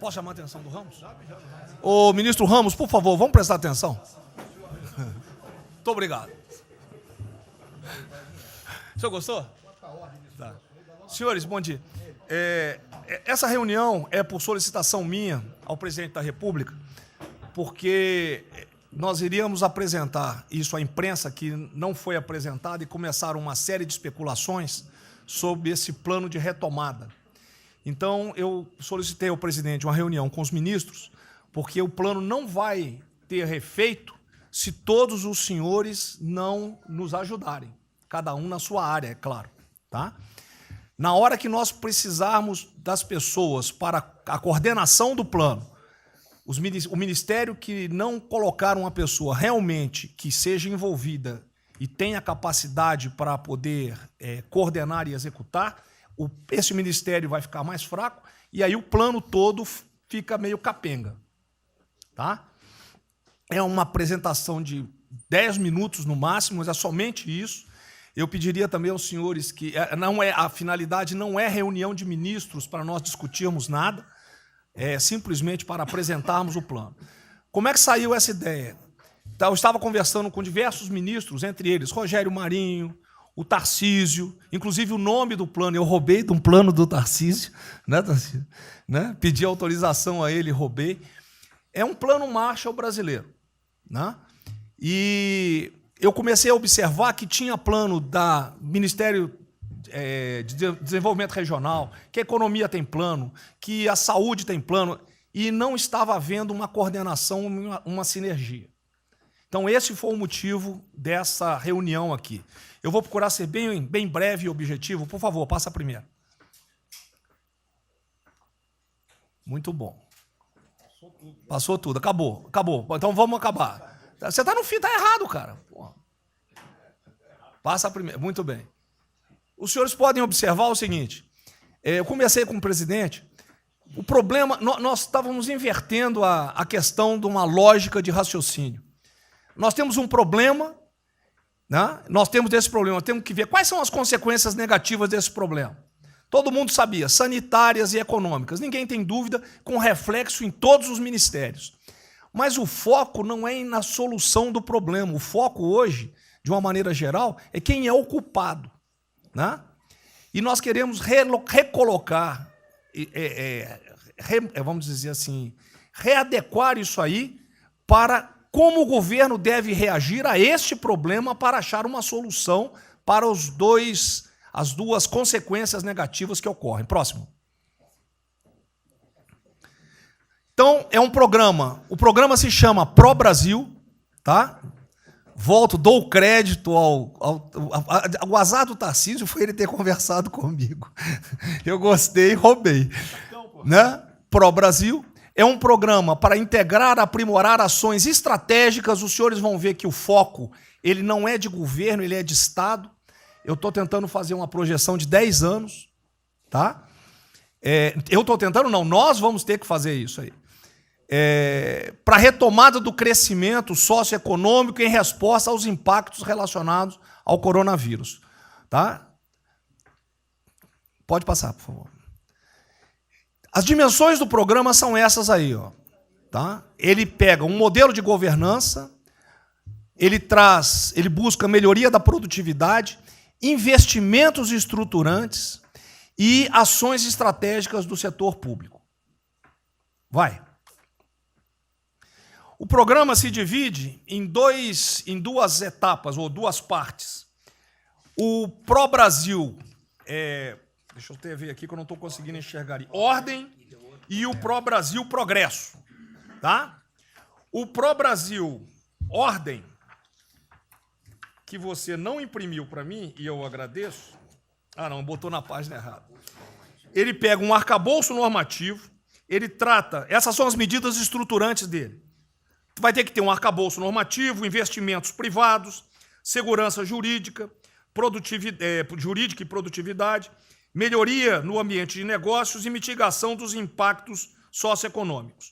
Posso chamar a atenção do Ramos? Ô, ministro Ramos, por favor, vamos prestar atenção. Muito obrigado. O senhor gostou? Tá. Senhores, bom dia. Essa reunião é por solicitação minha ao presidente da República, porque nós iríamos apresentar isso à imprensa, que não foi apresentada, e começaram uma série de especulações sobre esse plano de retomada. Então, eu solicitei ao presidente uma reunião com os ministros, porque o plano não vai ter efeito se todos os senhores não nos ajudarem, cada um na sua área, é claro. Tá? Na hora que nós precisarmos das pessoas para a coordenação do plano, o Ministério que não colocar uma pessoa realmente que seja envolvida e tenha capacidade para poder coordenar e executar, esse Ministério vai ficar mais fraco e aí o plano todo fica meio capenga. Tá? É uma apresentação de 10 minutos no máximo, mas é somente isso. Eu pediria também aos senhores que a finalidade não é reunião de ministros para nós discutirmos nada, é simplesmente para apresentarmos o plano. Como é que saiu essa ideia? Eu estava conversando com diversos ministros, entre eles Rogério Marinho, o Tarcísio, inclusive o nome do plano, eu roubei de um plano do Tarcísio, né, Tarcísio? Né? Pedi autorização a ele, roubei. É um plano Marshall brasileiro. Né? E eu comecei a observar que tinha plano da Ministério de Desenvolvimento Regional, que a economia tem plano, que a saúde tem plano, e não estava havendo uma coordenação, uma sinergia. Então, esse foi o motivo dessa reunião aqui. Eu vou procurar ser bem breve e objetivo. Por favor, passa a primeira. Muito bom. Passou tudo. Acabou. Então, vamos acabar. Você está no fim, está errado, cara. Porra. Passa a primeira. Muito bem. Os senhores podem observar o seguinte. Eu comecei com o presidente. O problema, nós estávamos invertendo a questão de uma lógica de raciocínio. Nós temos um problema, né? Nós temos que ver quais são as consequências negativas desse problema. Todo mundo sabia, sanitárias e econômicas. Ninguém tem dúvida, com reflexo em todos os ministérios. Mas o foco não é na solução do problema. O foco hoje, de uma maneira geral, é quem é o culpado. Né? E nós queremos recolocar, vamos dizer assim, readequar isso aí para como o governo deve reagir a este problema para achar uma solução para as duas consequências negativas que ocorrem. Próximo. Então, é um programa. O programa se chama Pro Brasil, tá? Dou crédito ao azar do Tarcísio foi ele ter conversado comigo. Eu gostei e roubei. Né? Pro Brasil é um programa para integrar, aprimorar ações estratégicas. Os senhores vão ver que o foco ele não é de governo, ele é de Estado. Eu estou tentando fazer uma projeção de 10 anos. Tá? Eu estou tentando, não, nós vamos ter que fazer isso aí. Para a retomada do crescimento socioeconômico em resposta aos impactos relacionados ao coronavírus. Tá? Pode passar, por favor. As dimensões do programa são essas aí. Ó, tá? Ele pega um modelo de governança, ele busca melhoria da produtividade, investimentos estruturantes e ações estratégicas do setor público. Vai. O programa se divide em duas etapas, ou duas partes. O Pro Brasil, deixa eu ver aqui que eu não estou conseguindo enxergar. Ordem e o Pro Brasil Progresso. Tá? O Pro Brasil Ordem, que você não imprimiu para mim, e eu agradeço. Ah, não, botou na página errada. Ele pega um arcabouço normativo, ele trata, essas são as medidas estruturantes dele. Vai ter que ter um arcabouço normativo, investimentos privados, segurança jurídica, jurídica e produtividade, melhoria no ambiente de negócios e mitigação dos impactos socioeconômicos.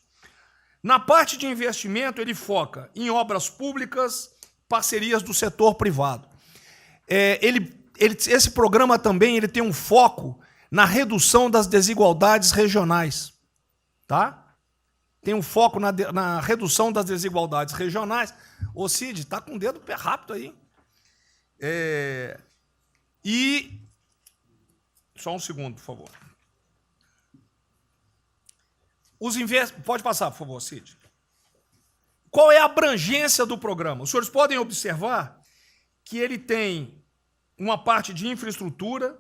Na parte de investimento, ele foca em obras públicas, parcerias do setor privado. Esse programa também tem um foco na redução das desigualdades regionais. tá? Tem um foco na redução das desigualdades regionais. Ô, Cid, está com o dedo pé rápido aí. E... Só um segundo, por favor. Pode passar, por favor, Cid. Qual é a abrangência do programa? Os senhores podem observar que ele tem uma parte de infraestrutura,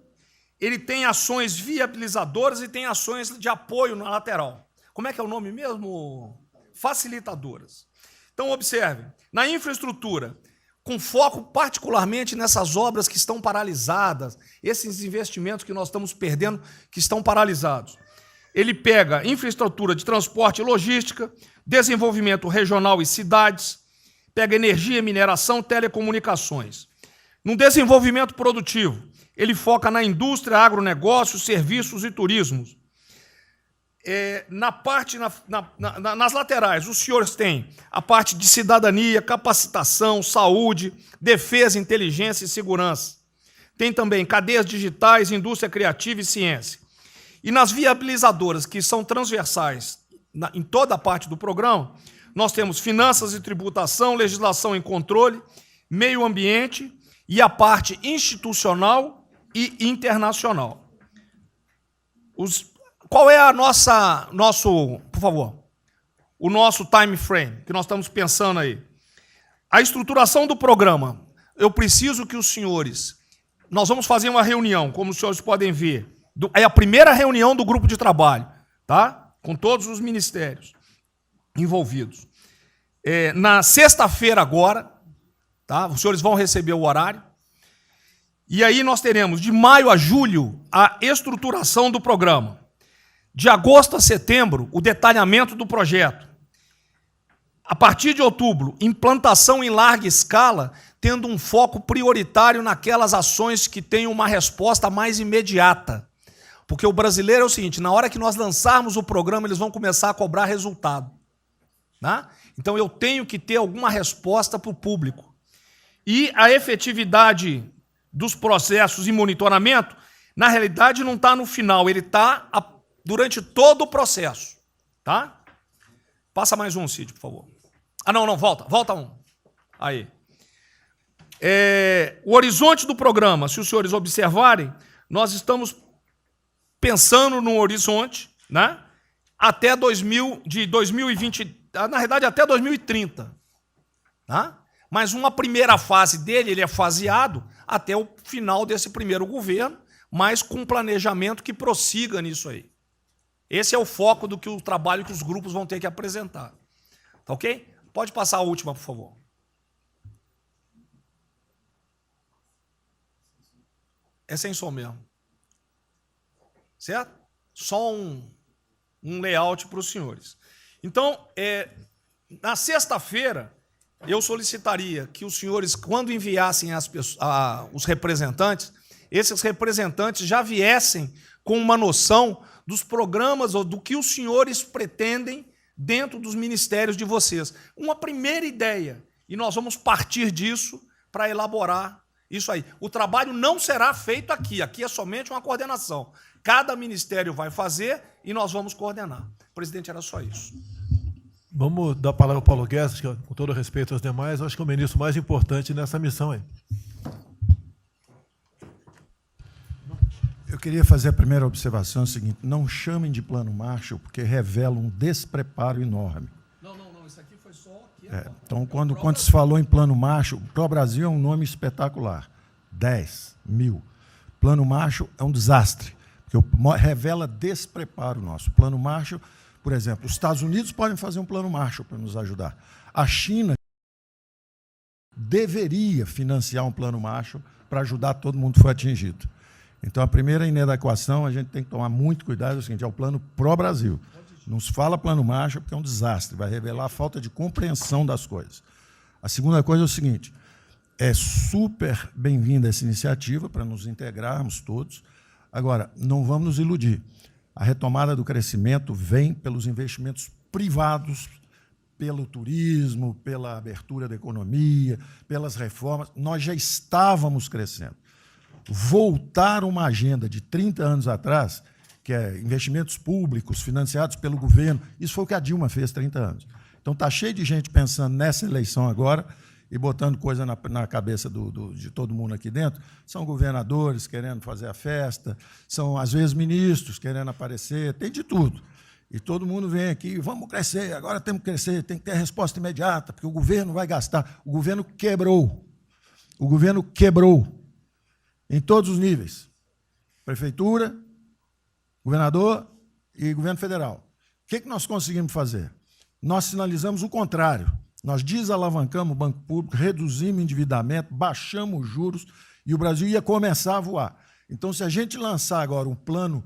ele tem ações viabilizadoras e tem ações de apoio na lateral. Como é que é o nome mesmo? Facilitadoras. Então, observe, na infraestrutura, com foco particularmente nessas obras que estão paralisadas, esses investimentos que nós estamos perdendo, que estão paralisados. Ele pega infraestrutura de transporte e logística, desenvolvimento regional e cidades, pega energia, mineração, telecomunicações. No desenvolvimento produtivo, ele foca na indústria, agronegócio, serviços e turismo. Nas laterais, os senhores têm a parte de cidadania, capacitação, saúde, defesa, inteligência e segurança. Tem também cadeias digitais, indústria criativa e ciência. E nas viabilizadoras, que são transversais em toda a parte do programa, nós temos finanças e tributação, legislação e controle, meio ambiente e a parte institucional e internacional. Qual é por favor, o nosso time frame que nós estamos pensando aí? A estruturação do programa. Eu preciso que os senhores... Nós vamos fazer uma reunião, como os senhores podem ver. É a primeira reunião do grupo de trabalho, tá? Com todos os ministérios envolvidos. Na sexta-feira agora, tá? Os senhores vão receber o horário. E aí nós teremos, de maio a julho, a estruturação do programa. De agosto a setembro, o detalhamento do projeto. A partir de outubro, implantação em larga escala, tendo um foco prioritário naquelas ações que tenham uma resposta mais imediata. Porque o brasileiro é o seguinte, na hora que nós lançarmos o programa, eles vão começar a cobrar resultado. Né? Então, eu tenho que ter alguma resposta para o público. E a efetividade dos processos e monitoramento, na realidade, não está no final, ele está durante todo o processo. Tá? Passa mais um, Cid, por favor. Não, volta um. Aí. O horizonte do programa, se os senhores observarem, nós estamos pensando no horizonte, né, até 2020, na realidade até 2030. Tá? Mas uma primeira fase dele, ele é faseado até o final desse primeiro governo, mas com um planejamento que prossiga nisso aí. Esse é o foco do que o trabalho que os grupos vão ter que apresentar. Tá ok? Pode passar a última, por favor. É sem som mesmo. Certo? Só um layout para os senhores. Então, na sexta-feira, eu solicitaria que os senhores, quando enviassem os representantes, esses representantes já viessem com uma noção dos programas ou do que os senhores pretendem dentro dos ministérios de vocês. Uma primeira ideia, e nós vamos partir disso para elaborar isso aí. O trabalho não será feito aqui é somente uma coordenação. Cada ministério vai fazer e nós vamos coordenar. Presidente, era só isso. Vamos dar a palavra ao Paulo Guedes, que, com todo respeito aos demais, eu acho que é o ministro mais importante nessa missão aí. Eu queria fazer a primeira observação, é o seguinte, não chamem de plano Marshall, porque revela um despreparo enorme. Não, isso aqui foi só... Então, quando se falou em plano Marshall, Pro Brasil é um nome espetacular, 10 mil. Plano Marshall é um desastre, porque revela despreparo nosso. Plano Marshall, por exemplo, os Estados Unidos podem fazer um plano Marshall para nos ajudar. A China deveria financiar um plano Marshall para ajudar todo mundo que foi atingido. Então, a primeira inadequação, a gente tem que tomar muito cuidado, é o seguinte, é o plano pró-Brasil. Não se fala plano Marshall porque é um desastre, vai revelar a falta de compreensão das coisas. A segunda coisa é o seguinte, é super bem-vinda essa iniciativa para nos integrarmos todos. Agora, não vamos nos iludir. A retomada do crescimento vem pelos investimentos privados, pelo turismo, pela abertura da economia, pelas reformas. Nós já estávamos crescendo. Voltar uma agenda de 30 anos atrás, que é investimentos públicos financiados pelo governo. Isso foi o que a Dilma fez 30 anos. Então, está cheio de gente pensando nessa eleição agora e botando coisa na cabeça de todo mundo aqui dentro. São governadores querendo fazer a festa, são, às vezes, ministros querendo aparecer, tem de tudo. E todo mundo vem aqui, vamos crescer, agora temos que crescer, tem que ter resposta imediata, porque o governo vai gastar. O governo quebrou. O governo quebrou em todos os níveis. Prefeitura, governador e governo federal. O que nós conseguimos fazer? Nós sinalizamos o contrário. Nós desalavancamos o banco público, reduzimos o endividamento, baixamos os juros e o Brasil ia começar a voar. Então, se a gente lançar agora um plano,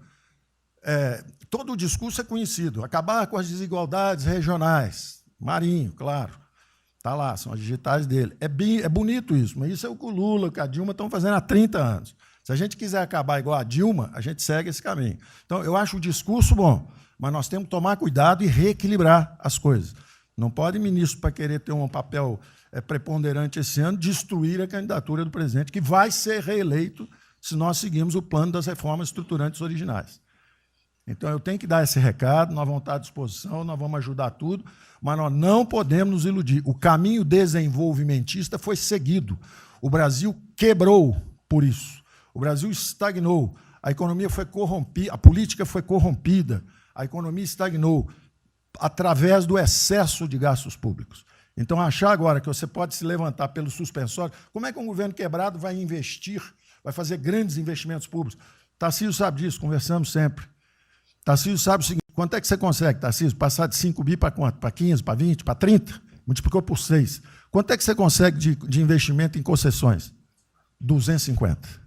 todo o discurso é conhecido, acabar com as desigualdades regionais, Marinho, claro, está lá, são as digitais dele. É bonito isso, mas isso é o que o Lula, o que a Dilma estão fazendo há 30 anos. Se a gente quiser acabar igual a Dilma, a gente segue esse caminho. Então, eu acho o discurso bom, mas nós temos que tomar cuidado e reequilibrar as coisas. Não pode ministro, para querer ter um papel preponderante esse ano, destruir a candidatura do presidente, que vai ser reeleito se nós seguirmos o plano das reformas estruturantes originais. Então, eu tenho que dar esse recado, nós vamos estar à disposição, nós vamos ajudar tudo, mas nós não podemos nos iludir. O caminho desenvolvimentista foi seguido. O Brasil quebrou por isso. O Brasil estagnou. A economia foi corrompida, a política foi corrompida, a economia estagnou através do excesso de gastos públicos. Então, achar agora que você pode se levantar pelo suspensório, como é que um governo quebrado vai investir, vai fazer grandes investimentos públicos? Tarcísio sabe disso, conversamos sempre. Tarcísio sabe o seguinte, quanto é que você consegue, Tarcísio, passar de 5 bi para quanto? Para 15, para 20, para 30? Multiplicou por 6. Quanto é que você consegue de investimento em concessões? 250.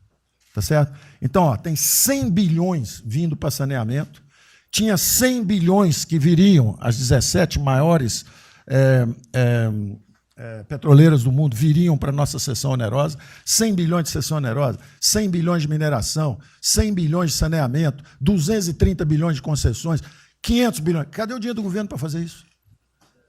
Tá certo? Então, ó, tem 100 bilhões vindo para saneamento, tinha 100 bilhões que viriam, as 17 maiores petroleiras do mundo viriam para a nossa cessão onerosa, 100 bilhões de cessão onerosa, 100 bilhões de mineração, 100 bilhões de saneamento, 230 bilhões de concessões, 500 bilhões. Cadê o dinheiro do governo para fazer isso?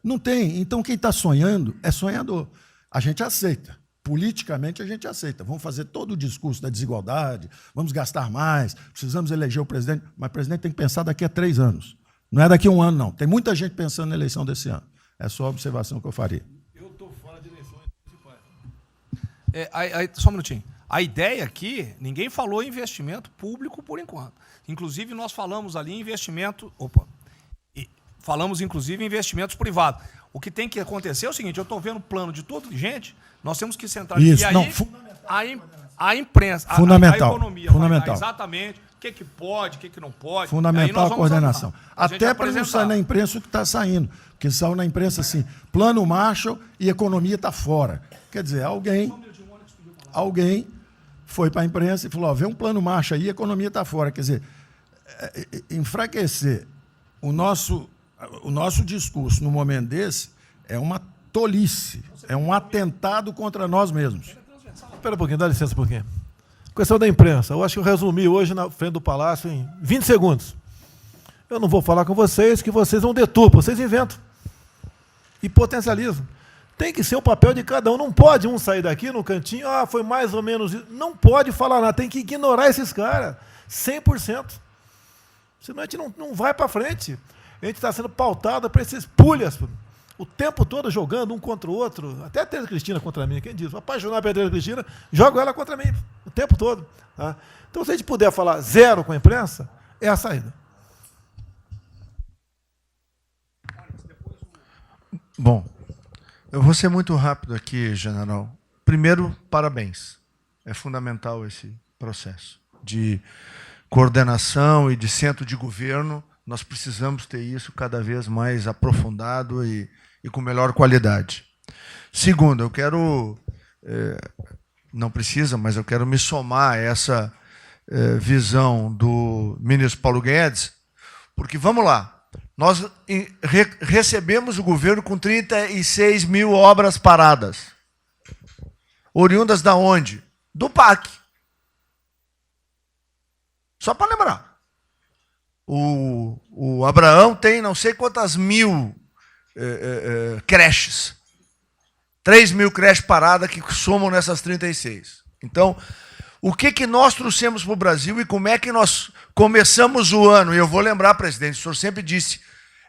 Não tem. Então, quem está sonhando é sonhador. A gente aceita. Politicamente, a gente aceita. Vamos fazer todo o discurso da desigualdade, vamos gastar mais, precisamos eleger o presidente, mas o presidente tem que pensar daqui a 3 anos. Não é daqui a 1 ano, não. Tem muita gente pensando na eleição desse ano. É só a observação que eu faria. Eu estou fora de eleições municipais. Só um minutinho. A ideia aqui, ninguém falou em investimento público por enquanto. Inclusive, nós falamos ali em investimento... Falamos, inclusive, em investimentos privados. O que tem que acontecer é o seguinte, eu estou vendo o plano de toda gente, nós temos que centrar... Isso, e aí, não, a imprensa, fundamental, a economia, fundamental. Exatamente o que pode, o que não pode. Fundamental a coordenação. Até Até para não sair na imprensa o que está saindo. Porque saiu na imprensa assim, plano Marshall e economia está fora. Quer dizer, alguém foi para a imprensa e falou, ó, vê um plano Marshall aí e a economia está fora. Quer dizer, enfraquecer o nosso discurso no momento desse é uma tolice, é um atentado contra nós mesmos. Espera um pouquinho, dá licença um pouquinho. Questão da imprensa. Eu acho que eu resumi hoje na frente do Palácio em 20 segundos. Eu não vou falar com vocês, que vocês vão deturpar, vocês inventam e potencializam. Tem que ser o papel de cada um. Não pode um sair daqui no cantinho, foi mais ou menos isso. Não pode falar nada, tem que ignorar esses caras, 100%. Senão a gente não vai para frente. A gente está sendo pautado para esses pulhas, o tempo todo jogando um contra o outro, até a Tereza Cristina contra mim, quem diz? Apaixonar pela Tereza Cristina, jogo ela contra mim, o tempo todo. Tá? Então, se a gente puder falar zero com a imprensa, é a saída. Bom, eu vou ser muito rápido aqui, general. Primeiro, parabéns. É fundamental esse processo de coordenação e de centro de governo. Nós precisamos ter isso cada vez mais aprofundado e com melhor qualidade. Segundo, eu quero, não precisa, mas eu quero me somar a essa visão do ministro Paulo Guedes, porque, vamos lá, nós recebemos o governo com 36 mil obras paradas. Oriundas da onde? Do PAC. Só para lembrar. O Abraão tem não sei quantas mil creches. 3 mil creches paradas que somam nessas 36. Então, o que nós trouxemos para o Brasil e como é que nós começamos o ano, e eu vou lembrar, presidente, o senhor sempre disse,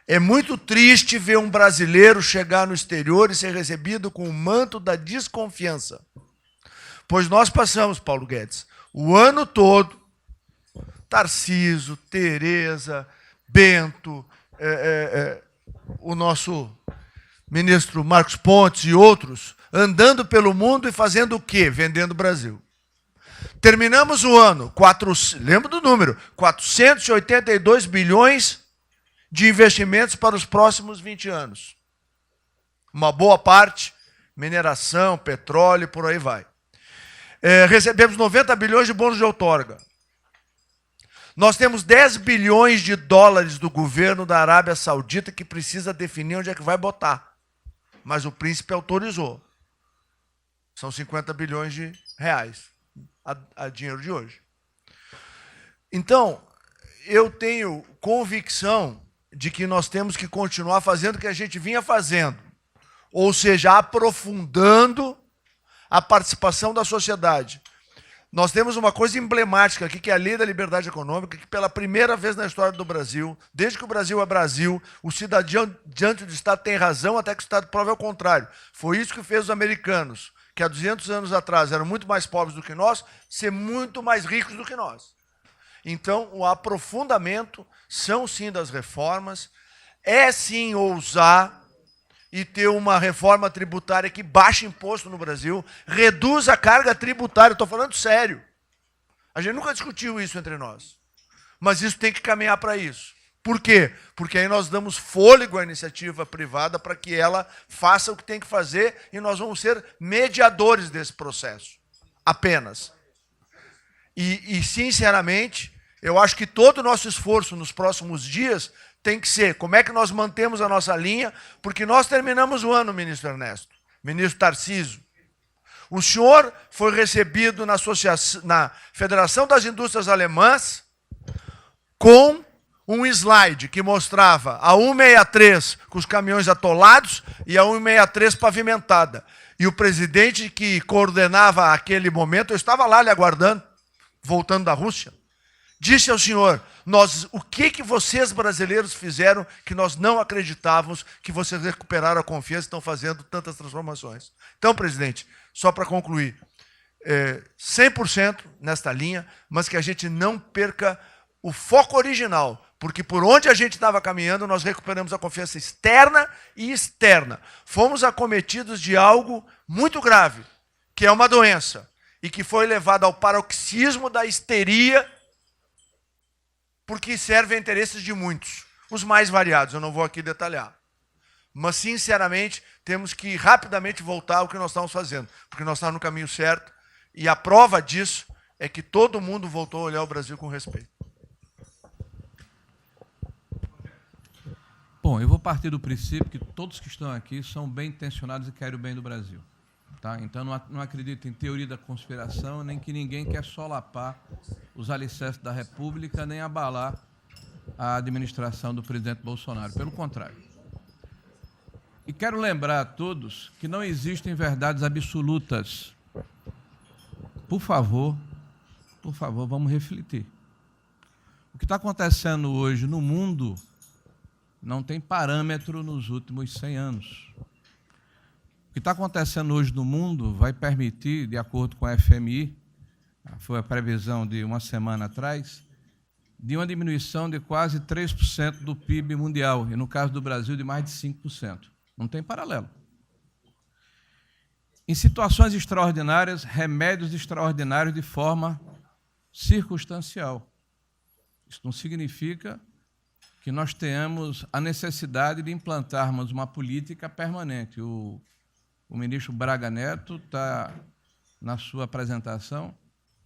é muito triste ver um brasileiro chegar no exterior e ser recebido com o manto da desconfiança. Pois nós passamos, Paulo Guedes, o ano todo, Tarcísio, Tereza, Bento, o nosso ministro Marcos Pontes e outros, andando pelo mundo e fazendo o quê? Vendendo o Brasil. Terminamos o ano, lembra do número, 482 bilhões de investimentos para os próximos 20 anos. Uma boa parte, mineração, petróleo, por aí vai. Recebemos 90 bilhões de bônus de outorga. Nós temos 10 bilhões de dólares do governo da Arábia Saudita que precisa definir onde é que vai botar. Mas o príncipe autorizou. São 50 bilhões de reais, a dinheiro de hoje. Então, eu tenho convicção de que nós temos que continuar fazendo o que a gente vinha fazendo. Ou seja, aprofundando a participação da sociedade. Nós temos uma coisa emblemática aqui, que é a Lei da Liberdade Econômica, que pela primeira vez na história do Brasil, desde que o Brasil é Brasil, o cidadão diante do Estado tem razão até que o Estado prove ao contrário. Foi isso que fez os americanos, que há 200 anos atrás eram muito mais pobres do que nós, ser muito mais ricos do que nós. Então, o aprofundamento são sim das reformas, é sim ousar e ter uma reforma tributária que baixe imposto no Brasil, reduz a carga tributária, estou falando sério. A gente nunca discutiu isso entre nós, mas isso tem que caminhar para isso. Por quê? Porque aí nós damos fôlego à iniciativa privada para que ela faça o que tem que fazer e nós vamos ser mediadores desse processo, apenas. E sinceramente, eu acho que todo o nosso esforço nos próximos dias tem que ser como é que nós mantemos a nossa linha, porque nós terminamos o ano, ministro Ernesto, ministro Tarcísio. O senhor foi recebido na Federação das Indústrias Alemãs com um slide que mostrava a 163 com os caminhões atolados e a 163 pavimentada. E o presidente que coordenava aquele momento, eu estava lá lhe aguardando, voltando da Rússia, disse ao senhor, o que vocês brasileiros fizeram que nós não acreditávamos que vocês recuperaram a confiança e estão fazendo tantas transformações. Então, presidente, só para concluir, 100% nesta linha, mas que a gente não perca o foco original, porque por onde a gente estava caminhando, nós recuperamos a confiança externa e externa. Fomos acometidos de algo muito grave, que é uma doença, e que foi levado ao paroxismo da histeria, porque serve a interesses de muitos, os mais variados, eu não vou aqui detalhar. Mas, sinceramente, temos que rapidamente voltar ao que nós estamos fazendo, porque nós estamos no caminho certo, e a prova disso é que todo mundo voltou a olhar o Brasil com respeito. Bom, eu vou partir do princípio que todos que estão aqui são bem intencionados e querem o bem do Brasil. Tá? Então, não acredito em teoria da conspiração, nem que ninguém quer solapar os alicerces da República, nem abalar a administração do presidente Bolsonaro. Pelo contrário. E quero lembrar a todos que não existem verdades absolutas. Por favor, vamos refletir. O que está acontecendo hoje no mundo não tem parâmetro nos últimos 100 anos. O que está acontecendo hoje no mundo vai permitir, de acordo com a FMI, foi a previsão de uma semana atrás, de uma diminuição de quase 3% do PIB mundial, e no caso do Brasil, de mais de 5%. Não tem paralelo. Em situações extraordinárias, remédios extraordinários de forma circunstancial. Isso não significa que nós tenhamos a necessidade de implantarmos uma política permanente. O ministro Braga Neto está, na sua apresentação,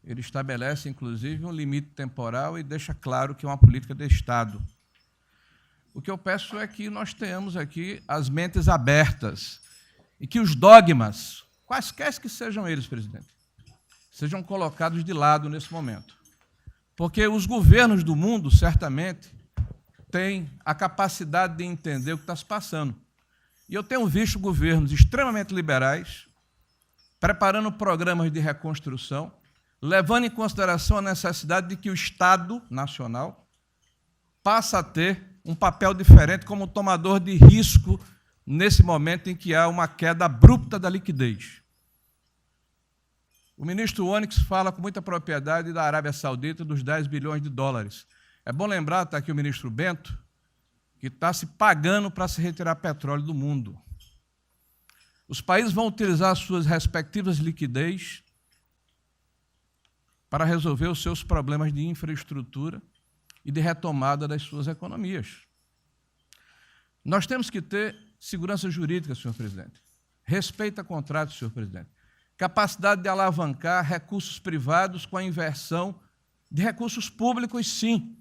ele estabelece, inclusive, um limite temporal e deixa claro que é uma política de Estado. O que eu peço é que nós tenhamos aqui as mentes abertas e que os dogmas, quaisquer que sejam eles, presidente, sejam colocados de lado nesse momento. Porque os governos do mundo, certamente, têm a capacidade de entender o que está se passando. E eu tenho visto governos extremamente liberais preparando programas de reconstrução, levando em consideração a necessidade de que o Estado Nacional passe a ter um papel diferente como tomador de risco nesse momento em que há uma queda abrupta da liquidez. O ministro Onyx fala com muita propriedade da Arábia Saudita, dos 10 bilhões de dólares. É bom lembrar, está aqui o ministro Bento, que está se pagando para se retirar petróleo do mundo. Os países vão utilizar suas respectivas liquidez para resolver os seus problemas de infraestrutura e de retomada das suas economias. Nós temos que ter segurança jurídica, senhor presidente. Respeito a contratos, senhor presidente. Capacidade de alavancar recursos privados com a inversão de recursos públicos, sim.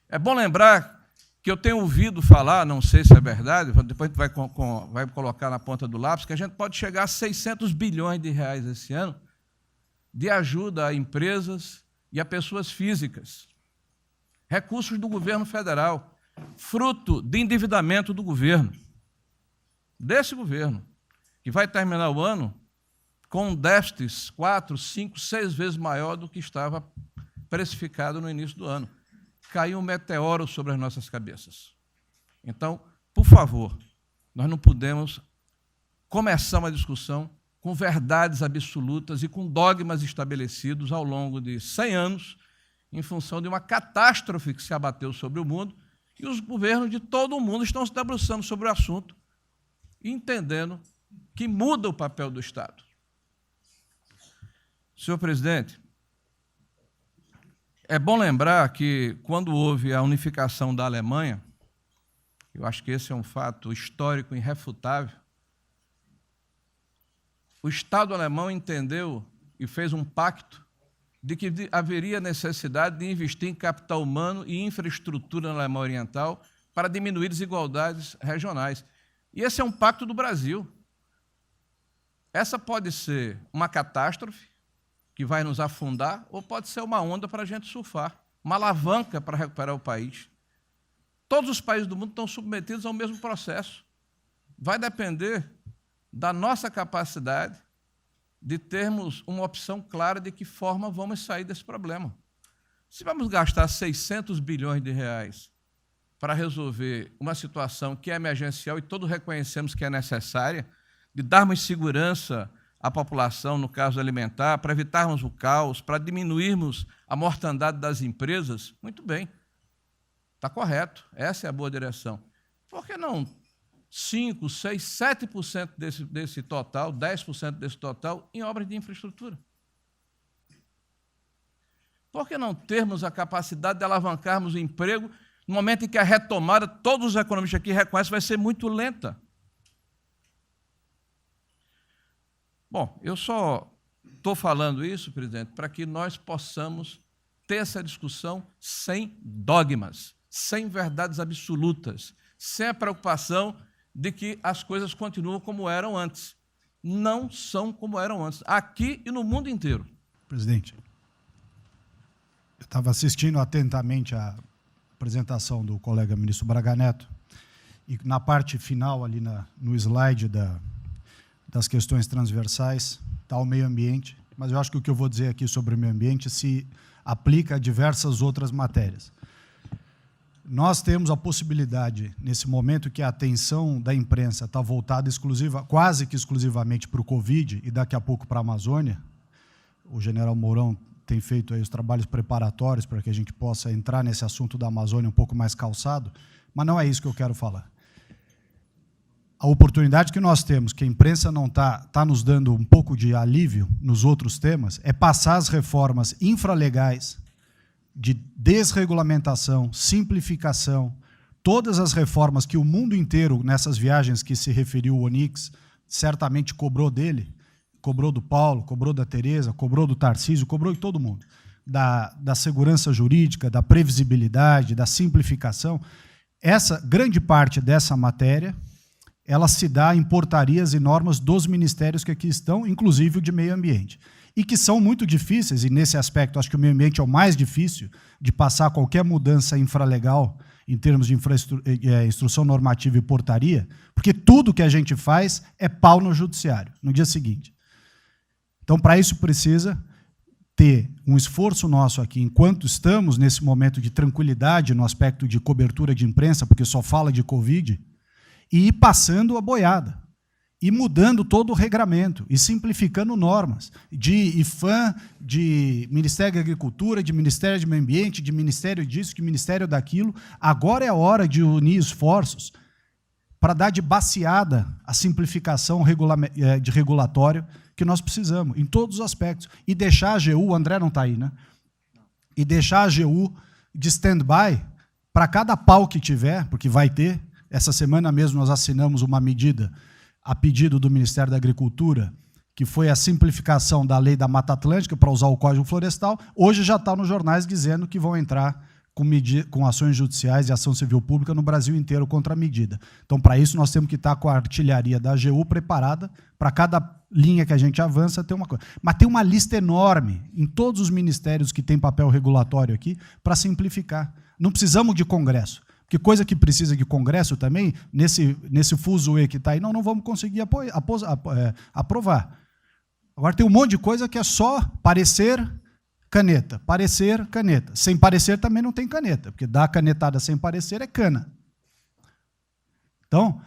É bom lembrar que eu tenho ouvido falar, não sei se é verdade, depois a gente vai colocar na ponta do lápis, que a gente pode chegar a 600 bilhões de reais esse ano de ajuda a empresas e a pessoas físicas. Recursos do governo federal, fruto de endividamento do governo, desse governo, que vai terminar o ano com um déficit 4, 5, 6 vezes maior do que estava precificado no início do ano. Caiu um meteoro sobre as nossas cabeças. Então, por favor, nós não podemos começar uma discussão com verdades absolutas e com dogmas estabelecidos ao longo de 100 anos, em função de uma catástrofe que se abateu sobre o mundo, e os governos de todo o mundo estão se debruçando sobre o assunto, entendendo que muda o papel do Estado. Senhor presidente, é bom lembrar que, quando houve a unificação da Alemanha, eu acho que esse é um fato histórico irrefutável, o Estado alemão entendeu e fez um pacto de que haveria necessidade de investir em capital humano e infraestrutura na Alemanha Oriental para diminuir desigualdades regionais. E esse é um pacto do Brasil. Essa pode ser uma catástrofe que vai nos afundar, ou pode ser uma onda para a gente surfar, uma alavanca para recuperar o país. Todos os países do mundo estão submetidos ao mesmo processo. Vai depender da nossa capacidade de termos uma opção clara de que forma vamos sair desse problema. Se vamos gastar 600 bilhões de reais para resolver uma situação que é emergencial e todos reconhecemos que é necessária, de darmos segurança à população, no caso alimentar, para evitarmos o caos, para diminuirmos a mortandade das empresas, muito bem, está correto, essa é a boa direção. Por que não 5%, 6%, 7% desse total, 10% desse total, em obras de infraestrutura? Por que não termos a capacidade de alavancarmos o emprego no momento em que a retomada, todos os economistas aqui reconhecem, vai ser muito lenta? Bom, eu só estou falando isso, presidente, para que nós possamos ter essa discussão sem dogmas, sem verdades absolutas, sem a preocupação de que as coisas continuam como eram antes. Não são como eram antes, aqui e no mundo inteiro. Presidente, eu estava assistindo atentamente a apresentação do colega ministro Braga Neto, e na parte final, ali no slide das questões transversais, está o meio ambiente, mas eu acho que o que eu vou dizer aqui sobre o meio ambiente se aplica a diversas outras matérias. Nós temos a possibilidade, nesse momento que a atenção da imprensa está voltada quase que exclusivamente para o Covid e daqui a pouco para a Amazônia, o general Mourão tem feito aí os trabalhos preparatórios para que a gente possa entrar nesse assunto da Amazônia um pouco mais calçado, mas não é isso que eu quero falar. A oportunidade que nós temos, que a imprensa não está nos dando um pouco de alívio nos outros temas, é passar as reformas infralegais, de desregulamentação, simplificação, todas as reformas que o mundo inteiro, nessas viagens que se referiu o Onyx, certamente cobrou dele, cobrou do Paulo, cobrou da Tereza, cobrou do Tarcísio, cobrou de todo mundo, da segurança jurídica, da previsibilidade, da simplificação. Essa grande parte dessa matéria, ela se dá em portarias e normas dos ministérios que aqui estão, inclusive o de meio ambiente, e que são muito difíceis, e nesse aspecto acho que o meio ambiente é o mais difícil de passar qualquer mudança infralegal em termos de instrução normativa e portaria, porque tudo que a gente faz é pau no judiciário, no dia seguinte. Então, para isso precisa ter um esforço nosso aqui, enquanto estamos nesse momento de tranquilidade no aspecto de cobertura de imprensa, porque só fala de Covid, e ir passando a boiada, e mudando todo o regramento, e simplificando normas, de IFAM, de Ministério da Agricultura, de Ministério do Meio Ambiente, de Ministério disso, de Ministério daquilo. Agora é a hora de unir esforços para dar de baseada a simplificação de regulatório que nós precisamos, em todos os aspectos. E deixar a AGU, o André não está aí, né? E deixar a AGU de stand-by para cada pau que tiver, porque vai ter. Essa semana mesmo nós assinamos uma medida a pedido do Ministério da Agricultura, que foi a simplificação da lei da Mata Atlântica para usar o Código Florestal. Hoje já está nos jornais dizendo que vão entrar com ações judiciais e ação civil pública no Brasil inteiro contra a medida. Então, para isso, nós temos que estar com a artilharia da AGU preparada para cada linha que a gente avança ter uma coisa. Mas tem uma lista enorme em todos os ministérios que têm papel regulatório aqui para simplificar. Não precisamos de Congresso. Porque coisa que precisa de Congresso também, nesse fuzuê que está aí, não vamos conseguir aprovar. Agora tem um monte de coisa que é só parecer, caneta. Parecer, caneta. Sem parecer também não tem caneta, porque dar canetada sem parecer é cana. Então,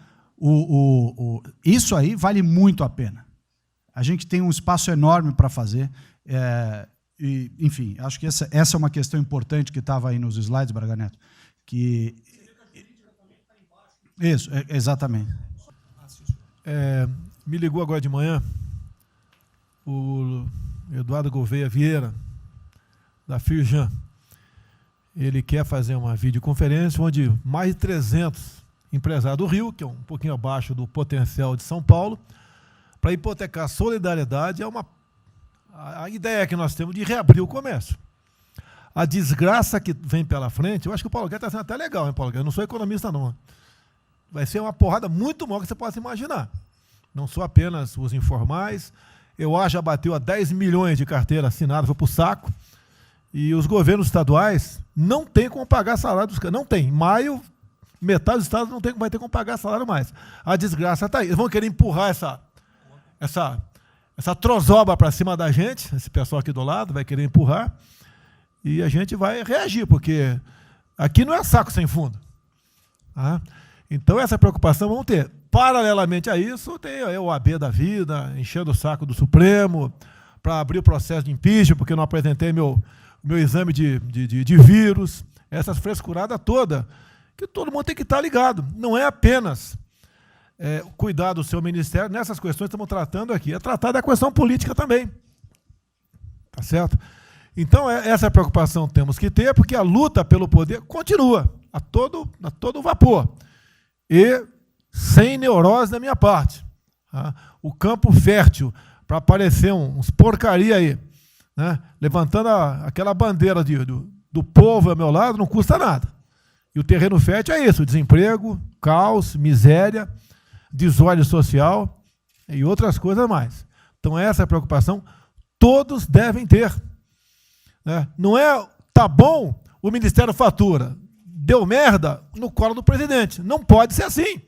isso aí vale muito a pena. A gente tem um espaço enorme para fazer. E, enfim, acho que essa é uma questão importante que estava aí nos slides, Braga Neto. Isso, exatamente. Me ligou agora de manhã o Eduardo Gouveia Vieira, da Firjan. Ele quer fazer uma videoconferência onde mais de 300 empresários do Rio, que é um pouquinho abaixo do potencial de São Paulo, para hipotecar a solidariedade. A ideia que nós temos de reabrir o comércio. A desgraça que vem pela frente, eu acho que o Paulo Guedes está sendo até legal, hein, Paulo Guedes? Eu não sou economista, não. Vai ser uma porrada muito maior que você possa imaginar. Não sou apenas os informais. Eu acho que já bateu a 10 milhões de carteira assinada, foi para o saco. E os governos estaduais não têm como pagar salário dos caras. Não tem. Em maio, metade dos estados vai ter como pagar salário mais. A desgraça está aí. Eles vão querer empurrar essa trozoba para cima da gente, esse pessoal aqui do lado vai querer empurrar, e a gente vai reagir, porque aqui não é saco sem fundo. Tá? Então, essa preocupação vamos ter. Paralelamente a isso, tem a OAB da vida, enchendo o saco do Supremo, para abrir o processo de impeachment, porque eu não apresentei meu exame de vírus, essas frescuradas todas, que todo mundo tem que estar ligado. Não é apenas cuidar do seu ministério, nessas questões que estamos tratando aqui, é tratar da questão política também. Tá certo? Então, essa preocupação temos que ter, porque a luta pelo poder continua, a todo vapor. E sem neurose da minha parte. Tá? O campo fértil para aparecer uns porcaria aí, né? Levantando aquela bandeira do povo ao meu lado, não custa nada. E o terreno fértil é isso, desemprego, caos, miséria, desordem social e outras coisas mais. Então, essa preocupação todos devem ter. Né? Não é, tá bom, o Ministério fatura, deu merda no colo do presidente. Não pode ser assim.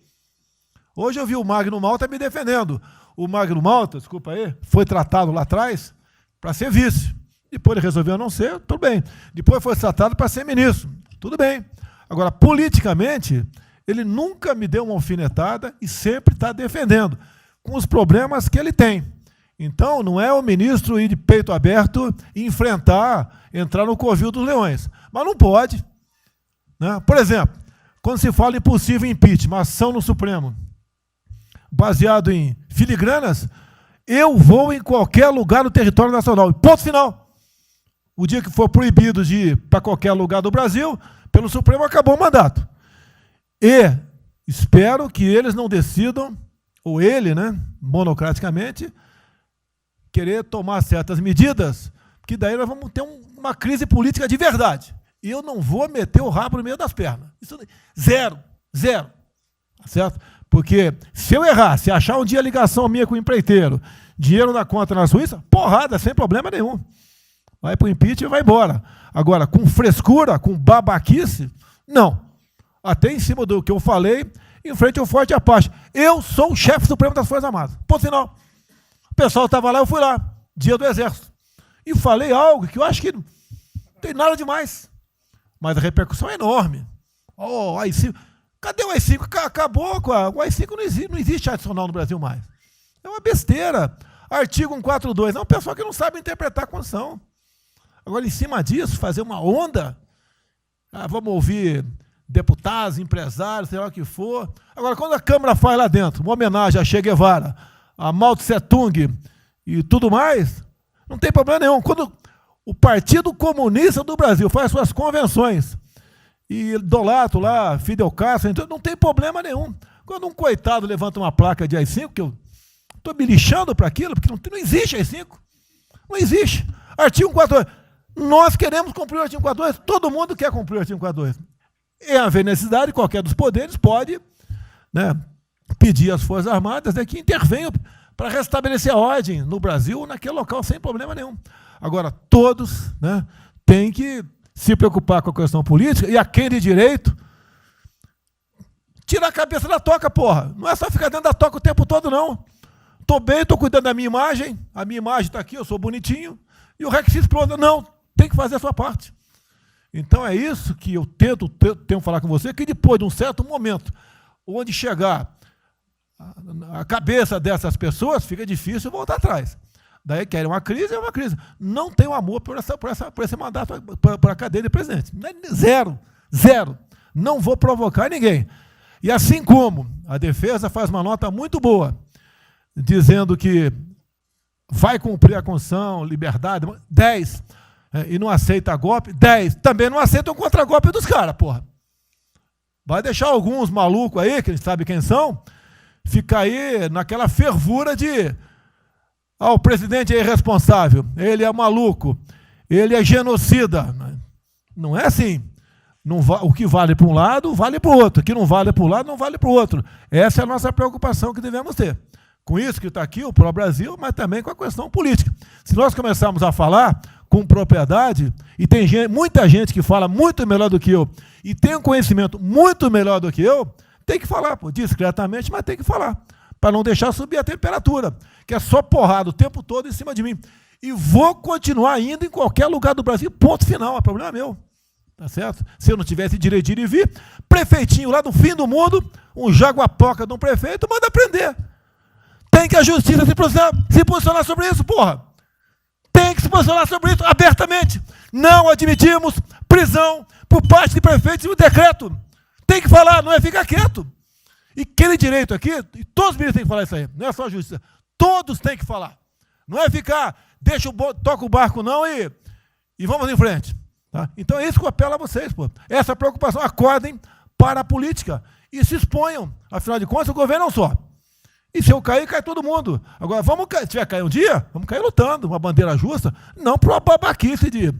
Hoje eu vi o Magno Malta me defendendo. O Magno Malta, desculpa aí, foi tratado lá atrás para ser vice. Depois ele resolveu não ser, tudo bem. Depois foi tratado para ser ministro, tudo bem. Agora, politicamente, ele nunca me deu uma alfinetada e sempre está defendendo, com os problemas que ele tem. Então, não é o ministro ir de peito aberto e entrar no covil dos leões. Mas não pode. Né? Por exemplo, quando se fala em possível impeachment, ação no Supremo, baseado em filigranas, eu vou em qualquer lugar do território nacional. Ponto final. O dia que for proibido de ir para qualquer lugar do Brasil, pelo Supremo acabou o mandato. E espero que eles não decidam, ou ele, né, monocraticamente, querer tomar certas medidas, que daí nós vamos ter uma crise política de verdade. E eu não vou meter o rabo no meio das pernas. Isso, zero. Tá certo? Porque se eu errar, se achar um dia ligação minha com o empreiteiro, dinheiro na conta na Suíça, porrada, sem problema nenhum. Vai para o impeachment e vai embora. Agora, com frescura, com babaquice, não. Até em cima do que eu falei, em frente ao Forte Apache. Eu sou o chefe supremo das Forças Armadas. Ponto final. O pessoal estava lá, eu fui lá. Dia do Exército. E falei algo que eu acho que não tem nada demais. Mas a repercussão é enorme. Oh, AI-5. Cadê o AI-5? Acabou com o AI-5, não existe adicional no Brasil mais. É uma besteira. Artigo 142. É um pessoal que não sabe interpretar a Constituição. Agora, em cima disso, fazer uma onda. Vamos ouvir deputados, empresários, sei lá o que for. Agora, quando a Câmara faz lá dentro uma homenagem a Che Guevara, a Mao Tse Tung e tudo mais, não tem problema nenhum. Quando o Partido Comunista do Brasil faz suas convenções e idolato lá, Fidel Castro, então não tem problema nenhum. Quando um coitado levanta uma placa de AI-5, que eu estou me lixando para aquilo, porque não existe AI-5. Não existe. Artigo 142. Nós queremos cumprir o artigo 142, todo mundo quer cumprir o artigo 142. E haver necessidade, qualquer dos poderes pode, né, pedir às Forças Armadas, né, que intervenham para restabelecer a ordem no Brasil, naquele local, sem problema nenhum. Agora, todos, né, têm que se preocupar com a questão política, e a quem de direito, tirar a cabeça da toca, porra. Não é só ficar dentro da toca o tempo todo, não. Estou bem, estou cuidando da minha imagem, a minha imagem está aqui, eu sou bonitinho, e o requisito explode. Não, tem que fazer a sua parte. Então é isso que eu tento falar com você, que depois de um certo momento, onde chegar a cabeça dessas pessoas, fica difícil voltar atrás. Daí querem uma crise, é uma crise. Não tenho amor por esse mandato, por a cadeia de presidente. Zero, zero. Não vou provocar ninguém. E assim como a defesa faz uma nota muito boa, dizendo que vai cumprir a Constituição, liberdade, 10, e não aceita golpe, 10, também não aceita o contragolpe dos caras, porra. Vai deixar alguns malucos aí, que a gente sabe quem são, ficar aí naquela fervura de o presidente é irresponsável, ele é maluco, ele é genocida. Não é assim. Não o que vale para um lado, vale para o outro. O que não vale para um lado, não vale para o outro. Essa é a nossa preocupação que devemos ter. Com isso que está aqui, o pró-Brasil, mas também com a questão política. Se nós começarmos a falar com propriedade, e tem muita gente que fala muito melhor do que eu, e tem um conhecimento muito melhor do que eu, tem que falar, pô, discretamente, mas tem que falar, para não deixar subir a temperatura, que é só porrada o tempo todo em cima de mim. E vou continuar indo em qualquer lugar do Brasil, ponto final, é problema meu. Tá certo? Se eu não tivesse direito de ir e vir, prefeitinho lá do fim do mundo, um jaguapoca de um prefeito, manda prender. Tem que a justiça se posicionar sobre isso, porra. Tem que se posicionar sobre isso abertamente. Não admitimos prisão por parte de prefeitos e o decreto. Tem que falar, não é ficar quieto. E aquele direito aqui, e todos os ministros têm que falar isso aí, não é só a justiça. Todos têm que falar. Não é ficar, toca o barco não e vamos em frente. Tá? Então é isso que eu apelo a vocês, pô. Essa preocupação, acordem para a política e se exponham. Afinal de contas, o governo não só. E se eu cair, cai todo mundo. Agora, se tiver cair um dia, vamos cair lutando, uma bandeira justa, não para uma babaquice de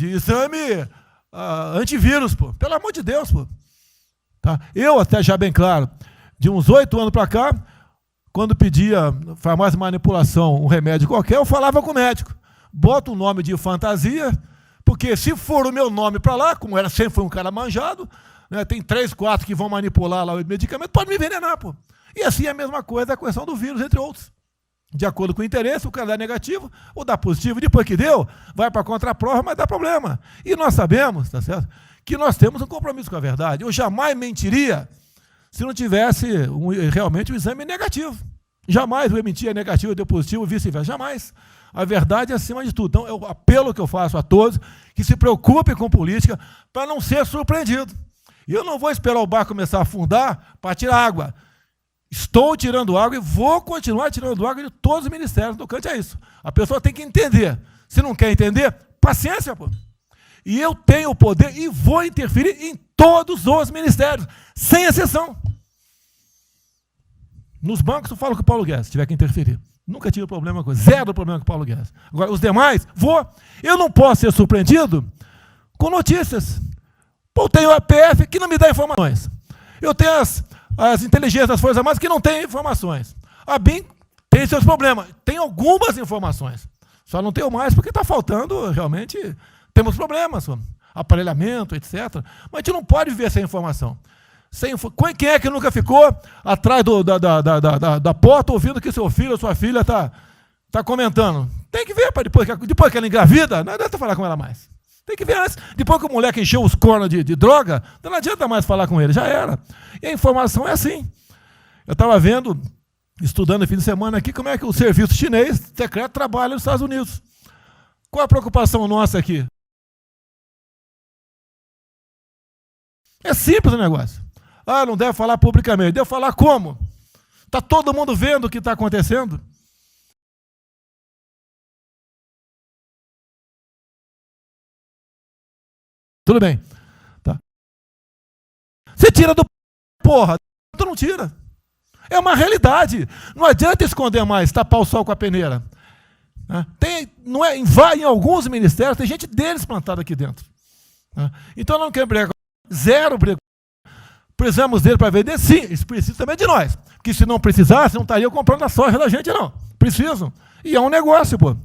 exame antivírus, pô. Pelo amor de Deus, pô. Tá? Eu, até já bem claro, de uns 8 anos para cá, quando pedia farmácia de manipulação, um remédio qualquer, eu falava com o médico. Bota um nome de fantasia, porque se for o meu nome para lá, como sempre foi um cara manjado, né, tem 3, 4 que vão manipular lá o medicamento, pode me envenenar, pô. E assim é a mesma coisa a questão do vírus, entre outros. De acordo com o interesse, o cara dá negativo ou dá positivo, depois que deu, vai para a contraprova, mas dá problema. E nós sabemos, tá certo, que nós temos um compromisso com a verdade. Eu jamais mentiria se não tivesse realmente um exame negativo. Jamais eu mentia negativo, deu positivo, vice-versa. Jamais. A verdade é acima de tudo. Então, é o apelo que eu faço a todos que se preocupem com política para não ser surpreendido. E eu não vou esperar o barco começar a afundar para tirar água. Estou tirando água e vou continuar tirando água de todos os ministérios. No cante é isso. A pessoa tem que entender. Se não quer entender, paciência, pô. E eu tenho o poder e vou interferir em todos os ministérios, sem exceção. Nos bancos eu falo com o Paulo Guedes, se tiver que interferir. Nunca tive problema com zero problema com o Paulo Guedes. Agora, os demais, eu não posso ser surpreendido com notícias. Pô, eu tenho a PF que não me dá informações. Eu tenho as inteligências das Forças Armadas que não têm informações. A BIM tem seus problemas. Tem algumas informações. Só não tenho mais porque está faltando, realmente, temos problemas. Aparelhamento, etc. Mas a gente não pode viver sem informação. Quem é que nunca ficou atrás da porta ouvindo que seu filho ou sua filha está está comentando. Tem que ver, depois que ela engravida, não adianta falar com ela mais. Tem que ver antes. Depois que o moleque encheu os cornos de droga, não adianta mais falar com ele, já era. E a informação é assim. Eu estava vendo, estudando no fim de semana aqui, como é que o serviço chinês secreto trabalha nos Estados Unidos. Qual a preocupação nossa aqui? É simples o negócio. Ah, não deve falar publicamente. Deve falar como? Está todo mundo vendo o que está acontecendo? Tudo bem. Tá. Você tira do porra, tu não tira. É uma realidade. Não adianta esconder mais, tapar o sol com a peneira. Vai em alguns ministérios, tem gente deles plantada aqui dentro. Então não quer brigar. Zero briga. Precisamos dele para vender? Sim, eles precisam também de nós. Porque se não precisasse, não estariam comprando a soja da gente, não. Precisam. E é um negócio, pô.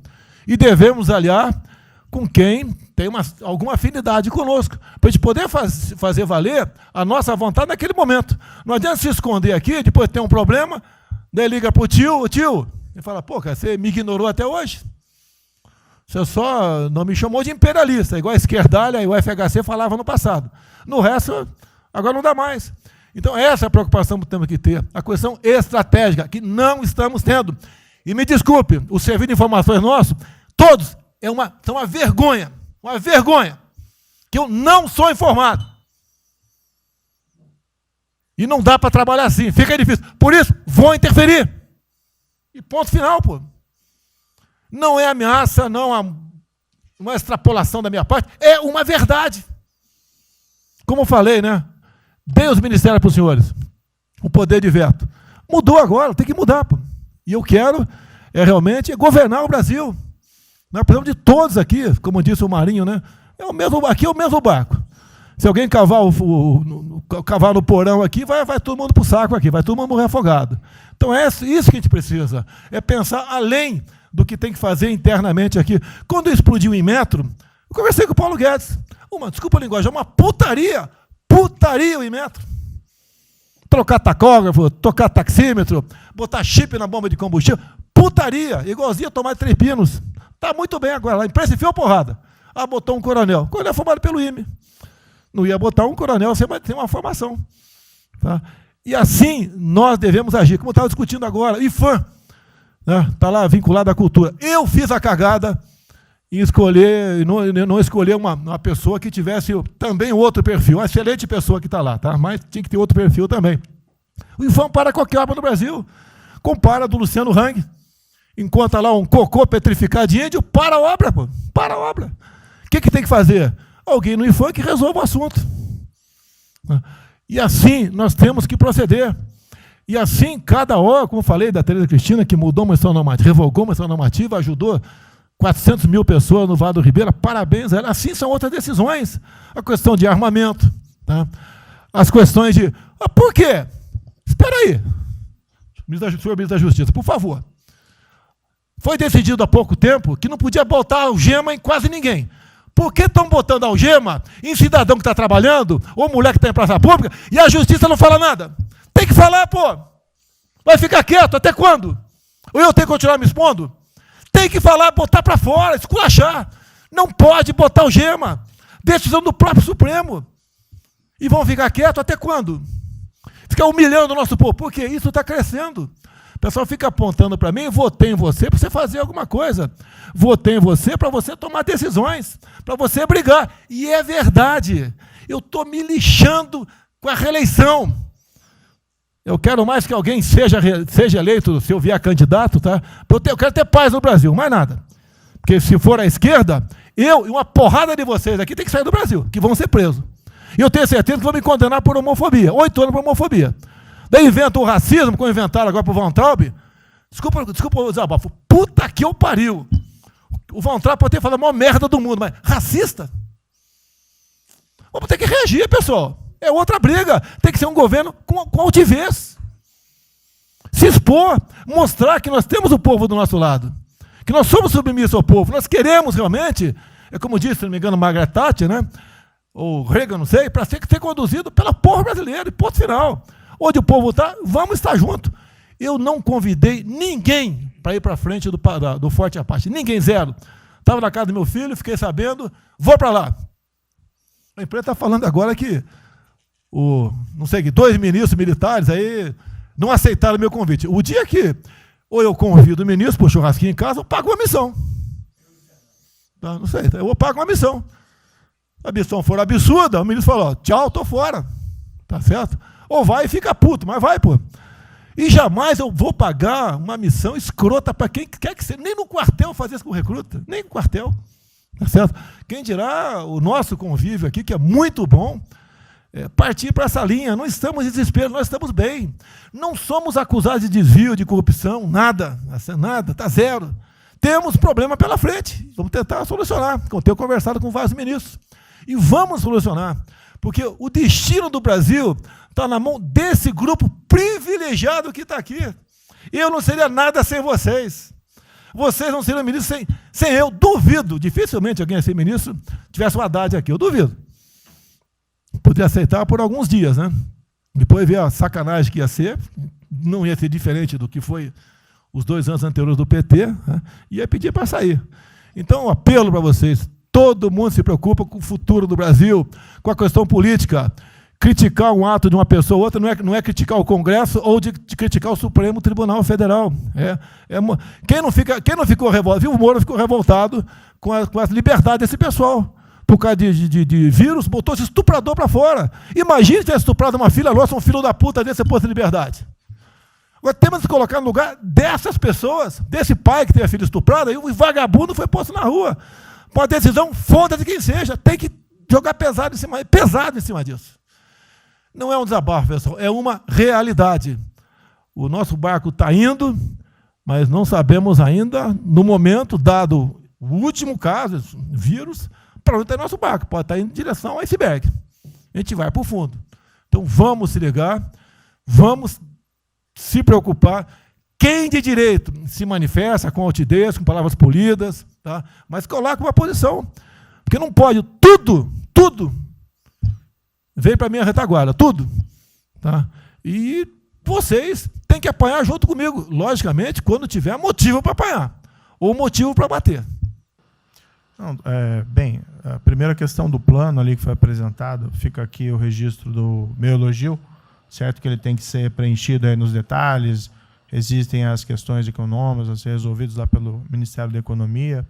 E devemos aliar com quem tem alguma afinidade conosco, para a gente poder fazer valer a nossa vontade naquele momento. Não adianta se esconder aqui, depois tem um problema, daí liga para o tio, e fala, pô, cara, você me ignorou até hoje? Você só não me chamou de imperialista, igual a esquerdalha e o FHC falava no passado. No resto, agora não dá mais. Então, essa é a preocupação que temos que ter, a questão estratégica, que não estamos tendo. E me desculpe, o serviço de informações nosso, todos, são uma vergonha, que eu não sou informado. E não dá para trabalhar assim, fica difícil. Por isso, vou interferir. E ponto final, pô. Não é ameaça, não é uma extrapolação da minha parte, é uma verdade. Como eu falei, né? Dei os ministérios para os senhores, o poder de veto. Mudou agora, tem que mudar, pô. E eu quero realmente governar o Brasil. Nós precisamos de todos aqui, como disse o Marinho, né? Aqui é o mesmo barco. Se alguém cavar no porão aqui, vai todo mundo para o saco aqui, vai todo mundo morrer afogado. Então é isso que a gente precisa, é pensar além do que tem que fazer internamente aqui. Quando explodiu o Inmetro, eu conversei com o Paulo Guedes. Desculpa a linguagem, é uma putaria o Inmetro. Trocar tacógrafo, tocar taxímetro, botar chip na bomba de combustível, putaria, igualzinho a tomar 3 pinos. Está muito bem agora, a imprensa enfiou porrada. Botou um coronel. O coronel formado pelo IME. Não ia botar um coronel sem uma formação. Tá? E assim nós devemos agir. Como eu estava discutindo agora, IFAM, está lá vinculado à cultura. Eu fiz a cagada em escolher, não escolher uma pessoa que tivesse também outro perfil. Uma excelente pessoa que está lá, tá? Mas tinha que ter outro perfil também. O IFAM para qualquer obra no Brasil. Compara do Luciano Hang. Encontra lá um cocô petrificado de índio, para a obra, pô. Para a obra. O que tem que fazer? Alguém no IFAM que resolva o assunto. E assim nós temos que proceder. E assim, cada hora, como eu falei da Tereza Cristina, que mudou uma instituição normativa, revogou uma instituição normativa, ajudou 400 mil pessoas no Vale do Ribeira, parabéns a ela. Assim são outras decisões. A questão de armamento, tá? As questões de... por quê? Espera aí. Senhor ministro da Justiça, por favor. Foi decidido há pouco tempo que não podia botar algema em quase ninguém. Por que estão botando algema em cidadão que está trabalhando, ou mulher que está em praça pública, e a justiça não fala nada? Tem que falar, pô. Vai ficar quieto, até quando? Ou eu tenho que continuar me expondo? Tem que falar, botar para fora, esculachar. Não pode botar algema. Decisão do próprio Supremo. E vão ficar quietos até quando? Ficar humilhando o nosso povo. Porque isso está crescendo. O pessoal fica apontando para mim, votei em você para você fazer alguma coisa. Votei em você para você tomar decisões, para você brigar. E é verdade. Eu estou me lixando com a reeleição. Eu quero mais que alguém seja eleito, se eu vier candidato, tá? Eu quero ter paz no Brasil, mais nada. Porque se for à esquerda, eu e uma porrada de vocês aqui tem que sair do Brasil, que vão ser presos. E eu tenho certeza que vão me condenar por homofobia. 8 anos por homofobia. Daí inventam o racismo, como inventaram agora para o Von Traub. Desculpa usar bafo. Puta que eu pariu. O Von Traub pode ter falado a maior merda do mundo, mas racista? Vamos ter que reagir, pessoal. É outra briga. Tem que ser um governo com altivez. Se expor, mostrar que nós temos o povo do nosso lado. Que nós somos submissos ao povo. Nós queremos realmente, é como disse, se não me engano, Margaret Thatcher, né? Ou Reagan, não sei, para ser conduzido pela povo brasileiro, e ponto final. Onde o povo está, vamos estar junto. Eu não convidei ninguém para ir para frente do Forte Apache. Ninguém, zero. Estava na casa do meu filho, fiquei sabendo, vou para lá. A imprensa está falando agora que não sei, 2 ministros militares aí não aceitaram o meu convite. O dia que ou eu convido o ministro para o churrasquinho em casa, eu pago uma missão. Tá? Não sei, eu pago uma missão. Se a missão for absurda, o ministro falou, tchau, tô fora. Tá certo? Ou vai e fica puto, mas vai, pô. E jamais eu vou pagar uma missão escrota para quem quer que seja. Nem no quartel fazer isso com recruta, nem no quartel. Tá certo? Quem dirá o nosso convívio aqui, que é muito bom, partir para essa linha. Não estamos em desespero, nós estamos bem. Não somos acusados de desvio, de corrupção, nada, está zero. Temos problema pela frente, vamos tentar solucionar. Eu tenho conversado com vários ministros. E vamos solucionar, porque o destino do Brasil está na mão desse grupo privilegiado que está aqui. Eu não seria nada sem vocês. Vocês não seriam ministros sem eu. Duvido, dificilmente alguém ia ser ministro tivesse uma Haddad aqui, eu duvido. Poderia aceitar por alguns dias, né? Depois ver a sacanagem que ia ser, não ia ser diferente do que foi os 2 anos anteriores do PT, né? Ia pedir para sair. Então, um apelo para vocês, todo mundo se preocupa com o futuro do Brasil, com a questão política. Criticar um ato de uma pessoa ou outra não é criticar o Congresso ou de criticar o Supremo Tribunal Federal. Quem não ficou revoltado, viu, o Moro ficou revoltado com a liberdade desse pessoal. Por causa de vírus, botou esse estuprador para fora. Imagine se tivesse estuprado uma filha nossa, um filho da puta desse posto de liberdade. Agora temos que colocar no lugar dessas pessoas, desse pai que teve a filha estuprada, e o vagabundo foi posto na rua. Uma decisão, foda-se quem seja, tem que jogar pesado em cima disso. Não é um desabafo, pessoal, é uma realidade. O nosso barco está indo, mas não sabemos ainda, no momento, dado o último caso, vírus, para onde está nosso barco. Pode estar indo em direção ao iceberg. A gente vai para o fundo. Então, vamos se ligar, vamos se preocupar. Quem de direito se manifesta com altidez, com palavras polidas, tá? Mas coloca uma posição. Porque não pode tudo vem para a minha retaguarda, tudo. Tá? E vocês têm que apanhar junto comigo, logicamente, quando tiver motivo para apanhar, ou motivo para bater. Não, bem, a primeira questão do plano ali que foi apresentado, fica aqui o registro do meu elogio, certo que ele tem que ser preenchido aí nos detalhes, existem as questões econômicas a ser resolvidas lá pelo Ministério da Economia,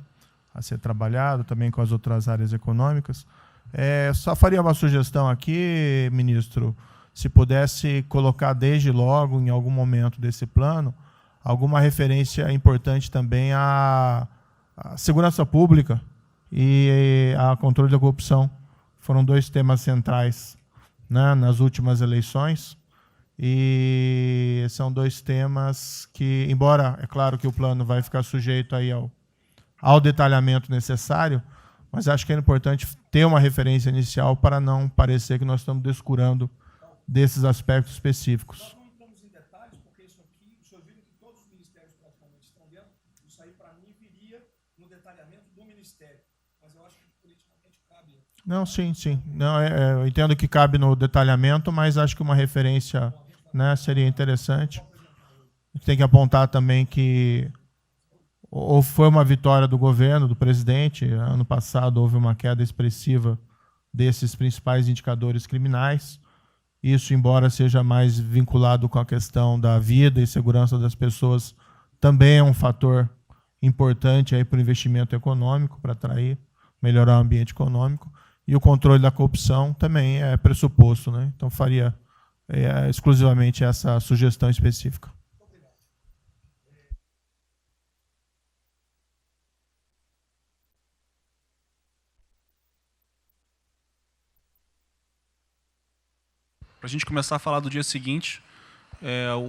a ser trabalhado também com as outras áreas econômicas. Só faria uma sugestão aqui, ministro, se pudesse colocar desde logo, em algum momento desse plano, alguma referência importante também à segurança pública e ao controle da corrupção. Foram 2 temas centrais, né, nas últimas eleições, e são 2 temas que, embora, é claro que o plano vai ficar sujeito aí ao detalhamento necessário, mas acho que é importante ter uma referência inicial para não parecer que nós estamos descurando desses aspectos específicos. Nós não entramos em detalhes, porque isso aqui, o senhor viu que todos os ministérios praticamente estão dentro, isso aí, para mim, viria no detalhamento do Ministério. Mas eu acho que politicamente cabe. Não, sim. Não, eu entendo que cabe no detalhamento, mas acho que uma referência, né, seria interessante. A gente tem que apontar também que ou foi uma vitória do governo, do presidente. Ano passado houve uma queda expressiva desses principais indicadores criminais. Isso, embora seja mais vinculado com a questão da vida e segurança das pessoas, também é um fator importante para o investimento econômico, para atrair, melhorar o ambiente econômico. E o controle da corrupção também é pressuposto, né? Então, faria exclusivamente essa sugestão específica. Para a gente começar a falar do dia seguinte,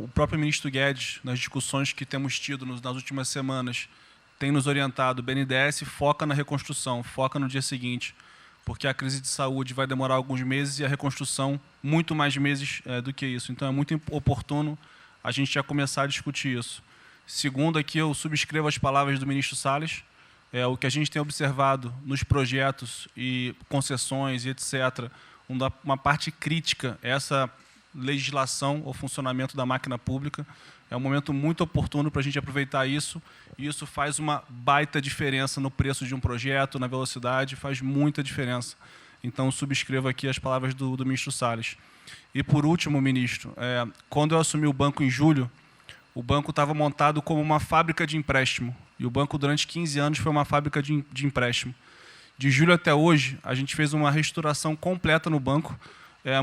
o próprio ministro Guedes, nas discussões que temos tido nas últimas semanas, tem nos orientado, o BNDES foca na reconstrução, foca no dia seguinte, porque a crise de saúde vai demorar alguns meses e a reconstrução muito mais meses do que isso. Então, é muito oportuno a gente já começar a discutir isso. Segundo, aqui eu subscrevo as palavras do ministro Salles, o que a gente tem observado nos projetos e concessões e etc., uma parte crítica, essa legislação ou funcionamento da máquina pública. É um momento muito oportuno para a gente aproveitar isso, e isso faz uma baita diferença no preço de um projeto, na velocidade, faz muita diferença. Então, subscrevo aqui as palavras do ministro Salles. E, por último, ministro, quando eu assumi o banco em julho, o banco estava montado como uma fábrica de empréstimo, e o banco, durante 15 anos, foi uma fábrica de empréstimo. De julho até hoje, a gente fez uma reestruturação completa no banco,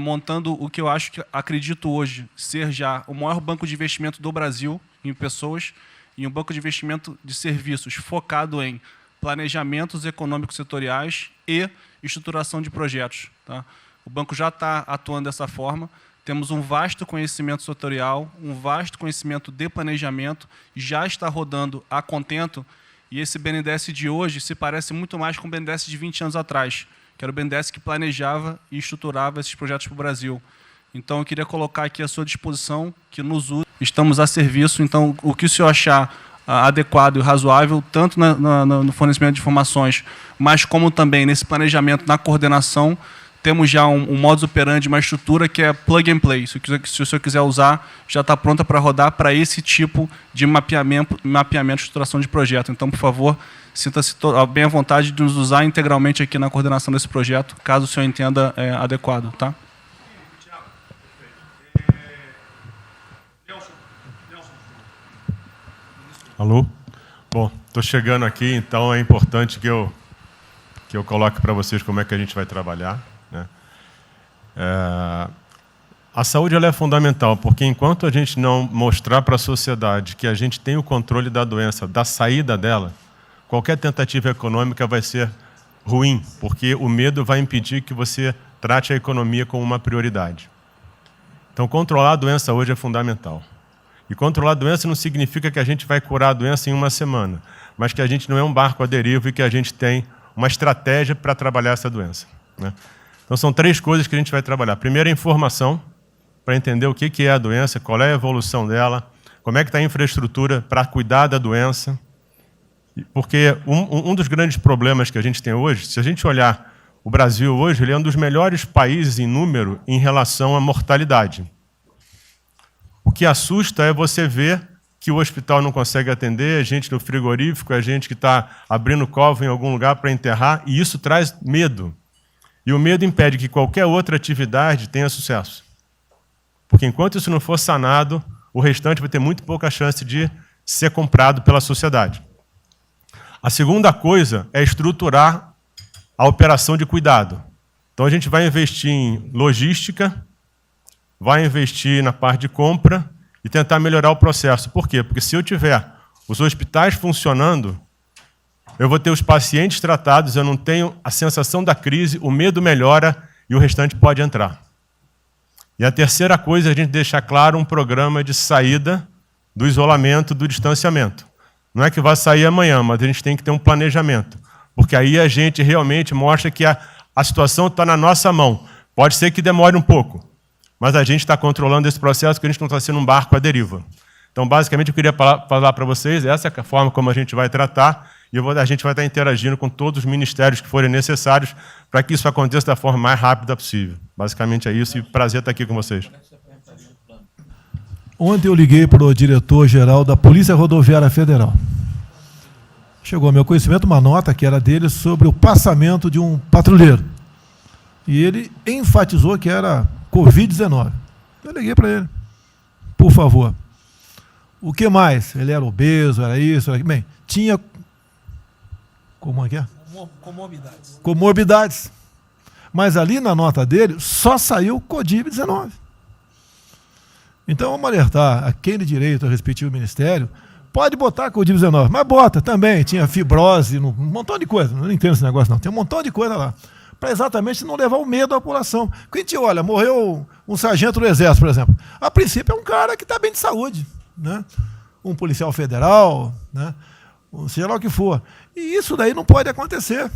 montando o que eu acredito hoje ser já o maior banco de investimento do Brasil em pessoas, e um banco de investimento de serviços focado em planejamentos econômicos setoriais e estruturação de projetos. Tá? O banco já está atuando dessa forma. Temos um vasto conhecimento setorial, um vasto conhecimento de planejamento, já está rodando a contento, e esse BNDES de hoje se parece muito mais com o BNDES de 20 anos atrás, que era o BNDES que planejava e estruturava esses projetos para o Brasil. Então, eu queria colocar aqui à sua disposição, que nos usa, estamos a serviço. Então, o que o senhor achar adequado e razoável, tanto no fornecimento de informações, mas como também nesse planejamento, na coordenação, temos já um modus operandi, uma estrutura que é plug and play. Se o senhor quiser usar, já está pronta para rodar para esse tipo de mapeamento e estruturação de projeto. Então, por favor, sinta-se bem à vontade de nos usar integralmente aqui na coordenação desse projeto, caso o senhor entenda adequado. Tá? Alô? Bom, estou chegando aqui, então é importante que eu coloque para vocês como é que a gente vai trabalhar. Né? A saúde ela é fundamental, porque enquanto a gente não mostrar para a sociedade que a gente tem o controle da doença, da saída dela, qualquer tentativa econômica vai ser ruim, porque o medo vai impedir que você trate a economia como uma prioridade. Então, controlar a doença hoje é fundamental. E controlar a doença não significa que a gente vai curar a doença em uma semana, mas que a gente não é um barco à deriva e que a gente tem uma estratégia para trabalhar essa doença. Né? Então, são 3 coisas que a gente vai trabalhar. Primeiro, a informação, para entender o que é a doença, qual é a evolução dela, como é que está a infraestrutura para cuidar da doença. Porque um dos grandes problemas que a gente tem hoje, se a gente olhar o Brasil hoje, ele é um dos melhores países em número em relação à mortalidade. O que assusta é você ver que o hospital não consegue atender, a gente no frigorífico, a gente que está abrindo cova em algum lugar para enterrar, e isso traz medo. E o medo impede que qualquer outra atividade tenha sucesso. Porque enquanto isso não for sanado, o restante vai ter muito pouca chance de ser comprado pela sociedade. A segunda coisa é estruturar a operação de cuidado. Então, a gente vai investir em logística, vai investir na parte de compra e tentar melhorar o processo. Por quê? Porque se eu tiver os hospitais funcionando, eu vou ter os pacientes tratados, eu não tenho a sensação da crise, o medo melhora e o restante pode entrar. E a terceira coisa é a gente deixar claro um programa de saída do isolamento, do distanciamento. Não é que vai sair amanhã, mas a gente tem que ter um planejamento. Porque aí a gente realmente mostra que a situação está na nossa mão. Pode ser que demore um pouco, mas a gente está controlando esse processo, que a gente não está sendo um barco à deriva. Então, basicamente, eu queria falar para vocês, essa é a forma como a gente vai tratar, e a gente vai estar interagindo com todos os ministérios que forem necessários para que isso aconteça da forma mais rápida possível. Basicamente é isso, e prazer estar aqui com vocês. Ontem eu liguei para o diretor-geral da Polícia Rodoviária Federal. Chegou ao meu conhecimento uma nota que era dele sobre o passamento de um patrulheiro. E ele enfatizou que era Covid-19. Eu liguei para ele. Por favor. O que mais? Ele era obeso, era isso, era aquilo. Bem, tinha... Como é que é? Comorbidades. Comorbidades. Mas ali na nota dele só saiu Covid-19. Então vamos alertar a quem de direito ao respectivo ministério, pode botar Covid-19, mas bota também, tinha fibrose, um montão de coisa, não entendo esse negócio não, tem um montão de coisa lá, para exatamente não levar o medo à população. Porque a gente olha, morreu um sargento do Exército, por exemplo, a princípio é um cara que está bem de saúde, né? Um policial federal, né? Seja lá o que for. E isso daí não pode acontecer.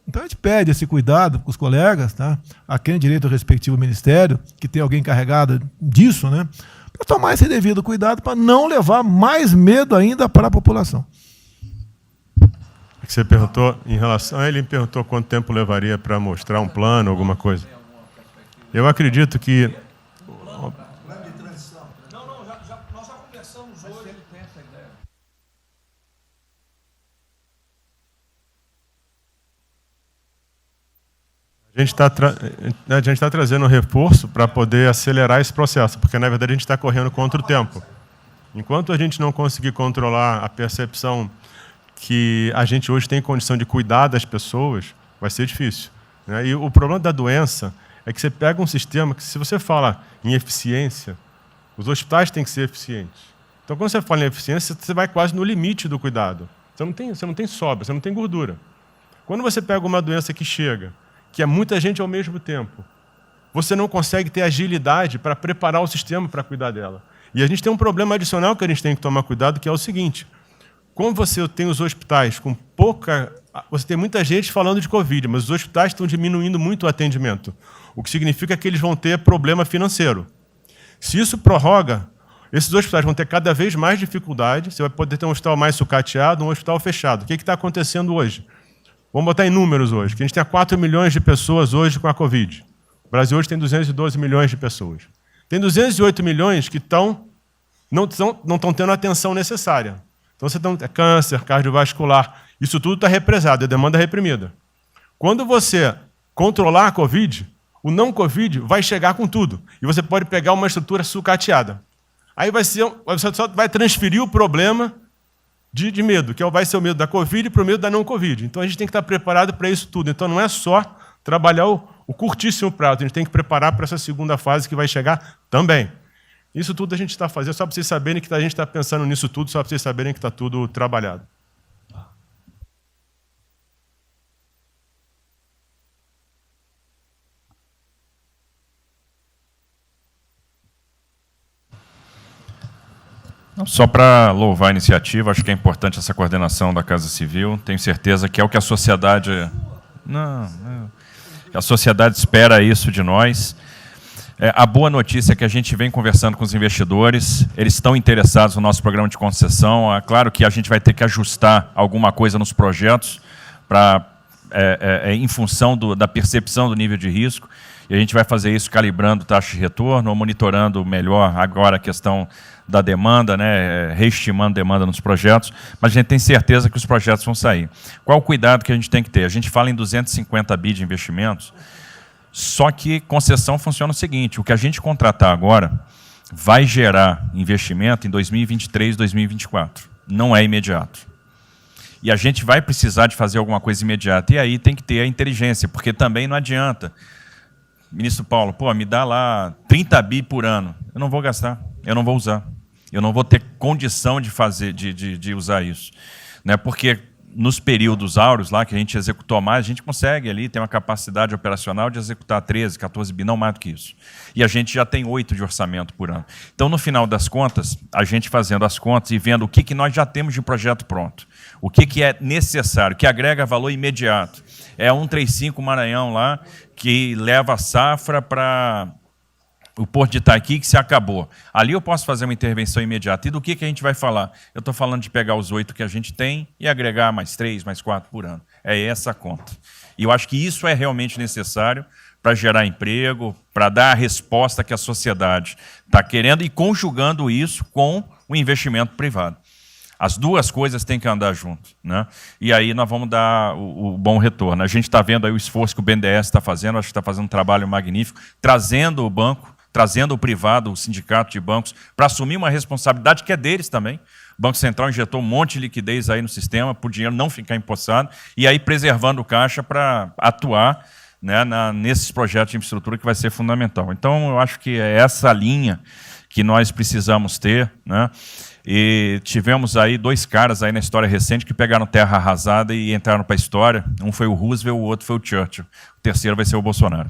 Então a gente pede esse cuidado com os colegas, tá? A quem direito ao respectivo ministério, que tem alguém encarregado disso, né? Para tomar esse devido cuidado, para não levar mais medo ainda para a população. Você perguntou em relação a ele, perguntou quanto tempo levaria para mostrar um plano, alguma coisa. Eu acredito que A gente está trazendo um reforço para poder acelerar esse processo, porque, na verdade, a gente está correndo contra o tempo. Enquanto a gente não conseguir controlar a percepção que a gente hoje tem condição de cuidar das pessoas, vai ser difícil, né? E o problema da doença é que você pega um sistema que, se você fala em eficiência, os hospitais têm que ser eficientes. Então, quando você fala em eficiência, você vai quase no limite do cuidado. Você não tem sobra, você não tem gordura. Quando você pega uma doença que chega, que é muita gente ao mesmo tempo, você não consegue ter agilidade para preparar o sistema para cuidar dela. E a gente tem um problema adicional que a gente tem que tomar cuidado, que é o seguinte: como você tem os hospitais com pouca... Você tem muita gente falando de Covid, mas os hospitais estão diminuindo muito o atendimento, o que significa que eles vão ter problema financeiro. Se isso prorroga, esses hospitais vão ter cada vez mais dificuldade, você vai poder ter um hospital mais sucateado, um hospital fechado. O que está acontecendo hoje? Vamos botar em números hoje, que a gente tem 4 milhões de pessoas hoje com a Covid. O Brasil hoje tem 212 milhões de pessoas. Tem 208 milhões que não estão tendo a atenção necessária. Então, você tem câncer, cardiovascular, isso tudo está represado, é demanda reprimida. Quando você controlar a Covid, o não Covid vai chegar com tudo. E você pode pegar uma estrutura sucateada. Aí você só vai transferir o problema de medo, que vai ser o medo da Covid para o medo da não Covid. Então, a gente tem que estar preparado para isso tudo. Então, não é só trabalhar o curtíssimo prazo, a gente tem que preparar para essa segunda fase que vai chegar também. Isso tudo a gente está fazendo, só para vocês saberem que a gente está pensando nisso tudo, só para vocês saberem que está tudo trabalhado. Só para louvar a iniciativa, acho que é importante essa coordenação da Casa Civil. Tenho certeza que é o que a sociedade... A sociedade espera isso de nós. A boa notícia é que a gente vem conversando com os investidores, eles estão interessados no nosso programa de concessão. É claro que a gente vai ter que ajustar alguma coisa nos projetos em função da percepção do nível de risco, e a gente vai fazer isso calibrando taxa de retorno, monitorando melhor agora a questão da demanda, né, reestimando demanda nos projetos, mas a gente tem certeza que os projetos vão sair. Qual o cuidado que a gente tem que ter? A gente fala em 250 bi de investimentos, só que concessão funciona o seguinte: o que a gente contratar agora vai gerar investimento em 2023, 2024. Não é imediato. E a gente vai precisar de fazer alguma coisa imediata. E aí tem que ter a inteligência, porque também não adianta. Ministro Paulo, me dá lá 30 bi por ano. Eu não vou gastar, eu não vou usar. Eu não vou ter condição de usar isso. Né? Porque nos períodos áureos lá, que a gente executou mais, a gente consegue ali ter uma capacidade operacional de executar 13, 14 bi, não mais do que isso. E a gente já tem 8 de orçamento por ano. Então, no final das contas, a gente fazendo as contas e vendo o que nós já temos de projeto pronto, o que é necessário, que agrega valor imediato. É 135 Maranhão lá, que leva a safra para o Porto de Itaqui, que se acabou. Ali eu posso fazer uma intervenção imediata. E do que a gente vai falar? Eu estou falando de pegar os 8 que a gente tem e agregar mais 3, mais 4 por ano. É essa a conta. E eu acho que isso é realmente necessário para gerar emprego, para dar a resposta que a sociedade está querendo e conjugando isso com o investimento privado. As duas coisas têm que andar junto, né? E aí nós vamos dar o bom retorno. A gente está vendo aí o esforço que o BNDES está fazendo, acho que está fazendo um trabalho magnífico, trazendo o banco, trazendo o privado, o sindicato de bancos, para assumir uma responsabilidade que é deles também. O Banco Central injetou um monte de liquidez aí no sistema, para o dinheiro não ficar empossado, e aí preservando o caixa para atuar, né, nesses projetos de infraestrutura, que vai ser fundamental. Então, eu acho que é essa linha que nós precisamos ter, né? E tivemos aí 2 caras aí na história recente que pegaram terra arrasada e entraram para a história. Um foi o Roosevelt, o outro foi o Churchill. O terceiro vai ser o Bolsonaro.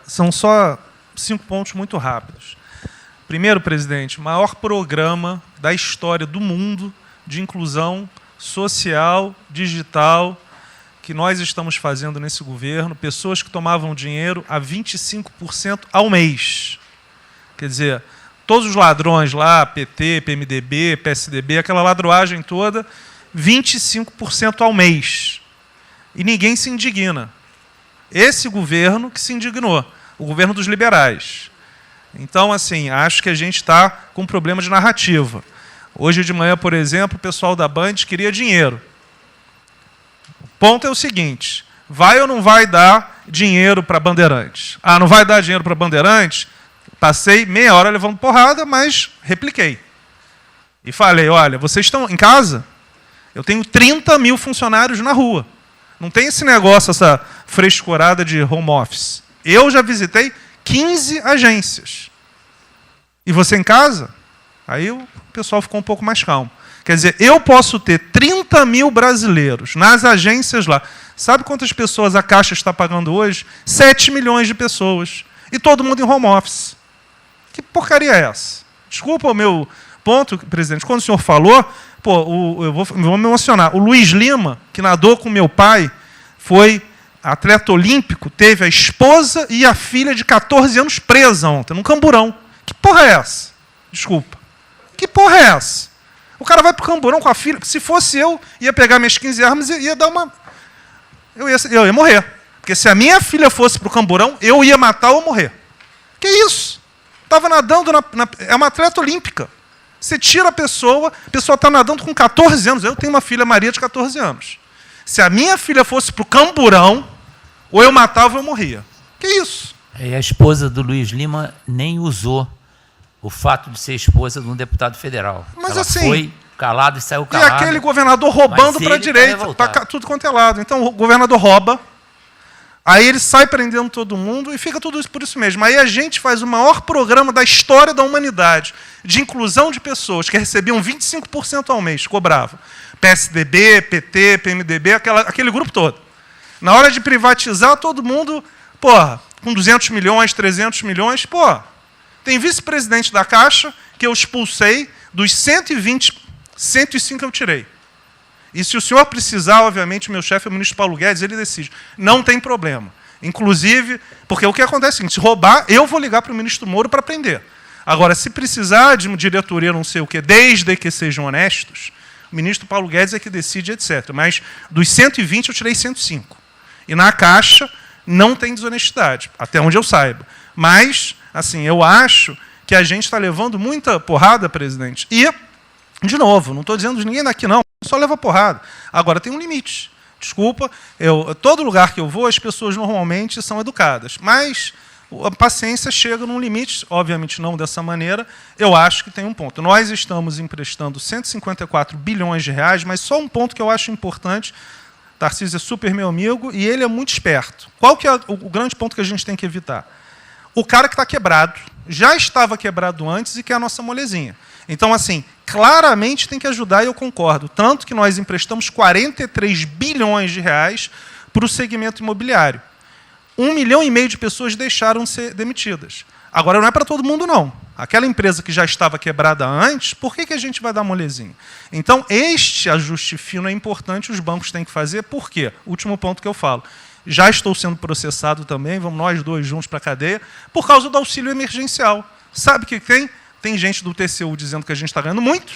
São só 5 pontos muito rápidos. Primeiro, presidente, o maior programa da história do mundo de inclusão social, digital, que nós estamos fazendo nesse governo, pessoas que tomavam dinheiro a 25% ao mês. Quer dizer, todos os ladrões lá, PT, PMDB, PSDB, aquela ladroagem toda, 25% ao mês. E ninguém se indigna. Esse governo que se indignou, o governo dos liberais. Então, assim, acho que a gente está com um problema de narrativa. Hoje de manhã, por exemplo, o pessoal da Band queria dinheiro. O ponto é o seguinte, vai ou não vai dar dinheiro para Bandeirantes? Ah, não vai dar dinheiro para Bandeirantes? Passei meia hora levando porrada, mas repliquei. E falei, olha, vocês estão em casa? Eu tenho 30 mil funcionários na rua. Não tem esse negócio, essa frescurada de home office. Eu já visitei 15 agências. E você em casa? Aí o pessoal ficou um pouco mais calmo. Quer dizer, eu posso ter 30 mil brasileiros nas agências lá. Sabe quantas pessoas a Caixa está pagando hoje? 7 milhões de pessoas. E todo mundo em home office. Que porcaria é essa? Desculpa o meu ponto, presidente. Quando o senhor falou, pô, eu vou me emocionar. O Luiz Lima, que nadou com meu pai, foi atleta olímpico, teve a esposa e a filha de 14 anos presa ontem, num camburão. Que porra é essa? Desculpa. Que porra é essa? O cara vai pro camburão com a filha. Se fosse eu, ia pegar minhas 15 armas e ia dar uma... Eu ia morrer. Porque se a minha filha fosse pro camburão, eu ia matar ou morrer. Que isso? Estava nadando, é uma atleta olímpica. Você tira a pessoa está nadando com 14 anos. Eu tenho uma filha, Maria, de 14 anos. Se a minha filha fosse para o camburão, ou eu matava ou eu morria. Que isso? E a esposa do Luiz Lima nem usou o fato de ser esposa de um deputado federal. Mas ela assim, foi calada e saiu calada. E aquele governador roubando para a direita, para tudo quanto é lado. Então o governador rouba, aí ele sai prendendo todo mundo e fica tudo isso por isso mesmo. Aí a gente faz o maior programa da história da humanidade de inclusão de pessoas que recebiam 25% ao mês, cobravam. PSDB, PT, PMDB, aquele grupo todo. Na hora de privatizar, todo mundo, porra, com 200 milhões, 300 milhões, porra. Tem vice-presidente da Caixa que eu expulsei, dos 120, 105 eu tirei. E se o senhor precisar, obviamente, o meu chefe é o ministro Paulo Guedes, ele decide. Não tem problema. Inclusive, porque o que acontece é o seguinte, se roubar, eu vou ligar para o ministro Moro para prender. Agora, se precisar de uma diretoria não sei o quê, desde que sejam honestos, o ministro Paulo Guedes é que decide, etc. Mas dos 120 eu tirei 105. E na Caixa não tem desonestidade, até onde eu saiba. Mas, assim, eu acho que a gente está levando muita porrada, presidente. E, de novo, não estou dizendo de ninguém daqui, não. Só leva porrada. Agora, tem um limite. Desculpa, todo lugar que eu vou, as pessoas normalmente são educadas. Mas a paciência chega num limite, obviamente não dessa maneira, eu acho que tem um ponto. Nós estamos emprestando 154 bilhões de reais, mas só um ponto que eu acho importante. Tarcísio é super meu amigo e ele é muito esperto. Qual que é o grande ponto que a gente tem que evitar? O cara que está quebrado, já estava quebrado antes e quer a nossa molezinha. Então, assim, claramente tem que ajudar, e eu concordo. Tanto que nós emprestamos 43 bilhões de reais para o segmento imobiliário. 1,5 milhão de pessoas deixaram de ser demitidas. Agora, não é para todo mundo, não. Aquela empresa que já estava quebrada antes, por que a gente vai dar molezinha? Então, este ajuste fino é importante, os bancos têm que fazer. Por quê? Último ponto que eu falo. Já estou sendo processado também, vamos nós dois juntos para a cadeia, por causa do auxílio emergencial. Sabe o que tem? Tem gente do TCU dizendo que a gente está ganhando muito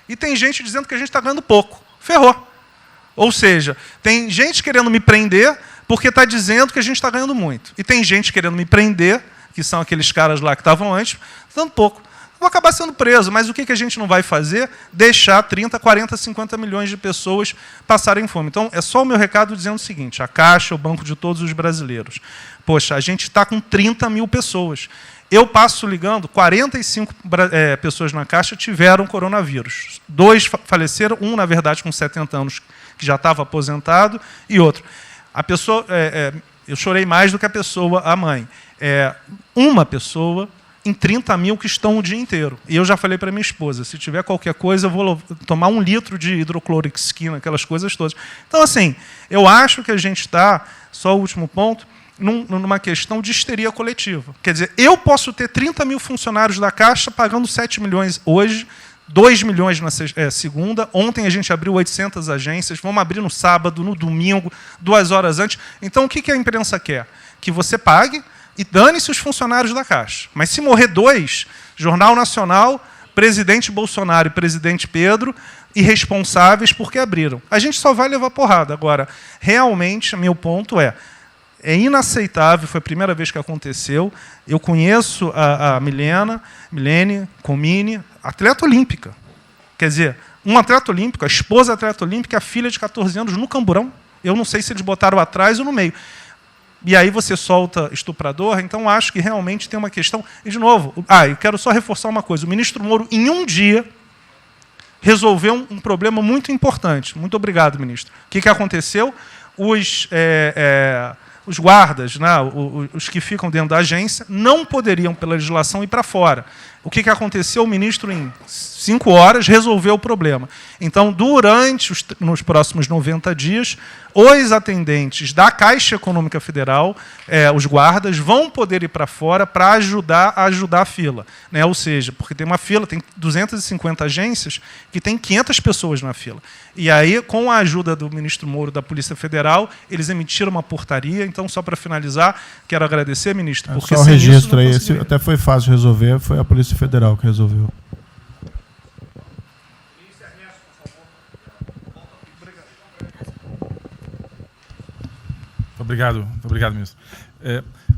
e tem gente dizendo que a gente está ganhando pouco. Ferrou. Ou seja, tem gente querendo me prender porque está dizendo que a gente está ganhando muito. E tem gente querendo me prender, que são aqueles caras lá que estavam antes, dando pouco. Vou acabar sendo preso, mas o que a gente não vai fazer? Deixar 30, 40, 50 milhões de pessoas passarem fome. Então, é só o meu recado dizendo o seguinte, a Caixa, o banco de todos os brasileiros. Poxa, a gente está com 30 mil pessoas. Eu passo ligando, 45 pessoas na Caixa tiveram coronavírus. 2 faleceram, um, na verdade, com 70 anos, que já estava aposentado, e outro. A pessoa, eu chorei mais do que a pessoa, a mãe. Uma pessoa em 30 mil que estão o dia inteiro. E eu já falei para minha esposa, se tiver qualquer coisa, eu vou tomar 1 litro de hidrocloroquina, aquelas coisas todas. Então, assim, eu acho que a gente está, só o último ponto, numa questão de histeria coletiva. Quer dizer, eu posso ter 30 mil funcionários da Caixa pagando 7 milhões hoje, 2 milhões na segunda, ontem a gente abriu 800 agências, vamos abrir no sábado, no domingo, 2 horas antes. Então, o que a imprensa quer? Que você pague e dane-se os funcionários da Caixa. Mas se morrer 2, Jornal Nacional, presidente Bolsonaro e presidente Pedro, irresponsáveis porque abriram. A gente só vai levar porrada. Agora, realmente, meu ponto é, É inaceitável, foi a primeira vez que aconteceu. Eu conheço a Milene Comini, atleta olímpica. Quer dizer, um atleta olímpico, a esposa atleta olímpica, a filha de 14 anos no camburão. Eu não sei se eles botaram atrás ou no meio. E aí você solta estuprador, então acho que realmente tem uma questão. E, de novo, eu quero só reforçar uma coisa. O ministro Moro, em um dia, resolveu um problema muito importante. Muito obrigado, ministro. O que aconteceu? Os guardas, né, os que ficam dentro da agência, não poderiam, pela legislação, ir para fora. O que aconteceu? O ministro, em 5 horas, resolveu o problema. Então, nos próximos 90 dias, os atendentes da Caixa Econômica Federal, os guardas, vão poder ir para fora para ajudar a fila. Né? Ou seja, porque tem uma fila, tem 250 agências que tem 500 pessoas na fila. E aí, com a ajuda do ministro Moro da Polícia Federal, eles emitiram uma portaria. Então, só para finalizar, quero agradecer, ministro, porque só o registro aí, esse até foi fácil resolver, foi a Polícia Federal que resolveu. Obrigado, ministro.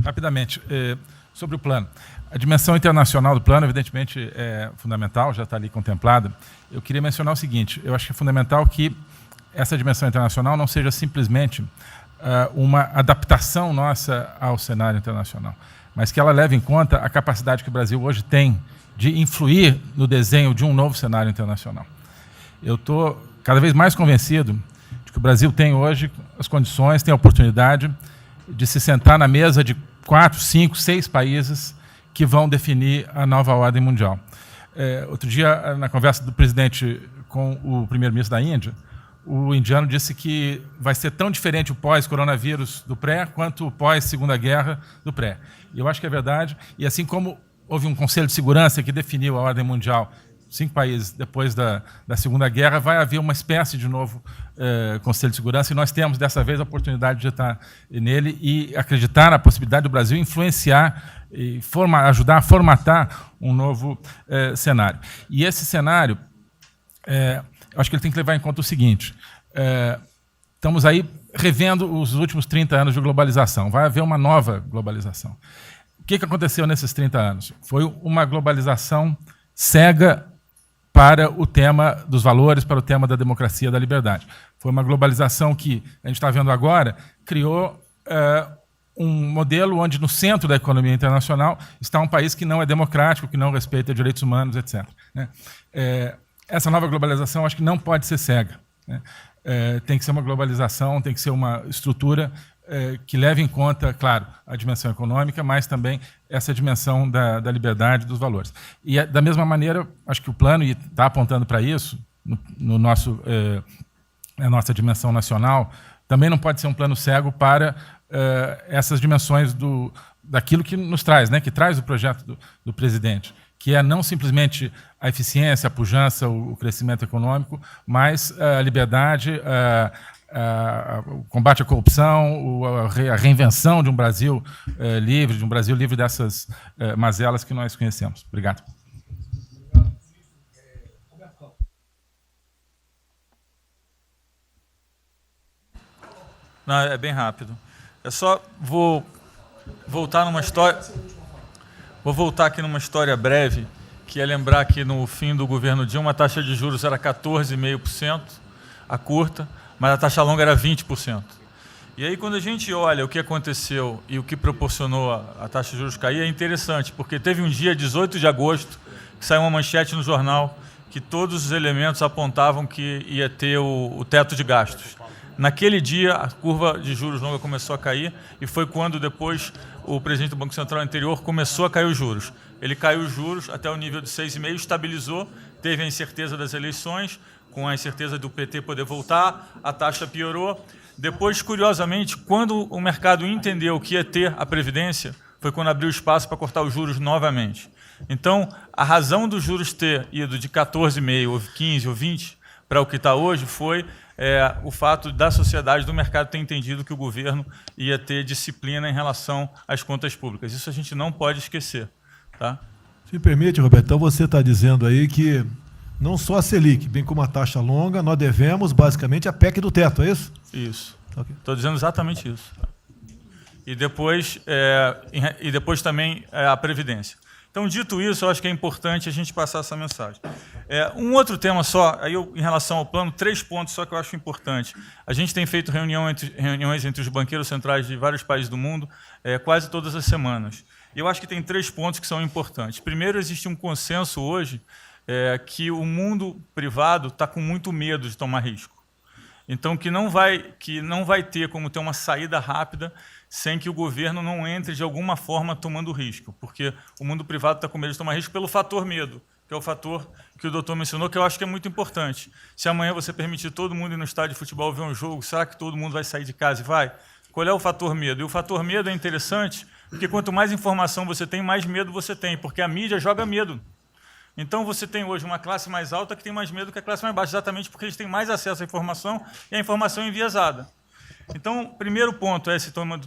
Rapidamente, sobre o plano. A dimensão internacional do plano, evidentemente, é fundamental, já está ali contemplada. Eu queria mencionar o seguinte, eu acho que é fundamental que essa dimensão internacional não seja simplesmente uma adaptação nossa ao cenário internacional, mas que ela leve em conta a capacidade que o Brasil hoje tem de influir no desenho de um novo cenário internacional. Eu estou cada vez mais convencido de que o Brasil tem hoje as condições, tem a oportunidade de se sentar na mesa de 4, 5, 6 países que vão definir a nova ordem mundial. Outro dia, na conversa do presidente com o primeiro-ministro da Índia, o indiano disse que vai ser tão diferente o pós-coronavírus do pré quanto o pós-Segunda Guerra do pré. E eu acho que é verdade. E assim como houve um Conselho de Segurança que definiu a ordem mundial 5 países depois da Segunda Guerra, vai haver uma espécie de novo Conselho de Segurança, e nós temos, dessa vez, a oportunidade de estar nele e acreditar na possibilidade do Brasil influenciar e ajudar a formatar um novo cenário. E esse cenário, eu acho que ele tem que levar em conta o seguinte, estamos aí revendo os últimos 30 anos de globalização, vai haver uma nova globalização. O que aconteceu nesses 30 anos? Foi uma globalização cega para o tema dos valores, para o tema da democracia e da liberdade. Foi uma globalização que, a gente está vendo agora, criou um modelo onde no centro da economia internacional está um país que não é democrático, que não respeita direitos humanos, etc. Né? Essa nova globalização, acho que não pode ser cega. Né? Tem que ser uma globalização, tem que ser uma estrutura que leve em conta, claro, a dimensão econômica, mas também essa dimensão da liberdade dos valores. E, da mesma maneira, acho que o plano está apontando para isso, na nossa dimensão nacional, também não pode ser um plano cego para essas dimensões daquilo que nos traz, né, que traz o projeto do presidente, que é não simplesmente a eficiência, a pujança, o crescimento econômico, mas a liberdade, o combate à corrupção, a reinvenção de um Brasil livre, dessas mazelas que nós conhecemos. Obrigado. Não, é bem rápido. Eu só vou voltar numa história. Vou voltar aqui numa história breve, que é lembrar que no fim do governo Dilma a taxa de juros era 14,5%, a curta, mas a taxa longa era 20%. E aí, quando a gente olha o que aconteceu e o que proporcionou a taxa de juros cair, é interessante, porque teve um dia, 18 de agosto, que saiu uma manchete no jornal que todos os elementos apontavam que ia ter o teto de gastos. Naquele dia, a curva de juros longa começou a cair e foi quando depois o presidente do Banco Central anterior começou a cair os juros. Ele caiu os juros até o nível de 6,5%, estabilizou, teve a incerteza das eleições, com a incerteza do PT poder voltar, a taxa piorou. Depois, curiosamente, quando o mercado entendeu que ia ter a Previdência, foi quando abriu espaço para cortar os juros novamente. Então, a razão dos juros ter ido de 14,5%, ou 15%, ou 20% para o que está hoje foi o fato da sociedade, do mercado, ter entendido que o governo ia ter disciplina em relação às contas públicas. Isso a gente não pode esquecer. Tá? Se me permite, Roberto, então você está dizendo aí que não só a Selic, bem como a taxa longa, nós devemos basicamente a PEC do teto, é isso? Isso. Estou dizendo exatamente isso. e depois também a Previdência. Então, dito isso, eu acho que é importante a gente passar essa mensagem. Um outro tema só, em relação ao plano, 3 pontos só que eu acho importante. A gente tem feito reuniões entre os banqueiros centrais de vários países do mundo quase todas as semanas. E eu acho que tem 3 pontos que são importantes. Primeiro, existe um consenso hoje que o mundo privado está com muito medo de tomar risco. Então, que não vai ter como ter uma saída rápida sem que o governo não entre de alguma forma tomando risco, porque o mundo privado está com medo de tomar risco pelo fator medo, que é o fator que o doutor mencionou, que eu acho que é muito importante. Se amanhã você permitir todo mundo ir no estádio de futebol ver um jogo, será que todo mundo vai sair de casa e vai? Qual é o fator medo? E o fator medo é interessante, porque quanto mais informação você tem, mais medo você tem, porque a mídia joga medo. Então, você tem hoje uma classe mais alta que tem mais medo que a classe mais baixa, exatamente porque eles têm mais acesso à informação e a informação é enviesada. Então, o primeiro ponto é esse tema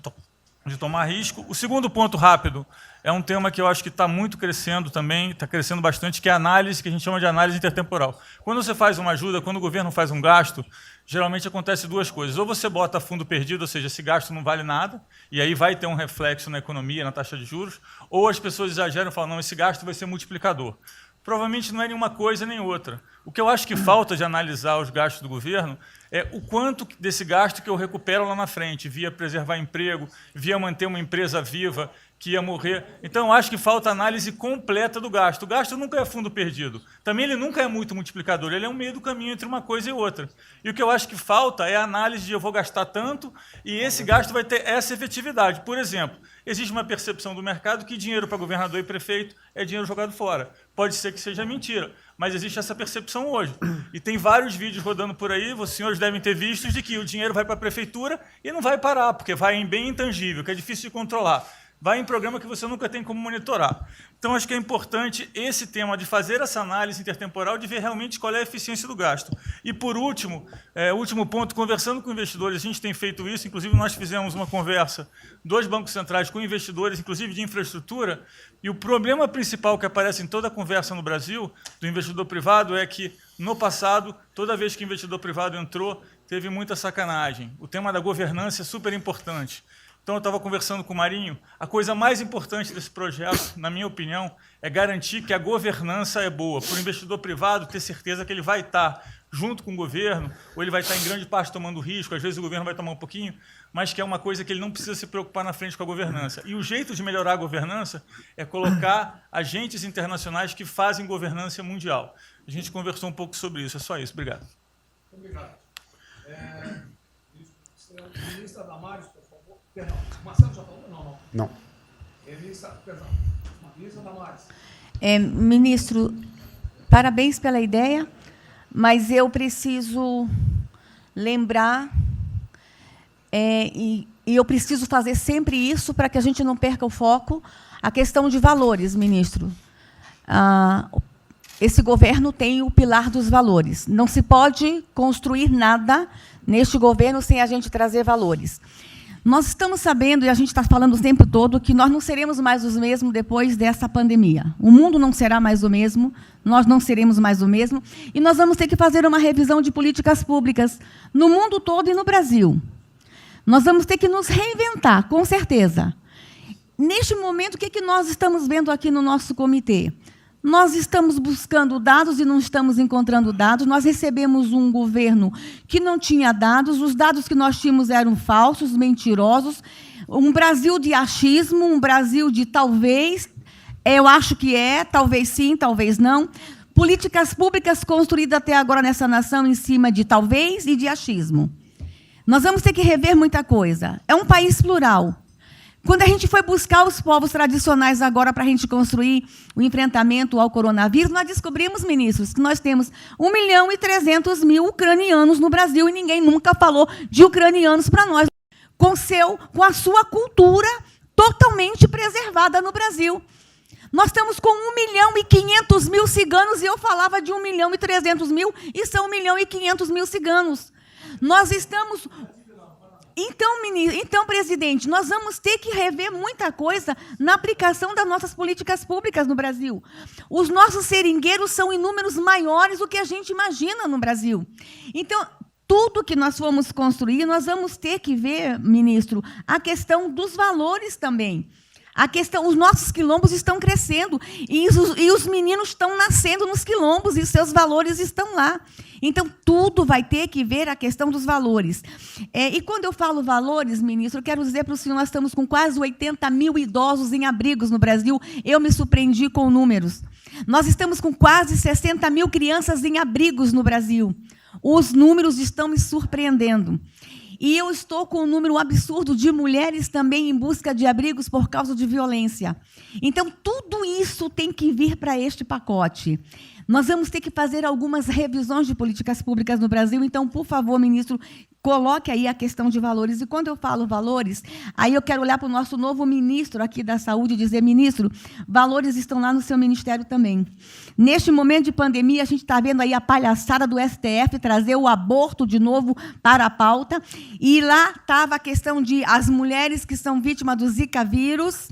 de tomar risco. O segundo ponto, rápido, é um tema que eu acho que está muito crescendo também, está crescendo bastante, que é a análise, que a gente chama de análise intertemporal. Quando você faz uma ajuda, quando o governo faz um gasto, geralmente acontece 2 coisas. Ou você bota fundo perdido, ou seja, esse gasto não vale nada, e aí vai ter um reflexo na economia, na taxa de juros, ou as pessoas exageram e falam, não, esse gasto vai ser multiplicador. Provavelmente não é nenhuma coisa nem outra. O que eu acho que falta de analisar os gastos do governo é o quanto desse gasto que eu recupero lá na frente, via preservar emprego, via manter uma empresa viva que ia morrer. Então, eu acho que falta análise completa do gasto. O gasto nunca é fundo perdido. Também ele nunca é muito multiplicador, ele é um meio do caminho entre uma coisa e outra. E o que eu acho que falta é a análise de eu vou gastar tanto e esse gasto vai ter essa efetividade. Por exemplo, existe uma percepção do mercado que dinheiro para governador e prefeito é dinheiro jogado fora. Pode ser que seja mentira, mas existe essa percepção hoje. E tem vários vídeos rodando por aí, os senhores devem ter visto, de que o dinheiro vai para a prefeitura e não vai parar, porque vai em bem intangível, que é difícil de controlar. Vai em programa que você nunca tem como monitorar. Então, acho que é importante esse tema de fazer essa análise intertemporal, de ver realmente qual é a eficiência do gasto. E, por último, último ponto, conversando com investidores, a gente tem feito isso, inclusive nós fizemos uma conversa, 2 bancos centrais com investidores, inclusive de infraestrutura, e o problema principal que aparece em toda a conversa no Brasil, do investidor privado, é que, no passado, toda vez que o investidor privado entrou, teve muita sacanagem. O tema da governança é super importante. Então, eu estava conversando com o Marinho, a coisa mais importante desse projeto, na minha opinião, é garantir que a governança é boa, para o investidor privado ter certeza que ele vai estar junto com o governo, ou ele vai estar em grande parte tomando risco, às vezes o governo vai tomar um pouquinho, mas que é uma coisa que ele não precisa se preocupar na frente com a governança. E o jeito de melhorar a governança é colocar agentes internacionais que fazem governança mundial. A gente conversou um pouco sobre isso, é só isso. Obrigado. Obrigado. Ministra Damares, por favor. Perdão, Marcelo já falou? Não. Não. Ministra Damares. Ministro, parabéns pela ideia, mas eu preciso lembrar, e eu preciso fazer sempre isso para que a gente não perca o foco, a questão de valores, ministro. Esse governo tem o pilar dos valores. Não se pode construir nada neste governo sem a gente trazer valores. Nós estamos sabendo, e a gente está falando o tempo todo, que nós não seremos mais os mesmos depois dessa pandemia. O mundo não será mais o mesmo, nós não seremos mais o mesmo, e nós vamos ter que fazer uma revisão de políticas públicas no mundo todo e no Brasil. Nós vamos ter que nos reinventar, com certeza. Neste momento, o que nós estamos vendo aqui no nosso comitê? Nós estamos buscando dados e não estamos encontrando dados. Nós recebemos um governo que não tinha dados, os dados que nós tínhamos eram falsos, mentirosos, um Brasil de achismo, um Brasil de talvez, eu acho que é, talvez sim, talvez não. Políticas públicas construídas até agora nessa nação em cima de talvez e de achismo. Nós vamos ter que rever muita coisa. É um país plural. Quando a gente foi buscar os povos tradicionais agora para a gente construir o enfrentamento ao coronavírus, nós descobrimos, ministros, que nós temos 1.300.000 ucranianos no Brasil e ninguém nunca falou de ucranianos para nós, com a sua cultura totalmente preservada no Brasil. Nós estamos com 1.500.000 ciganos e eu falava de 1.300.000 e são 1.500.000 ciganos. Nós estamos... Então, presidente, nós vamos ter que rever muita coisa na aplicação das nossas políticas públicas no Brasil. Os nossos seringueiros são em números maiores do que a gente imagina no Brasil. Então, tudo que nós formos construir, nós vamos ter que ver, ministro, a questão dos valores também. A questão, os nossos quilombos estão crescendo e os meninos estão nascendo nos quilombos e os seus valores estão lá. Então, tudo vai ter que ver a questão dos valores. E quando eu falo valores, ministro, eu quero dizer para o senhor, nós estamos com quase 80 mil idosos em abrigos no Brasil. Eu me surpreendi com números. Nós estamos com quase 60 mil crianças em abrigos no Brasil. Os números estão me surpreendendo. E eu estou com um número absurdo de mulheres também em busca de abrigos por causa de violência. Então, tudo isso tem que vir para este pacote. Nós vamos ter que fazer algumas revisões de políticas públicas no Brasil. Então, por favor, ministro, coloque aí a questão de valores. E quando eu falo valores, aí eu quero olhar para o nosso novo ministro aqui da Saúde e dizer, ministro, valores estão lá no seu ministério também. Neste momento de pandemia, a gente está vendo aí a palhaçada do STF trazer o aborto de novo para a pauta. E lá estava a questão de as mulheres que são vítimas do Zika vírus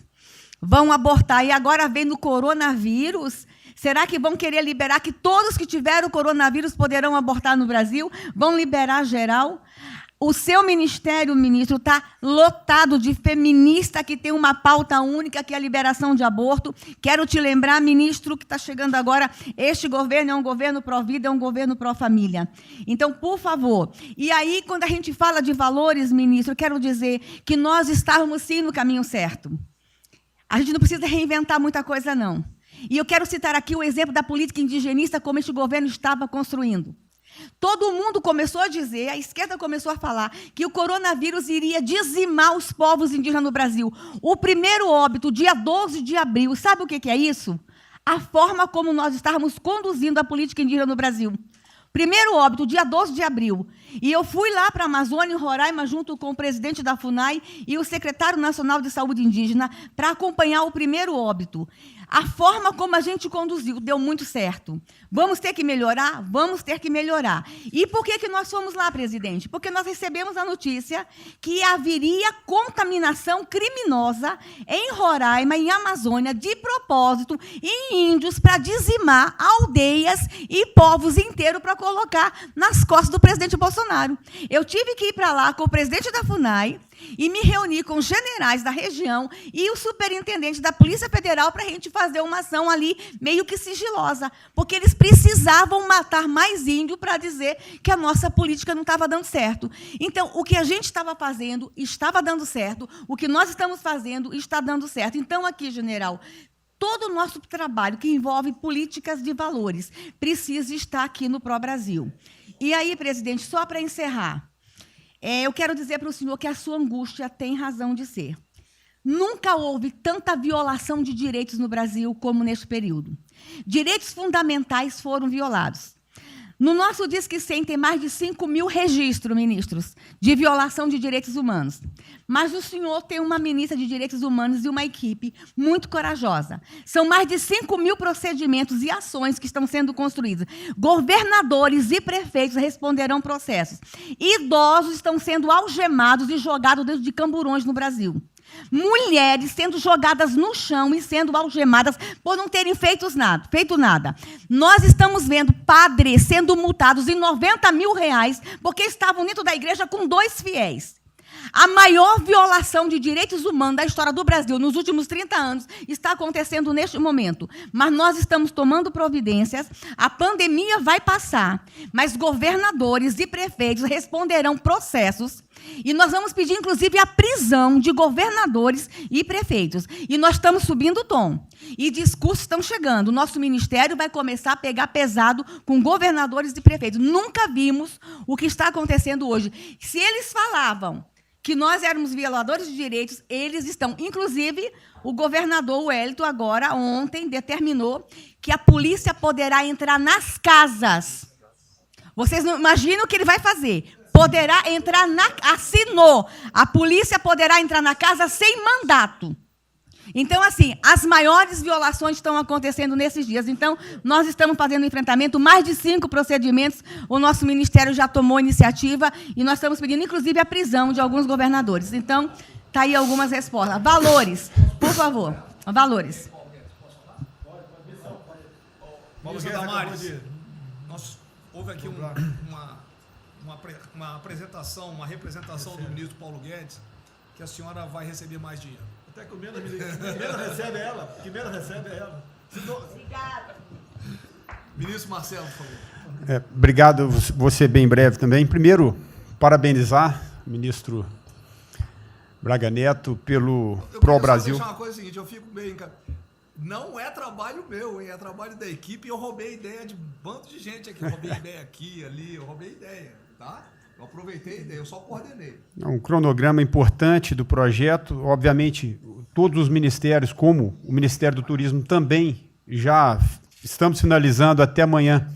vão abortar. E agora vem no coronavírus. Será que vão querer liberar que todos que tiveram coronavírus poderão abortar no Brasil? Vão liberar geral? O seu ministério, ministro, está lotado de feminista que tem uma pauta única, que é a liberação de aborto. Quero te lembrar, ministro, que está chegando agora, este governo é um governo pró-vida, é um governo pró-família. Então, por favor. E aí, quando a gente fala de valores, ministro, eu quero dizer que nós estávamos, sim, no caminho certo. A gente não precisa reinventar muita coisa, não. E eu quero citar aqui o exemplo da política indigenista, como este governo estava construindo. Todo mundo começou a dizer, a esquerda começou a falar, que o coronavírus iria dizimar os povos indígenas no Brasil. O primeiro óbito, dia 12 de abril, sabe o que é isso? A forma como nós estávamos conduzindo a política indígena no Brasil. Primeiro óbito, dia 12 de abril. E eu fui lá para a Amazônia, em Roraima, junto com o presidente da FUNAI e o secretário nacional de saúde indígena, para acompanhar o primeiro óbito. A forma como a gente conduziu deu muito certo. Vamos ter que melhorar? Vamos ter que melhorar. E por que nós fomos lá, presidente? Porque nós recebemos a notícia que haveria contaminação criminosa em Roraima, em Amazônia, de propósito, em índios, para dizimar aldeias e povos inteiros para colocar nas costas do presidente Bolsonaro. Eu tive que ir para lá com o presidente da FUNAI e me reuni com os generais da região e o superintendente da Polícia Federal para a gente fazer uma ação ali meio que sigilosa, porque eles precisavam matar mais índio para dizer que a nossa política não estava dando certo. Então, o que a gente estava fazendo estava dando certo, o que nós estamos fazendo está dando certo. Então, aqui, general, todo o nosso trabalho que envolve políticas de valores precisa estar aqui no Pró-Brasil. E aí, presidente, só para encerrar, eu quero dizer para o senhor que a sua angústia tem razão de ser. Nunca houve tanta violação de direitos no Brasil como neste período. Direitos fundamentais foram violados. No nosso Disque 100 tem mais de 5 mil registros, ministros, de violação de direitos humanos. Mas o senhor tem uma ministra de Direitos Humanos e uma equipe muito corajosa. São mais de 5 mil procedimentos e ações que estão sendo construídos. Governadores e prefeitos responderão processos. Idosos estão sendo algemados e jogados dentro de camburões no Brasil. Mulheres sendo jogadas no chão e sendo algemadas por não terem feito nada. Nós estamos vendo padres sendo multados em R$90 mil porque estavam dentro da igreja com 2 fiéis. A maior violação de direitos humanos da história do Brasil nos últimos 30 anos está acontecendo neste momento. Mas nós estamos tomando providências, a pandemia vai passar, mas governadores e prefeitos responderão processos e nós vamos pedir, inclusive, a prisão de governadores e prefeitos. E nós estamos subindo o tom. E discursos estão chegando. O nosso ministério vai começar a pegar pesado com governadores e prefeitos. Nunca vimos o que está acontecendo hoje. Se eles falavam que nós éramos violadores de direitos, eles estão. Inclusive, o governador Wellington, agora, ontem, determinou que a polícia poderá entrar nas casas. Vocês não imaginam o que ele vai fazer. Poderá entrar assinou. A polícia poderá entrar na casa sem mandato. Então, assim, as maiores violações estão acontecendo nesses dias. Então, nós estamos fazendo enfrentamento, mais de 5 procedimentos, o nosso ministério já tomou iniciativa e nós estamos pedindo, inclusive, a prisão de alguns governadores. Então, está aí algumas respostas. Valores, por favor. Valores. Ministro Damares, houve aqui uma apresentação, uma representação do ministro Paulo Guedes, que a senhora vai receber mais dinheiro. Até que o menos recebe ela. Que menos recebe ela. Obrigada. Ministro Marcelo, por favor. Obrigado, vou ser bem breve também. Primeiro, parabenizar o ministro Braga Neto pelo Pro Brasil. Eu queria só deixar uma coisa seguinte, eu fico bem... Não é trabalho meu, hein? É trabalho da equipe e eu roubei ideia de bando de gente aqui. Eu roubei ideia aqui, ali, eu roubei ideia, tá? Eu aproveitei a ideia, eu só coordenei. Um cronograma importante do projeto. Obviamente, todos os ministérios, como o Ministério do Turismo, também já estamos finalizando até amanhã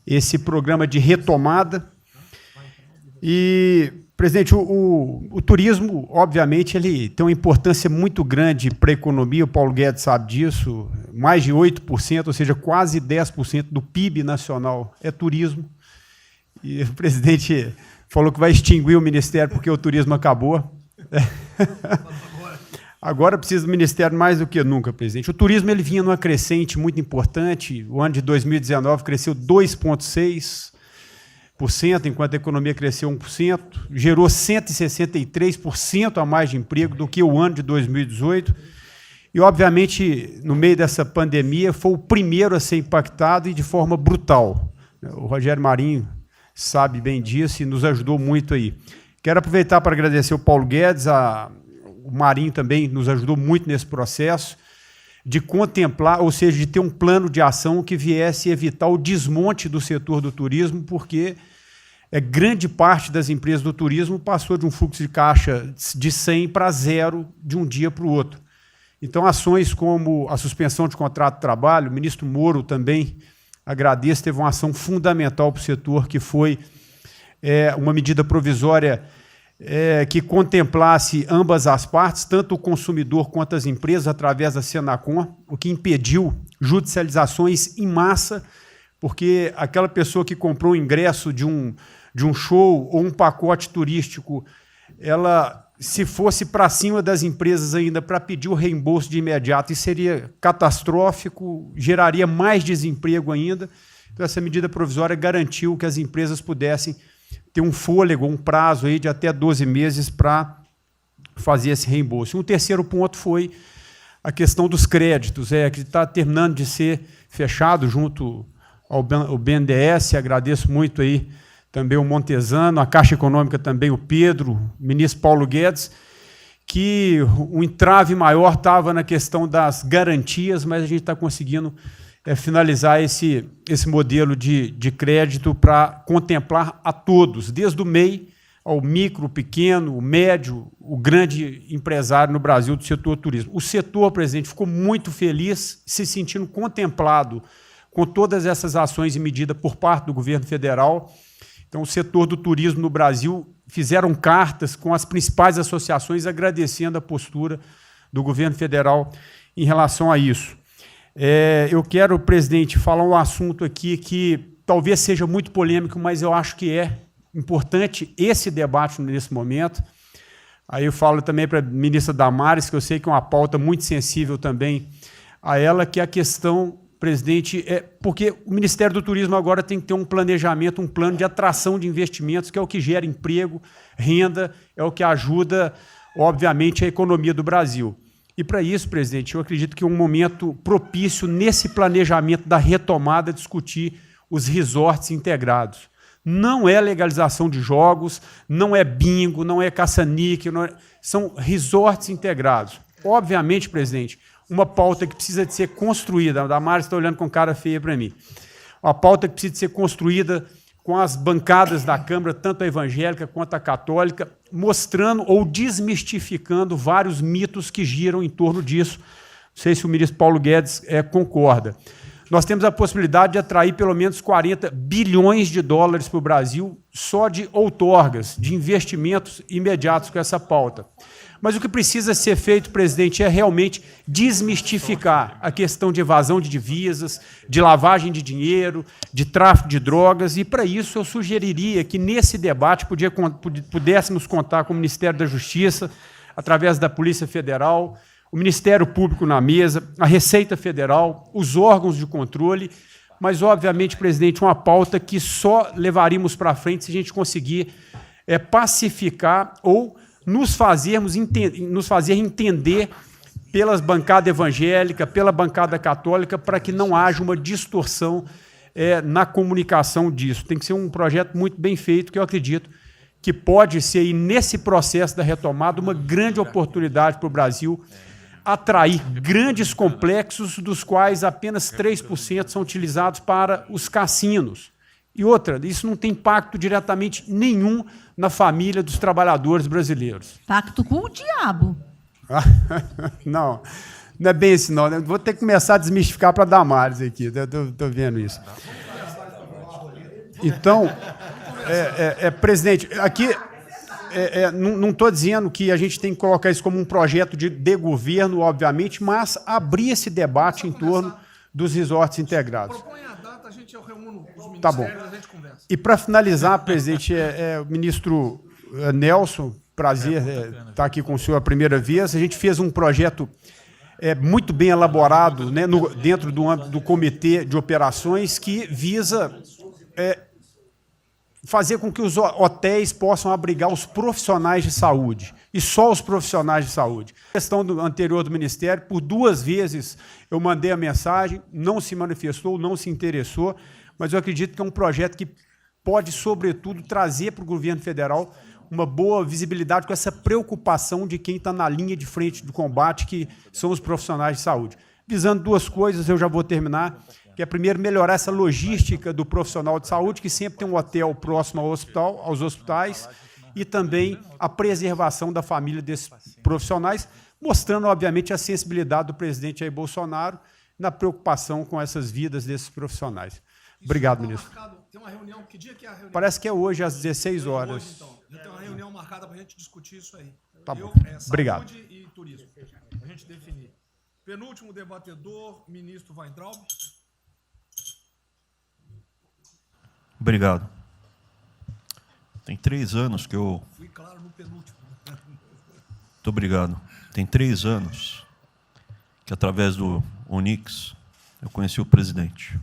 esse programa de retomada. E, presidente, o turismo, obviamente, ele tem uma importância muito grande para a economia, o Paulo Guedes sabe disso, mais de 8%, ou seja, quase 10% do PIB nacional é turismo. E o presidente falou que vai extinguir o ministério porque o turismo acabou. Agora precisa do ministério mais do que nunca, presidente. O turismo ele vinha numa crescente muito importante. O ano de 2019 cresceu 2,6%, enquanto a economia cresceu 1%. Gerou 163% a mais de emprego do que o ano de 2018. E, obviamente, no meio dessa pandemia, foi o primeiro a ser impactado e de forma brutal. O Rogério Marinho sabe bem disso e nos ajudou muito aí. Quero aproveitar para agradecer o Paulo Guedes, o Marinho também nos ajudou muito nesse processo, de contemplar, ou seja, de ter um plano de ação que viesse evitar o desmonte do setor do turismo, porque grande parte das empresas do turismo passou de um fluxo de caixa de 100 para 0 de um dia para o outro. Então, ações como a suspensão de contrato de trabalho, o ministro Moro também, agradeço, teve uma ação fundamental para o setor, que foi uma medida provisória que contemplasse ambas as partes, tanto o consumidor quanto as empresas, através da Senacom, o que impediu judicializações em massa, porque aquela pessoa que comprou o ingresso de um show ou um pacote turístico, ela, se fosse para cima das empresas ainda para pedir o reembolso de imediato, isso seria catastrófico, geraria mais desemprego ainda. Então, essa medida provisória garantiu que as empresas pudessem ter um fôlego, um prazo aí de até 12 meses para fazer esse reembolso. Um terceiro ponto foi a questão dos créditos, que está terminando de ser fechado junto ao BNDES. Agradeço muito aí também o Montesano, a Caixa Econômica também, o Pedro, o ministro Paulo Guedes, que o entrave maior estava na questão das garantias, mas a gente está conseguindo finalizar esse modelo de crédito para contemplar a todos, desde o MEI ao micro, o pequeno, o médio, o grande empresário no Brasil do setor turismo. O setor, presidente, ficou muito feliz, se sentindo contemplado com todas essas ações e medidas por parte do governo federal. Então, o setor do turismo no Brasil fizeram cartas com as principais associações agradecendo a postura do governo federal em relação a isso. Eu quero, presidente, falar um assunto aqui que talvez seja muito polêmico, mas eu acho que é importante esse debate nesse momento. Aí eu falo também para a ministra Damares, que eu sei que é uma pauta muito sensível também a ela, que é a questão, presidente, porque o Ministério do Turismo agora tem que ter um planejamento, um plano de atração de investimentos, que é o que gera emprego, renda, é o que ajuda, obviamente, a economia do Brasil. E, para isso, presidente, eu acredito que é um momento propício, nesse planejamento da retomada, discutir os resorts integrados. Não é legalização de jogos, não é bingo, não é caça-níquel, são resorts integrados. Obviamente, presidente, uma pauta que precisa de ser construída, a Damares está olhando com cara feia para mim, uma pauta que precisa de ser construída com as bancadas da Câmara, tanto a evangélica quanto a católica, mostrando ou desmistificando vários mitos que giram em torno disso. Não sei se o ministro Paulo Guedes concorda. Nós temos a possibilidade de atrair pelo menos 40 bilhões de dólares para o Brasil só de outorgas, de investimentos imediatos com essa pauta. Mas o que precisa ser feito, presidente, é realmente desmistificar a questão de evasão de divisas, de lavagem de dinheiro, de tráfico de drogas, e, para isso, eu sugeriria que, nesse debate, pudéssemos contar com o Ministério da Justiça, através da Polícia Federal, o Ministério Público na mesa, a Receita Federal, os órgãos de controle, mas, obviamente, presidente, uma pauta que só levaríamos para frente se a gente conseguir pacificar ou nos fazer entender pelas bancadas evangélicas, pela bancada católica, para que não haja uma distorção na comunicação disso. Tem que ser um projeto muito bem feito, que eu acredito que pode ser, e nesse processo da retomada, uma grande oportunidade para o Brasil atrair grandes complexos, dos quais apenas 3% são utilizados para os cassinos. E outra, isso não tem impacto diretamente nenhum na família dos trabalhadores brasileiros. Pacto com o diabo. Não, não é bem assim, não. Vou ter que começar a desmistificar para a Damares aqui. Estou vendo isso. Então, presidente, aqui não estou dizendo que a gente tem que colocar isso como um projeto de governo, obviamente, mas abrir esse debate em torno dos resorts integrados. Propõe a data, a gente reúne os ministérios, Tá bom. a gente conversa. E para finalizar, presidente, o ministro Nelson, prazer estar aqui com o senhor a primeira vez. A gente fez um projeto muito bem elaborado, né, dentro do âmbito do Comitê de Operações, que visa fazer com que os hotéis possam abrigar os profissionais de saúde, e só os profissionais de saúde. A questão anterior do Ministério, por 2 vezes eu mandei a mensagem, não se manifestou, não se interessou, mas eu acredito que é um projeto que pode, sobretudo, trazer para o governo federal uma boa visibilidade com essa preocupação de quem está na linha de frente do combate, que são os profissionais de saúde. Visando 2 coisas, eu já vou terminar, que é, primeiro, melhorar essa logística do profissional de saúde, que sempre tem um hotel próximo ao hospital, aos hospitais, e também a preservação da família desses profissionais, mostrando, obviamente, a sensibilidade do presidente Jair Bolsonaro na preocupação com essas vidas desses profissionais. Obrigado, ministro. Tem uma reunião, que dia que é a reunião? Parece que é hoje, às 16 horas. Hoje, então. Já tem uma reunião marcada para a gente discutir isso aí. Tá bom. Obrigado. Saúde e turismo. A gente definir. Penúltimo debatedor, ministro Weintraub. Obrigado. Tem 3 anos que eu... Fui claro no penúltimo. Muito obrigado. Tem 3 anos que, através do Onix, eu conheci o presidente.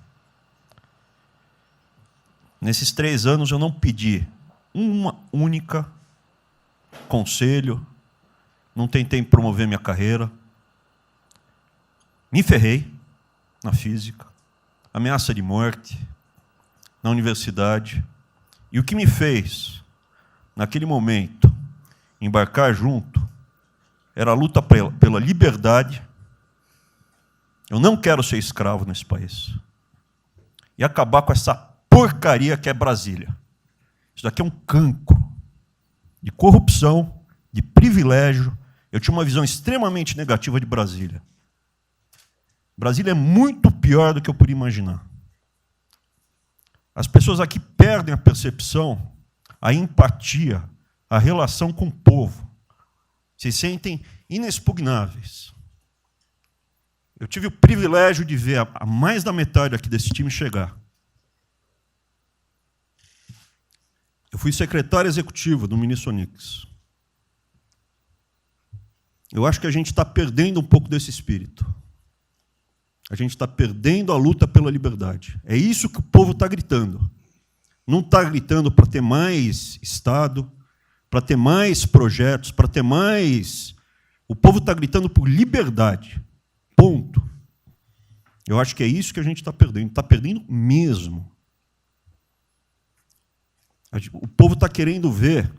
Nesses 3 anos, eu não pedi uma única conselho, não tentei promover minha carreira, me ferrei na física, ameaça de morte na universidade, e o que me fez, naquele momento, embarcar junto, era a luta pela liberdade. Eu não quero ser escravo nesse país. E acabar com essa porcaria que é Brasília. Isso daqui é um cancro de corrupção, de privilégio. Eu tinha uma visão extremamente negativa de Brasília. Brasília é muito pior do que eu podia imaginar. As pessoas aqui perdem a percepção, a empatia, a relação com o povo. Se sentem inexpugnáveis. Eu tive o privilégio de ver a mais da metade aqui desse time chegar. Eu fui secretário executivo do ministro Onix. Eu acho que a gente está perdendo um pouco desse espírito. A gente está perdendo a luta pela liberdade. É isso que o povo está gritando. Não está gritando para ter mais Estado, para ter mais projetos, para ter mais... O povo está gritando por liberdade. Ponto. Eu acho que é isso que a gente está perdendo. Está perdendo mesmo. O povo está querendo ver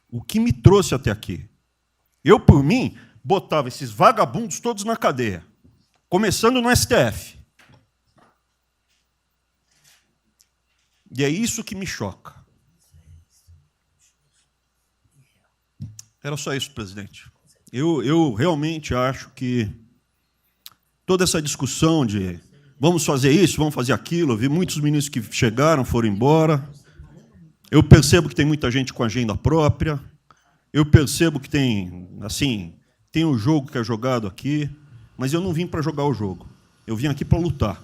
o que me trouxe até aqui. Eu, por mim, botava esses vagabundos todos na cadeia. Começando no STF. E é isso que me choca. Era só isso, presidente. Eu realmente acho que toda essa discussão de vamos fazer isso, vamos fazer aquilo, eu vi muitos ministros que chegaram, foram embora. Eu percebo que tem muita gente com agenda própria. Eu percebo que tem, assim, tem um jogo que é jogado aqui. Mas eu não vim para jogar o jogo. Eu vim aqui para lutar.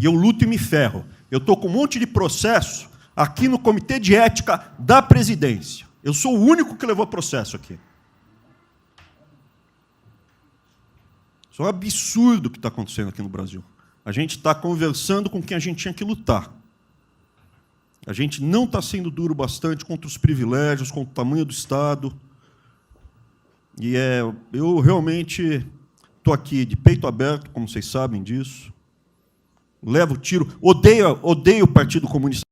E eu luto e me ferro. Eu estou com um monte de processo aqui no Comitê de Ética da Presidência. Eu sou o único que levou processo aqui. Isso é um absurdo o que está acontecendo aqui no Brasil. A gente está conversando com quem a gente tinha que lutar. A gente não está sendo duro bastante contra os privilégios, contra o tamanho do Estado. E eu realmente estou aqui de peito aberto, como vocês sabem disso. Levo tiro. Odeio o Partido Comunista.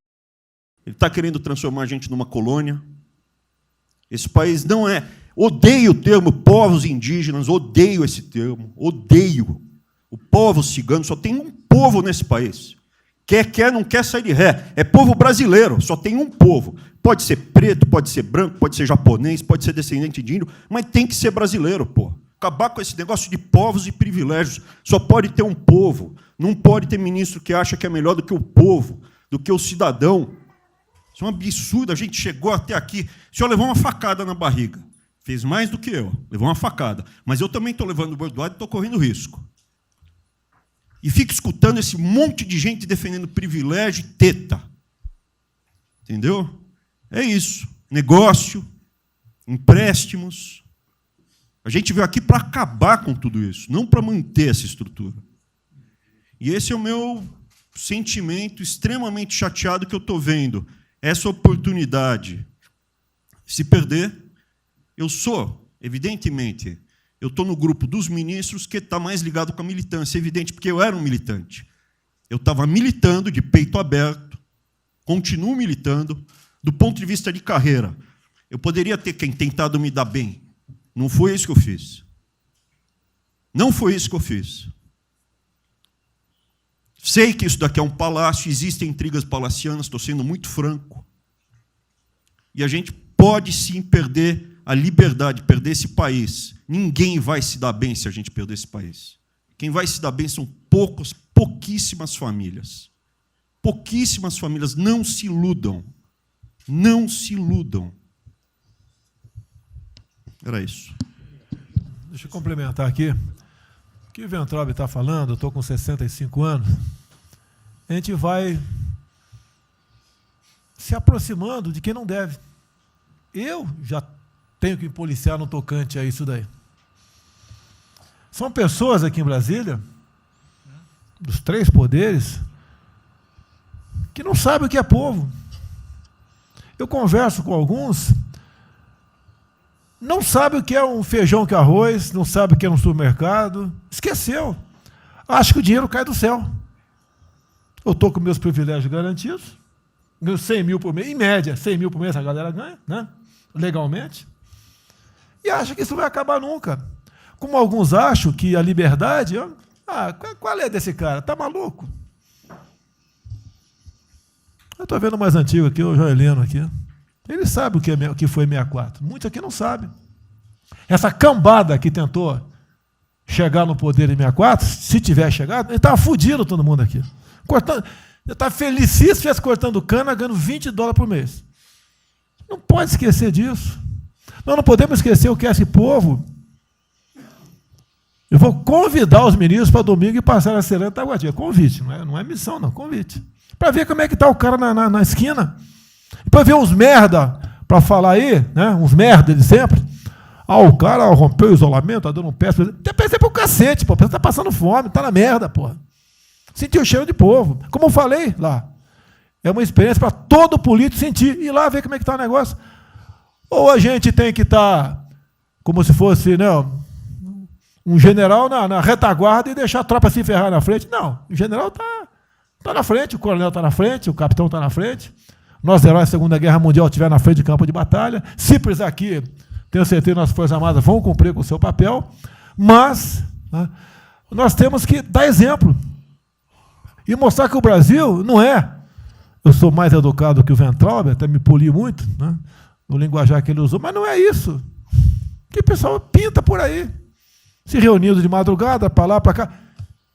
Ele está querendo transformar a gente numa colônia. Esse país não é... Odeio o termo povos indígenas, odeio esse termo, odeio. O povo cigano, só tem um povo nesse país. Quer, não quer sair de ré. É povo brasileiro, só tem um povo. Pode ser preto, pode ser branco, pode ser japonês, pode ser descendente de índio, mas tem que ser brasileiro, pô. Acabar com esse negócio de povos e privilégios. Só pode ter um povo. Não pode ter ministro que acha que é melhor do que o povo, do que o cidadão. Isso é um absurdo. A gente chegou até aqui. O senhor levou uma facada na barriga. Fez mais do que eu. Levou uma facada. Mas eu também estou levando bordoada e estou correndo risco. E fica escutando esse monte de gente defendendo privilégio e teta. Entendeu? É isso. Negócio, empréstimos. A gente veio aqui para acabar com tudo isso, não para manter essa estrutura. E esse é o meu sentimento extremamente chateado que eu estou vendo. Essa oportunidade se perder. Eu sou, evidentemente, eu estou no grupo dos ministros que está mais ligado com a militância, evidente, porque eu era um militante. Eu estava militando de peito aberto, continuo militando, do ponto de vista de carreira. Eu poderia ter tentado me dar bem. Não foi isso que eu fiz. Não foi isso que eu fiz. Sei que isso daqui é um palácio, existem intrigas palacianas, estou sendo muito franco. E a gente pode sim perder a liberdade, perder esse país. Ninguém vai se dar bem se a gente perder esse país. Quem vai se dar bem são pouquíssimas famílias. Pouquíssimas famílias. Não se iludam. Não se iludam. Era isso. Deixa eu complementar aqui. O que o Weintraub está falando, eu estou com 65 anos, a gente vai se aproximando de quem não deve. Eu já tenho que me policiar no tocante a isso daí. São pessoas aqui em Brasília, dos 3 poderes, que não sabem o que é povo. Eu converso com alguns, não sabem o que é um feijão com arroz, não sabem o que é um supermercado, esqueceu. Acho que o dinheiro cai do céu. Eu estou com meus privilégios garantidos, ganho 100 mil por mês, em média, 100 mil por mês a galera ganha, né? Legalmente, e acha que isso vai acabar nunca. Como alguns acham que a liberdade... qual é desse cara? Está maluco? Eu estou vendo o mais antigo aqui, o Joelino aqui. Ele sabe o que foi 64. Muitos aqui não sabem. Essa cambada que tentou chegar no poder em 64, se tiver chegado, ele estava fudido todo mundo aqui. Cortando, eu estava felicíssimo, estivesse cortando cana, ganhando $20 por mês. Não pode esquecer disso. Nós não podemos esquecer o que é esse povo. Eu vou convidar os ministros para domingo e passar a Serena Taguatinga. Convite, não é missão, não, convite. Para ver como é que está o cara na esquina. Para ver uns merda, para falar aí, né, uns merda de sempre. O cara rompeu o isolamento, está dando um pé. Tem pé para o cacete, pô. Você está passando fome, está na merda, porra. Sentiu o cheiro de povo. Como eu falei lá. É uma experiência para todo político sentir. Ir lá ver como é que está o negócio. Ou a gente tem que estar como se fosse, né, um general na retaguarda e deixar a tropa se ferrar na frente. Não, o general está na frente, o coronel está na frente, o capitão está na frente. Nossos heróis da Segunda Guerra Mundial estiveram na frente de campo de batalha. Se precisar aqui, tenho certeza que nossas Forças Armadas vão cumprir com o seu papel. Mas, né, nós temos que dar exemplo. E mostrar que o Brasil não é... Eu sou mais educado que o Weintraub, até me poli muito, né, no linguajar que ele usou, mas não é isso. Que o pessoal pinta por aí. Se reunindo de madrugada, para lá, para cá.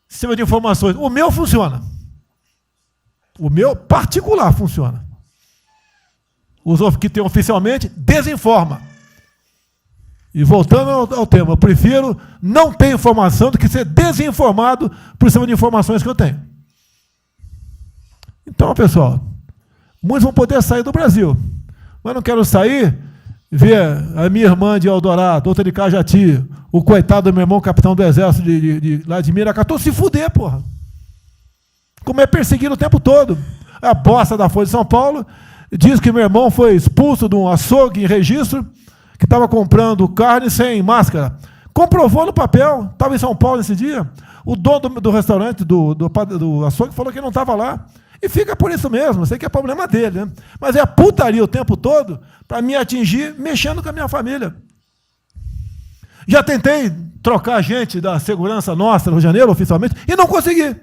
Sistema de informações. O meu funciona. O meu particular funciona. Os que tem oficialmente, desinforma. E voltando ao tema, eu prefiro não ter informação do que ser desinformado por sistema de informações que eu tenho. Então, pessoal, muitos vão poder sair do Brasil, mas não quero sair, ver a minha irmã de Eldorado, outra de Cajati, o coitado do meu irmão, capitão do exército lá de Miracatu, se fuder, porra. como é perseguido o tempo todo. A bosta da Folha de São Paulo diz que meu irmão foi expulso de um açougue em registro, que estava comprando carne sem máscara. Comprovou no papel, estava em São Paulo nesse dia. O dono do restaurante, do açougue, falou que não estava lá. E fica por isso mesmo, sei que é problema dele, né? Mas é a putaria o tempo todo para me atingir, mexendo com a minha família. Já tentei trocar gente da segurança nossa no Rio de Janeiro, oficialmente, e não consegui.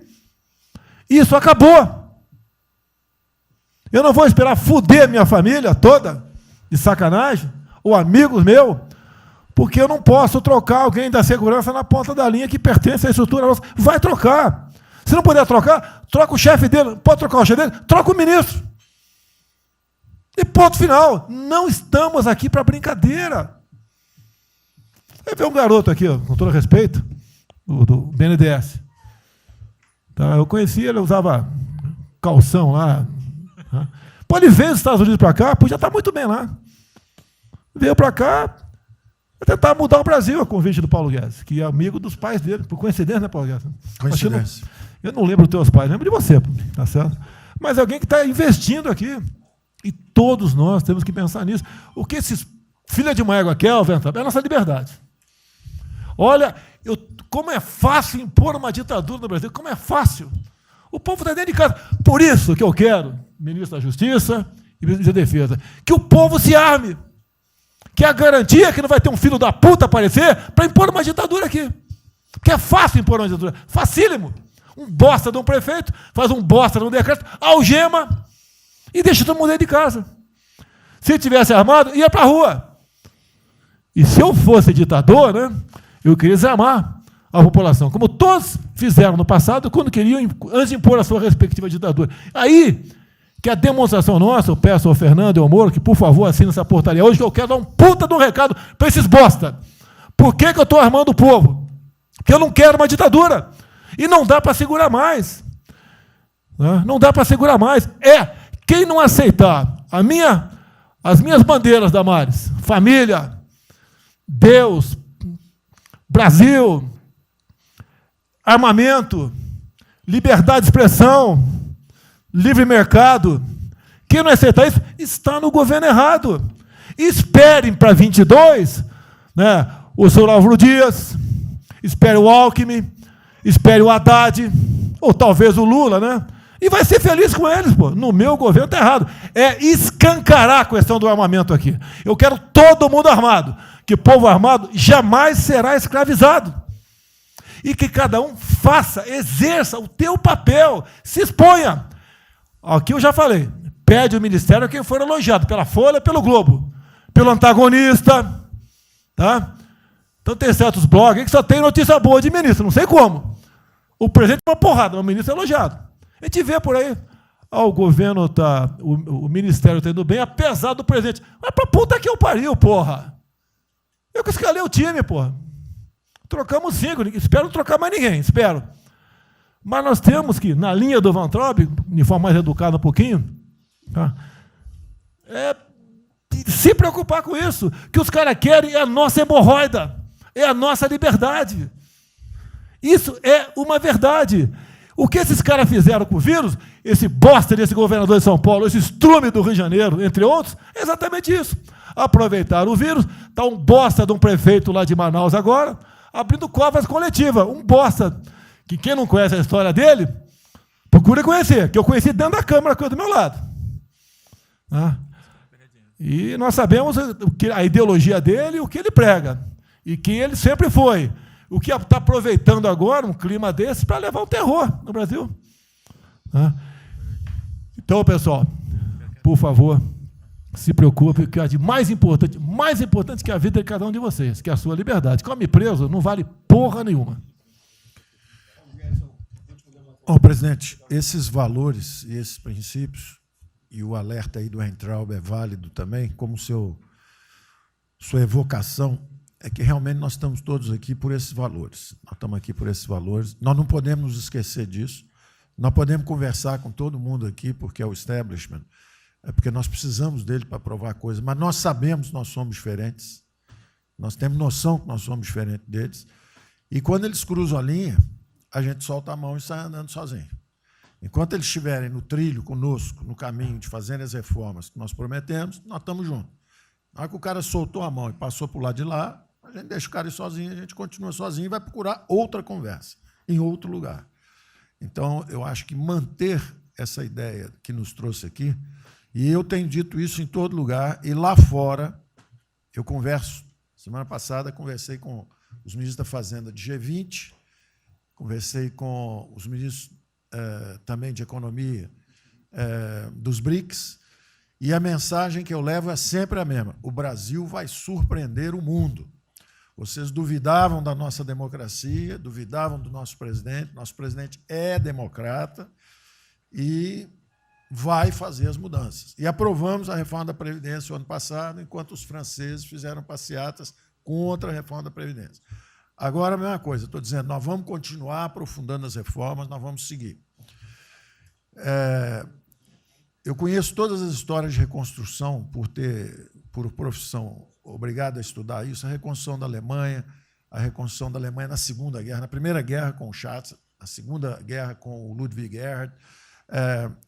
Isso acabou. Eu não vou esperar fuder minha família toda, de sacanagem, ou amigos meus, porque eu não posso trocar alguém da segurança na ponta da linha que pertence à estrutura nossa. Vai trocar. Se não puder trocar, troca o chefe dele. Pode trocar o chefe dele? Troca o ministro. E ponto final. Não estamos aqui para brincadeira. Você vê um garoto aqui, ó, com todo respeito, do BNDES. Tá, eu conheci ele, usava calção lá. Tá? Pô, ele veio dos Estados Unidos para cá, podia estar muito bem lá. Veio para cá, vai tentar mudar o Brasil, a convite do Paulo Guedes, que é amigo dos pais dele, por coincidência, né, Paulo Guedes? Coincidência. Eu não lembro dos teus pais, lembro de você, tá certo? Mas alguém que está investindo aqui. E todos nós temos que pensar nisso. O que esses filha de uma égua querem, é a nossa liberdade. Olha, como é fácil impor uma ditadura no Brasil, como é fácil. O povo está dentro de casa. Por isso que eu quero, ministro da Justiça e ministro da Defesa, que o povo se arme. Que é a garantia que não vai ter um filho da puta aparecer para impor uma ditadura aqui. Porque é fácil impor uma ditadura. Facílimo. Um bosta de um prefeito, faz um bosta de um decreto, algema e deixa todo mundo dentro de casa. Se tivesse armado, ia para a rua. E se eu fosse ditador, né, eu queria desarmar a população, como todos fizeram no passado, quando queriam, antes de impor a sua respectiva ditadura. Aí, que a demonstração nossa, eu peço ao Fernando e ao Moro que, por favor, assine essa portaria hoje, que eu quero dar um puta de um recado para esses bosta. Por que eu estou armando o povo? Porque eu não quero uma ditadura. E não dá para segurar mais. Não dá para segurar mais. Quem não aceitar as minhas bandeiras, Damares, família, Deus, Brasil, armamento, liberdade de expressão, livre mercado, quem não aceitar isso está no governo errado. Esperem para 22, né, o senhor Álvaro Dias, espere o Alckmin, espere o Haddad, ou talvez o Lula, né? E vai ser feliz com eles, pô. No meu governo está errado. É escancarar a questão do armamento aqui. Eu quero todo mundo armado. Que povo armado jamais será escravizado. E que cada um faça, exerça o teu papel, se exponha. Aqui eu já falei. Pede o ministério a quem for elogiado, pela Folha, pelo Globo, pelo antagonista. Tá? Então tem certos blogs que só tem notícia boa de ministro, não sei como. O presidente é uma porrada, mas o ministro é elogiado. A gente vê por aí, o governo está, o ministério está indo bem, apesar do presidente. Mas pra puta que eu pariu, porra. Eu que escalei o time, porra. Trocamos 5, espero não trocar mais ninguém, espero. Mas nós temos que, na linha do Van Traub, de forma mais educada um pouquinho, tá? Se preocupar com isso. O que os caras querem é a nossa hemorroida, é a nossa liberdade. Isso é uma verdade. O que esses caras fizeram com o vírus, esse bosta desse governador de São Paulo, esse estrume do Rio de Janeiro, entre outros, é exatamente isso. Aproveitaram o vírus, está um bosta de um prefeito lá de Manaus agora, abrindo covas coletivas. Um bosta, que quem não conhece a história dele, procura conhecer, que eu conheci dentro da Câmara, que é do meu lado. E nós sabemos a ideologia dele e o que ele prega. E quem ele sempre foi. O que está aproveitando agora um clima desse para levar o terror no Brasil. Então, pessoal, por favor, se preocupe, que é de mais importante que a vida de cada um de vocês, que é a sua liberdade. Come preso não vale porra nenhuma. Presidente, esses valores e esses princípios, e o alerta aí do Weintraub é válido também, como sua evocação, é que realmente nós estamos todos aqui por esses valores. Nós estamos aqui por esses valores. Nós não podemos nos esquecer disso. Nós podemos conversar com todo mundo aqui, porque é o establishment, porque nós precisamos dele para provar coisas, mas nós sabemos que nós somos diferentes. Nós temos noção que nós somos diferentes deles. E quando eles cruzam a linha, a gente solta a mão e sai andando sozinho. Enquanto eles estiverem no trilho conosco, no caminho de fazer as reformas que nós prometemos, nós estamos juntos. Na hora que o cara soltou a mão e passou para o lado de lá, a gente deixa o cara ir sozinho, a gente continua sozinho e vai procurar outra conversa, em outro lugar. Então, eu acho que manter essa ideia que nos trouxe aqui, e eu tenho dito isso em todo lugar, e lá fora, eu converso. Semana passada, conversei com os ministros da Fazenda de G20, conversei com os ministros também de Economia dos BRICS, e a mensagem que eu levo é sempre a mesma: o Brasil vai surpreender o mundo. Vocês duvidavam da nossa democracia, duvidavam do nosso presidente é democrata e vai fazer as mudanças. E aprovamos a reforma da Previdência o ano passado, enquanto os franceses fizeram passeatas contra a reforma da Previdência. Agora, a mesma coisa, estou dizendo, nós vamos continuar aprofundando as reformas, nós vamos seguir. Eu conheço todas as histórias de reconstrução por profissão, obrigado a estudar isso, a reconstrução da Alemanha na Segunda Guerra, na Primeira Guerra com o Schatz, na Segunda Guerra com o Ludwig Erhard,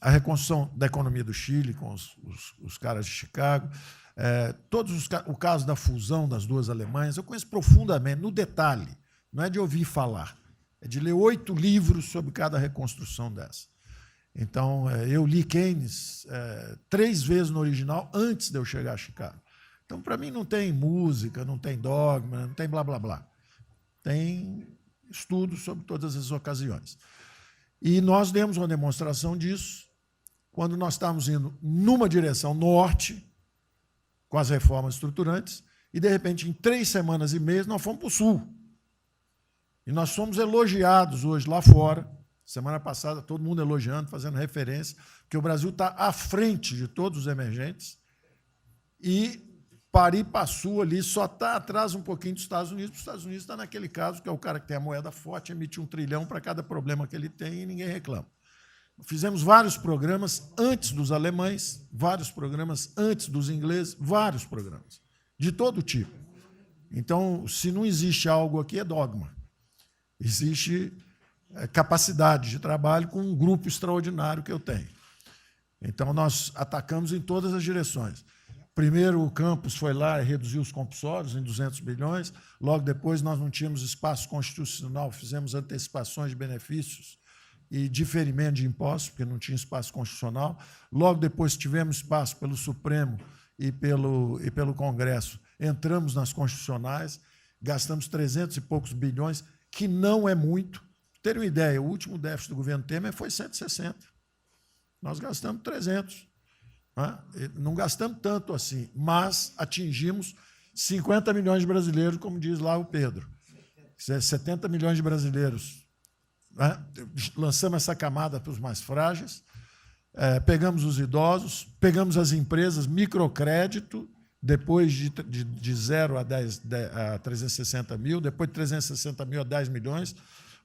a reconstrução da economia do Chile com os caras de Chicago, o caso da fusão das duas Alemanhas, eu conheço profundamente, no detalhe, não é de ouvir falar, é de ler 8 livros sobre cada reconstrução dessa. Então, eu li Keynes 3 vezes no original antes de eu chegar a Chicago. Então, para mim, não tem música, não tem dogma, não tem blá, blá, blá. Tem estudos sobre todas as ocasiões. E nós demos uma demonstração disso quando nós estávamos indo numa direção norte, com as reformas estruturantes, e, de repente, em 3 semanas e meia, nós fomos para o sul. E nós fomos elogiados hoje lá fora. Semana passada, todo mundo elogiando, fazendo referência, que o Brasil está à frente de todos os emergentes e Pari-Passu ali só está atrás um pouquinho dos Estados Unidos, porque os Estados Unidos está naquele caso que é o cara que tem a moeda forte, emite 1 trilhão para cada problema que ele tem e ninguém reclama. Fizemos vários programas antes dos alemães, vários programas antes dos ingleses, vários programas, de todo tipo. Então, se não existe algo aqui, é dogma. Existe capacidade de trabalho com um grupo extraordinário que eu tenho. Então, nós atacamos em todas as direções. Primeiro, o campus foi lá e reduziu os compulsórios em 200 bilhões. Logo depois, nós não tínhamos espaço constitucional, fizemos antecipações de benefícios e diferimento de impostos, porque não tinha espaço constitucional. Logo depois, tivemos espaço pelo Supremo e pelo Congresso. Entramos nas constitucionais, gastamos 300 e poucos bilhões, que não é muito. Para terem uma ideia, o último déficit do governo Temer foi 160. Nós gastamos 300. Não gastamos tanto assim, mas atingimos 50 milhões de brasileiros, como diz lá o Pedro. 70 milhões de brasileiros. Lançamos essa camada para os mais frágeis, pegamos os idosos, pegamos as empresas, microcrédito, depois de 0 a 360 mil, depois de 360 mil a 10 milhões,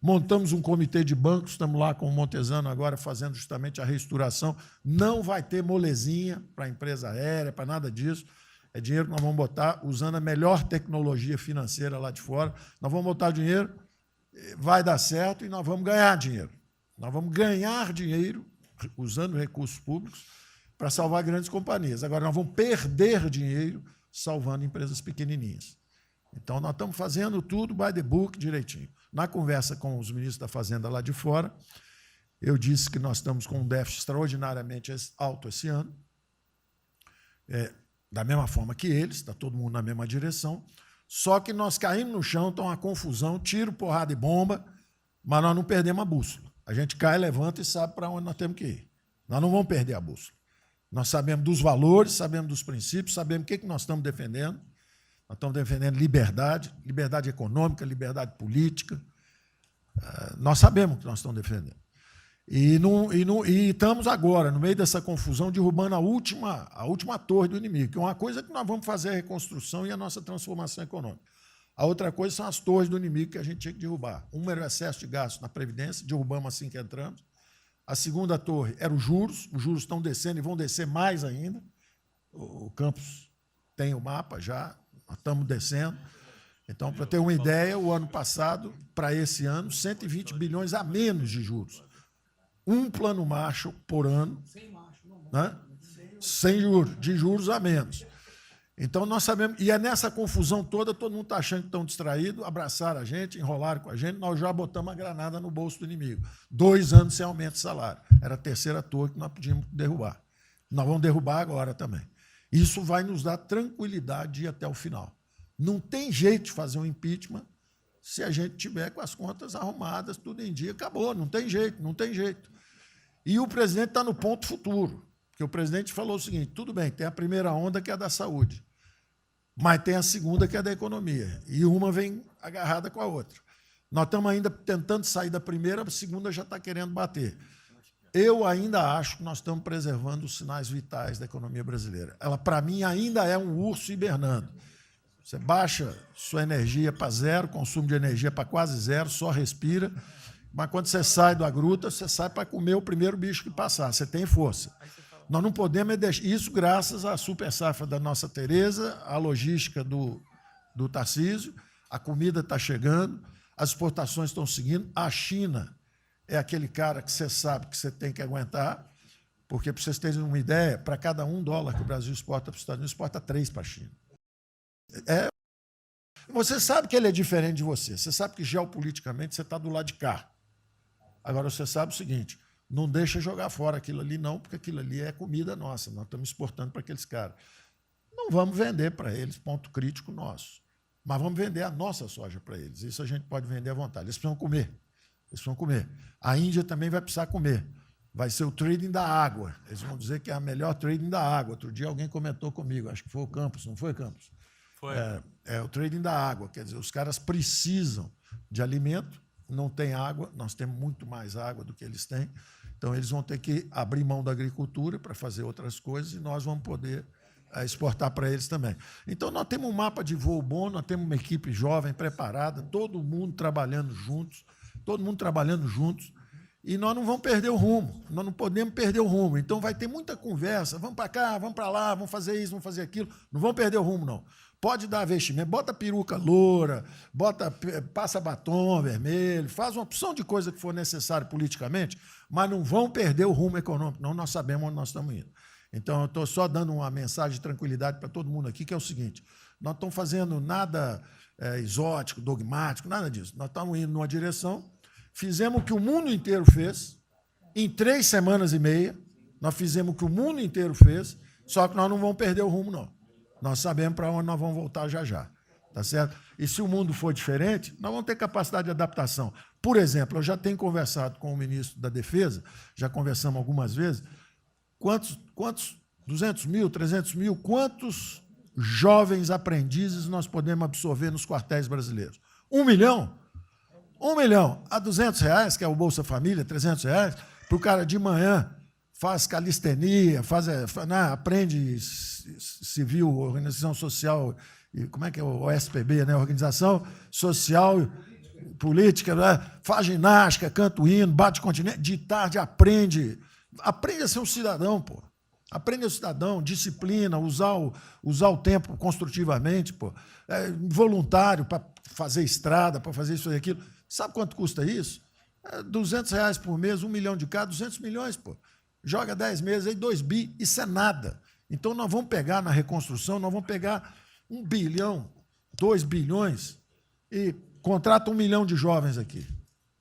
montamos um comitê de bancos, estamos lá com o Montesano agora fazendo justamente a reestruturação. Não vai ter molezinha para a empresa aérea, para nada disso. É dinheiro que nós vamos botar usando a melhor tecnologia financeira lá de fora. Nós vamos botar dinheiro, vai dar certo e nós vamos ganhar dinheiro. Nós vamos ganhar dinheiro usando recursos públicos para salvar grandes companhias. Agora, nós vamos perder dinheiro salvando empresas pequenininhas. Então, nós estamos fazendo tudo by the book direitinho. Na conversa com os ministros da Fazenda lá de fora, eu disse que nós estamos com um déficit extraordinariamente alto esse ano, da mesma forma que eles, está todo mundo na mesma direção, só que nós caímos no chão, está uma confusão, tiro, porrada e bomba, mas nós não perdemos a bússola. A gente cai, levanta e sabe para onde nós temos que ir. Nós não vamos perder a bússola. Nós sabemos dos valores, sabemos dos princípios, sabemos o que nós estamos defendendo. Nós estamos defendendo liberdade, liberdade econômica, liberdade política. Nós sabemos o que nós estamos defendendo. E estamos agora, no meio dessa confusão, derrubando a última torre do inimigo, que é uma coisa que nós vamos fazer a reconstrução e a nossa transformação econômica. A outra coisa são as torres do inimigo que a gente tinha que derrubar. Uma era o excesso de gasto na Previdência, derrubamos assim que entramos. A segunda torre era os juros estão descendo e vão descer mais ainda. O campus tem o mapa já, nós estamos descendo. Então, para ter uma ideia, o ano passado, para esse ano, 120 bilhões a menos de juros. um plano Marshall por ano, né? Sem juros, de juros a menos. Então, nós sabemos, e é nessa confusão toda, todo mundo está achando que estão distraídos, abraçaram a gente, enrolaram com a gente, nós já botamos a granada no bolso do inimigo. 2 anos sem aumento de salário. Era a terceira torre que nós podíamos derrubar. Nós vamos derrubar agora também. Isso vai nos dar tranquilidade de ir até o final. Não tem jeito de fazer um impeachment se a gente tiver com as contas arrumadas, tudo em dia, acabou, não tem jeito, não tem jeito. E o presidente está no ponto futuro, porque o presidente falou o seguinte, tudo bem, tem a primeira onda que é a da saúde, mas tem a segunda que é da economia, e uma vem agarrada com a outra. Nós estamos ainda tentando sair da primeira, a segunda já está querendo bater. Eu ainda acho que nós estamos preservando os sinais vitais da economia brasileira. Ela, para mim, ainda é um urso hibernando. Você baixa sua energia para zero, consumo de energia para quase zero, só respira, mas quando você sai da gruta, você sai para comer o primeiro bicho que passar, você tem força. Nós não podemos deixar isso graças à super safra da nossa Tereza, à logística do Tarcísio, a comida está chegando, as exportações estão seguindo, a China é aquele cara que você sabe que você tem que aguentar, porque, para vocês terem uma ideia, para cada $1 que o Brasil exporta para os Estados Unidos, exporta 3 para a China. Você sabe que ele é diferente de você, você sabe que geopoliticamente você está do lado de cá. Agora, você sabe o seguinte, não deixa jogar fora aquilo ali não, porque aquilo ali é comida nossa, nós estamos exportando para aqueles caras. Não vamos vender para eles, ponto crítico nosso, mas vamos vender a nossa soja para eles, isso a gente pode vender à vontade, eles precisam comer. Eles vão comer. A Índia também vai precisar comer. Vai ser o trading da água. Eles vão dizer que é a melhor trading da água. Outro dia alguém comentou comigo, acho que foi o Campos, não foi, Campos? Foi. É o trading da água. Quer dizer, os caras precisam de alimento, não tem água, nós temos muito mais água do que eles têm. Então, eles vão ter que abrir mão da agricultura para fazer outras coisas e nós vamos poder exportar para eles também. Então, nós temos um mapa de voo bom, nós temos uma equipe jovem, preparada, todo mundo trabalhando juntos, e nós não vamos perder o rumo, nós não podemos perder o rumo. Então, vai ter muita conversa, vamos para cá, vamos para lá, vamos fazer isso, vamos fazer aquilo, não vamos perder o rumo, não. Pode dar vestimento, bota peruca loura, passa batom vermelho, faz uma opção de coisa que for necessário politicamente, mas não vão perder o rumo econômico, não, nós sabemos onde nós estamos indo. Então, eu estou só dando uma mensagem de tranquilidade para todo mundo aqui, que é o seguinte, nós não estamos fazendo nada exótico, dogmático, nada disso. Nós estamos indo numa direção, fizemos o que o mundo inteiro fez, em 3 semanas e meia, nós fizemos o que o mundo inteiro fez, só que nós não vamos perder o rumo, não. Nós sabemos para onde nós vamos voltar já já, tá certo? E se o mundo for diferente, nós vamos ter capacidade de adaptação. Por exemplo, eu já tenho conversado com o ministro da Defesa, já conversamos algumas vezes, quantos 200 mil, 300 mil, quantos jovens aprendizes nós podemos absorver nos quartéis brasileiros? 1 milhão? 1 milhão a R$200, que é o Bolsa Família, R$300, para o cara de manhã faz calistenia, aprende civil, organização social, como é que é o OSPB, né? Organização Social Política, né? Faz ginástica, canta o hino, bate continente, de tarde aprende a ser um cidadão, pô. Aprende a ser cidadão, disciplina, usar o tempo construtivamente, pô. Voluntário para fazer estrada, para fazer isso e aquilo. Sabe quanto custa isso? R$200 por mês, 1 milhão de cada, 200 milhões, pô. Joga 10 meses aí, 2 bi, isso é nada. Então, nós vamos pegar na reconstrução, nós vamos pegar 1 bilhão, 2 bilhões e contrata 1 milhão de jovens aqui.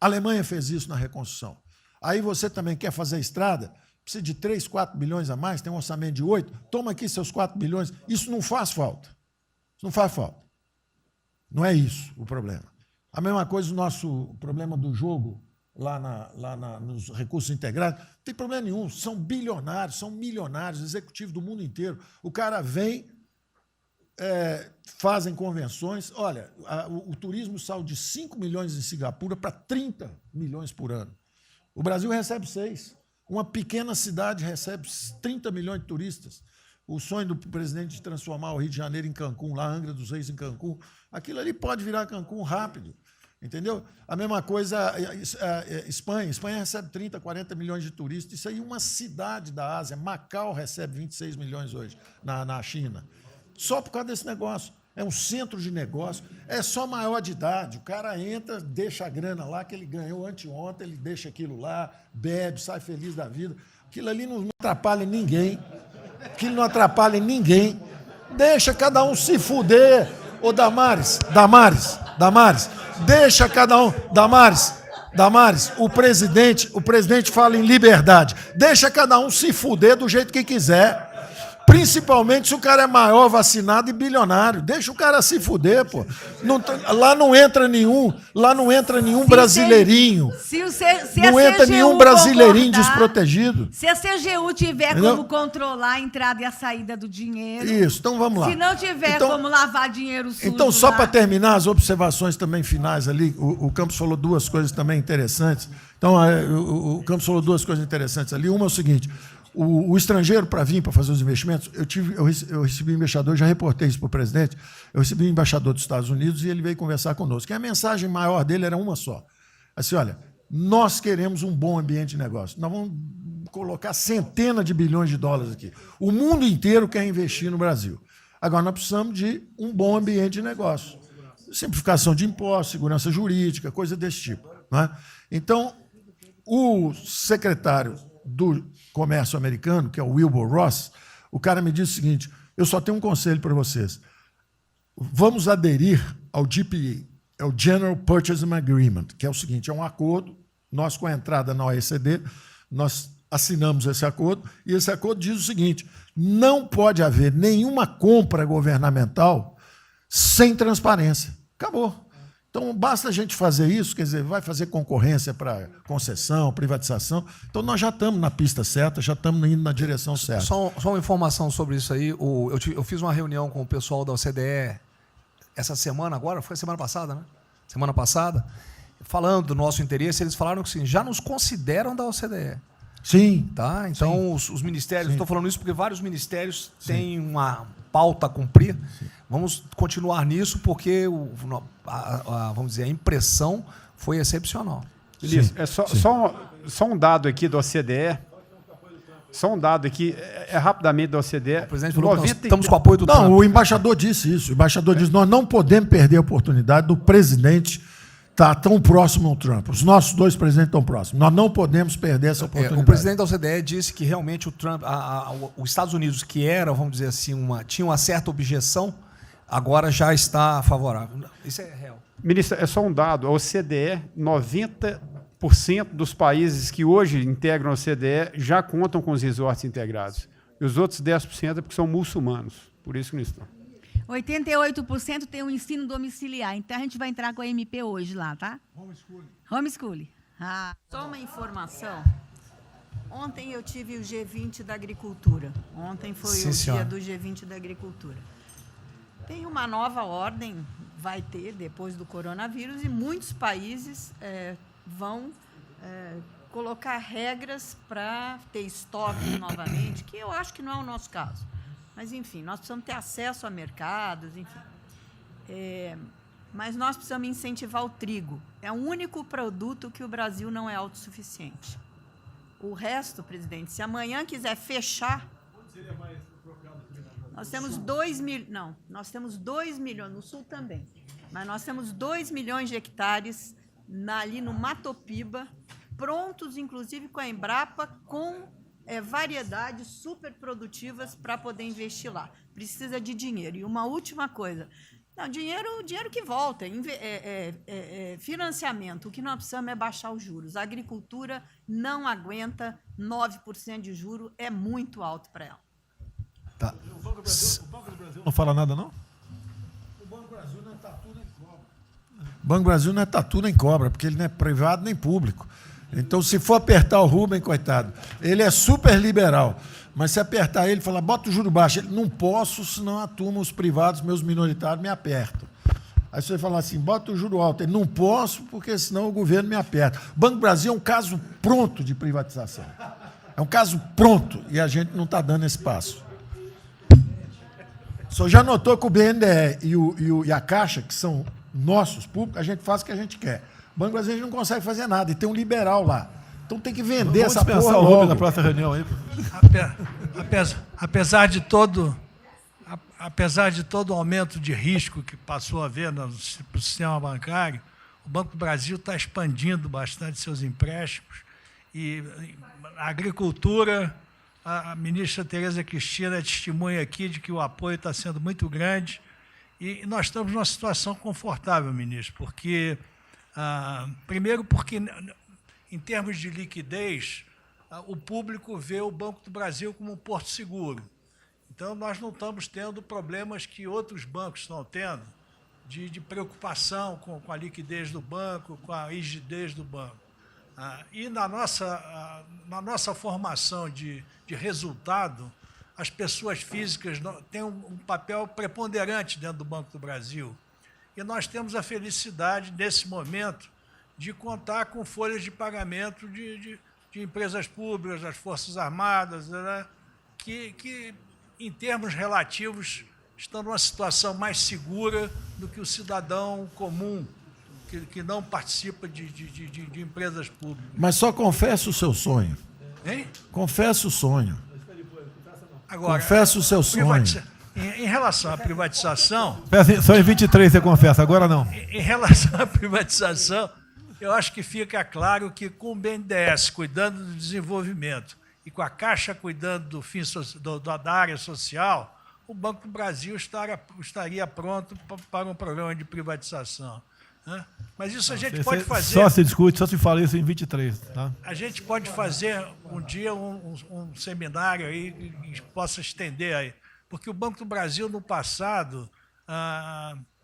A Alemanha fez isso na reconstrução. Aí você também quer fazer estrada, precisa de 3, 4 bilhões a mais, tem um orçamento de 8, toma aqui seus 4 bilhões. Isso não faz falta. Isso não faz falta. Não é isso o problema. A mesma coisa o nosso problema do jogo, lá nos recursos integrados, não tem problema nenhum, são bilionários, são milionários, executivos do mundo inteiro. O cara vem, fazem convenções. Olha, o turismo saiu de 5 milhões em Singapura para 30 milhões por ano. O Brasil recebe 6. Uma pequena cidade recebe 30 milhões de turistas. O sonho do presidente de transformar o Rio de Janeiro em Cancún, lá Angra dos Reis em Cancún, aquilo ali pode virar Cancún rápido. Entendeu? A mesma coisa, Espanha. Espanha recebe 30, 40 milhões de turistas. Isso aí é uma cidade da Ásia. Macau recebe 26 milhões hoje na China. Só por causa desse negócio. É um centro de negócio. É só maior de idade. O cara entra, deixa a grana lá, que ele ganhou anteontem, ele deixa aquilo lá, bebe, sai feliz da vida. Aquilo ali não atrapalha ninguém. Aquilo não atrapalha ninguém. Deixa cada um se fuder. Ô, Damares, deixa cada um... Damares, o presidente fala em liberdade. Deixa cada um se fuder do jeito que quiser. Principalmente se o cara é maior, vacinado e bilionário. Deixa o cara se fuder, pô. Lá não entra nenhum brasileirinho. Não entra nenhum brasileirinho desprotegido. Se a CGU tiver como controlar a entrada e a saída do dinheiro... Isso, então vamos lá. Se não tiver como lavar dinheiro sujo... Então, só para terminar, as observações também finais ali, o Campos falou duas coisas também interessantes. Então, o Campos falou duas coisas interessantes ali. Uma é o seguinte... O estrangeiro, para vir, para fazer os investimentos, eu recebi um embaixador, já reportei isso para o presidente, eu recebi um embaixador dos Estados Unidos e ele veio conversar conosco. E a mensagem maior dele era uma só. Assim, olha, nós queremos um bom ambiente de negócio. Nós vamos colocar centenas de bilhões de dólares aqui. O mundo inteiro quer investir no Brasil. Agora, nós precisamos de um bom ambiente de negócio. Simplificação de impostos, segurança jurídica, coisa desse tipo. Não é? Então, o secretário do Comércio americano, que é o Wilbur Ross, o cara me disse o seguinte, eu só tenho um conselho para vocês. Vamos aderir ao GPA, é o General Purchasing Agreement, que é o seguinte, é um acordo, nós com a entrada na OECD, nós assinamos esse acordo, e esse acordo diz o seguinte, não pode haver nenhuma compra governamental sem transparência. Acabou. Então, basta a gente fazer isso, quer dizer, vai fazer concorrência para concessão, privatização. Então, nós já estamos na pista certa, já estamos indo na direção certa. Só uma informação sobre isso aí. Eu fiz uma reunião com o pessoal da OCDE essa semana agora, foi a semana passada, né? Semana passada, falando do nosso interesse, eles falaram que sim, já nos consideram da OCDE. Sim. Tá? Então, os ministérios, estou falando isso porque vários ministérios têm uma pauta a cumprir. Sim. Vamos continuar nisso porque, vamos dizer, a impressão foi excepcional. Ministro, é só um dado aqui da OCDE. Só um dado aqui, rapidamente da OCDE. O presidente falou que nós estamos com o apoio do Trump. Não, o embaixador disse isso. O embaixador disse nós não podemos perder a oportunidade do presidente estar tão próximo ao Trump. Os nossos dois presidentes estão próximos. Nós não podemos perder essa oportunidade. O presidente da OCDE disse que realmente o Trump, os Estados Unidos, que era, vamos dizer assim, tinha uma certa objeção, agora já está favorável. Isso é real. Ministro, é só um dado. A OCDE, 90% dos países que hoje integram a OCDE já contam com os resorts integrados. E os outros 10% é porque são muçulmanos. Por isso que não estão. 88% tem o ensino domiciliar. Então, a gente vai entrar com a MP hoje lá, tá? Homeschooling. Só uma informação. Ontem eu tive o G20 da Agricultura. Ontem foi o dia do G20 da Agricultura. Tem uma nova ordem, vai ter, depois do coronavírus, e muitos países vão colocar regras para ter estoque novamente, que eu acho que não é o nosso caso. Mas, enfim, nós precisamos ter acesso a mercados, enfim. Mas nós precisamos incentivar o trigo. É o único produto que o Brasil não é autossuficiente. O resto, presidente, se amanhã quiser fechar... Nós temos 2 milhões... Não, nós temos 2 milhões, no Sul também, mas nós temos 2 milhões de hectares ali no Matopiba, prontos, inclusive, com a Embrapa, com... variedades super produtivas para poder investir lá. Precisa de dinheiro. E uma última coisa. Não, dinheiro que volta. Financiamento. O que nós precisamos é baixar os juros. A agricultura não aguenta 9% de juros. É muito alto para ela. Tá. O Banco do Brasil não fala nada, não? O Banco do Brasil não é tatu nem cobra. O Banco do Brasil não é tatu nem cobra, porque ele não é privado nem público. Então, se for apertar o Rubem, coitado, ele é super liberal, mas se apertar ele, falar, bota o juro baixo, ele, não posso, senão a turma, os privados, meus minoritários, me apertam. Aí você fala assim, bota o juro alto, ele, não posso, porque senão o governo me aperta. O Banco do Brasil é um caso pronto de privatização. É um caso pronto, e a gente não está dando esse passo. O senhor já notou que o BNDE e a Caixa, que são nossos públicos, a gente faz o que a gente quer. O Banco Brasileiro não consegue fazer nada, e tem um liberal lá. Então tem que vender essa porra logo. Na próxima reunião aí. Apesar de todo apesar de todo o aumento de risco que passou a haver no sistema bancário, o Banco do Brasil está expandindo bastante seus empréstimos. E a agricultura, a ministra Tereza Cristina é testemunha aqui de que o apoio está sendo muito grande. E nós estamos numa situação confortável, ministro, porque, primeiro, porque, em termos de liquidez, o público vê o Banco do Brasil como um porto seguro. Então, nós não estamos tendo problemas que outros bancos estão tendo, de preocupação com a liquidez do banco, com a rigidez do banco. E na nossa formação de resultado, as pessoas físicas têm um papel preponderante dentro do Banco do Brasil. E nós temos a felicidade, nesse momento, de contar com folhas de pagamento de empresas públicas, das Forças Armadas, né, que, em termos relativos, estão numa situação mais segura do que o cidadão comum, que não participa de empresas públicas. Mas só confessa o seu sonho. Hein? Confessa o sonho. Agora, confessa o seu sonho. Em relação à privatização... Só em 23 você confessa, agora não. Em relação à privatização, eu acho que fica claro que com o BNDES cuidando do desenvolvimento e com a Caixa cuidando do fim da área social, o Banco do Brasil estaria pronto para um programa de privatização. Né? Mas isso a gente pode fazer... Só se discute, só se fala isso em 23. Tá? A gente pode fazer um dia um seminário aí que possa estender aí. Porque o Banco do Brasil, no passado,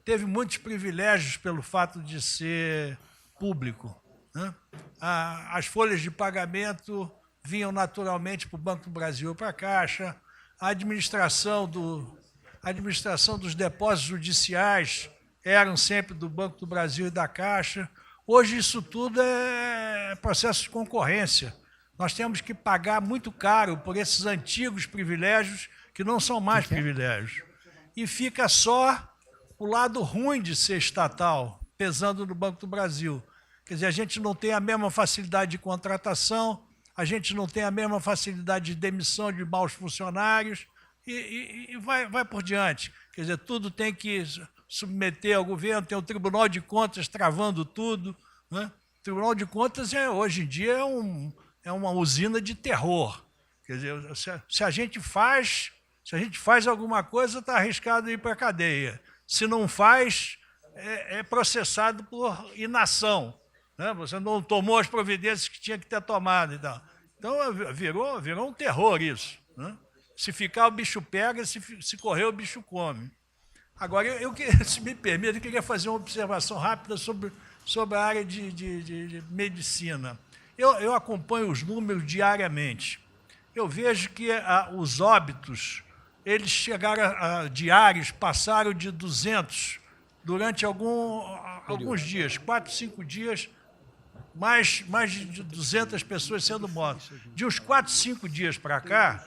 teve muitos privilégios pelo fato de ser público. Né? As folhas de pagamento vinham naturalmente para o Banco do Brasil ou para a Caixa. A administração dos depósitos judiciais eram sempre do Banco do Brasil e da Caixa. Hoje isso tudo é processo de concorrência. Nós temos que pagar muito caro por esses antigos privilégios que não são mais privilégios. E fica só o lado ruim de ser estatal, pesando no Banco do Brasil. Quer dizer, a gente não tem a mesma facilidade de contratação, a gente não tem a mesma facilidade de demissão de maus funcionários e vai por diante. Quer dizer, tudo tem que submeter ao governo, tem o Tribunal de Contas travando tudo. Né? O Tribunal de Contas, hoje em dia, é uma usina de terror. Quer dizer, se a gente faz alguma coisa, está arriscado ir para a cadeia. Se não faz, é processado por inação. Né? Você não tomou as providências que tinha que ter tomado. Então virou um terror isso. Né? Se ficar, o bicho pega, se correr, o bicho come. Agora, se me permite, eu queria fazer uma observação rápida sobre a área de medicina. Eu acompanho os números diariamente. Eu vejo que os óbitos, eles chegaram diários, passaram de 200 durante alguns dias, 4, 5 dias, mais de 200 pessoas sendo mortas. De uns 4, 5 dias para cá,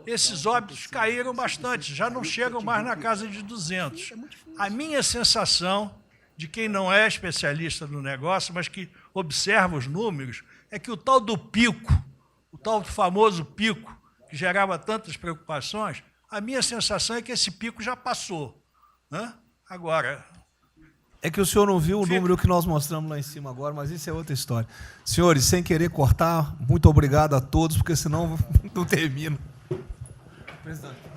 esses óbitos caíram bastante, já não chegam mais na casa de 200. A minha sensação, de quem não é especialista no negócio, mas que observa os números, é que o tal do pico, o tal do famoso pico, que gerava tantas preocupações, a minha sensação é que esse pico já passou. Né? Agora... É que o senhor não viu o número que nós mostramos lá em cima agora, mas isso é outra história. Senhores, sem querer cortar, muito obrigado a todos, porque senão não termino. Presidente.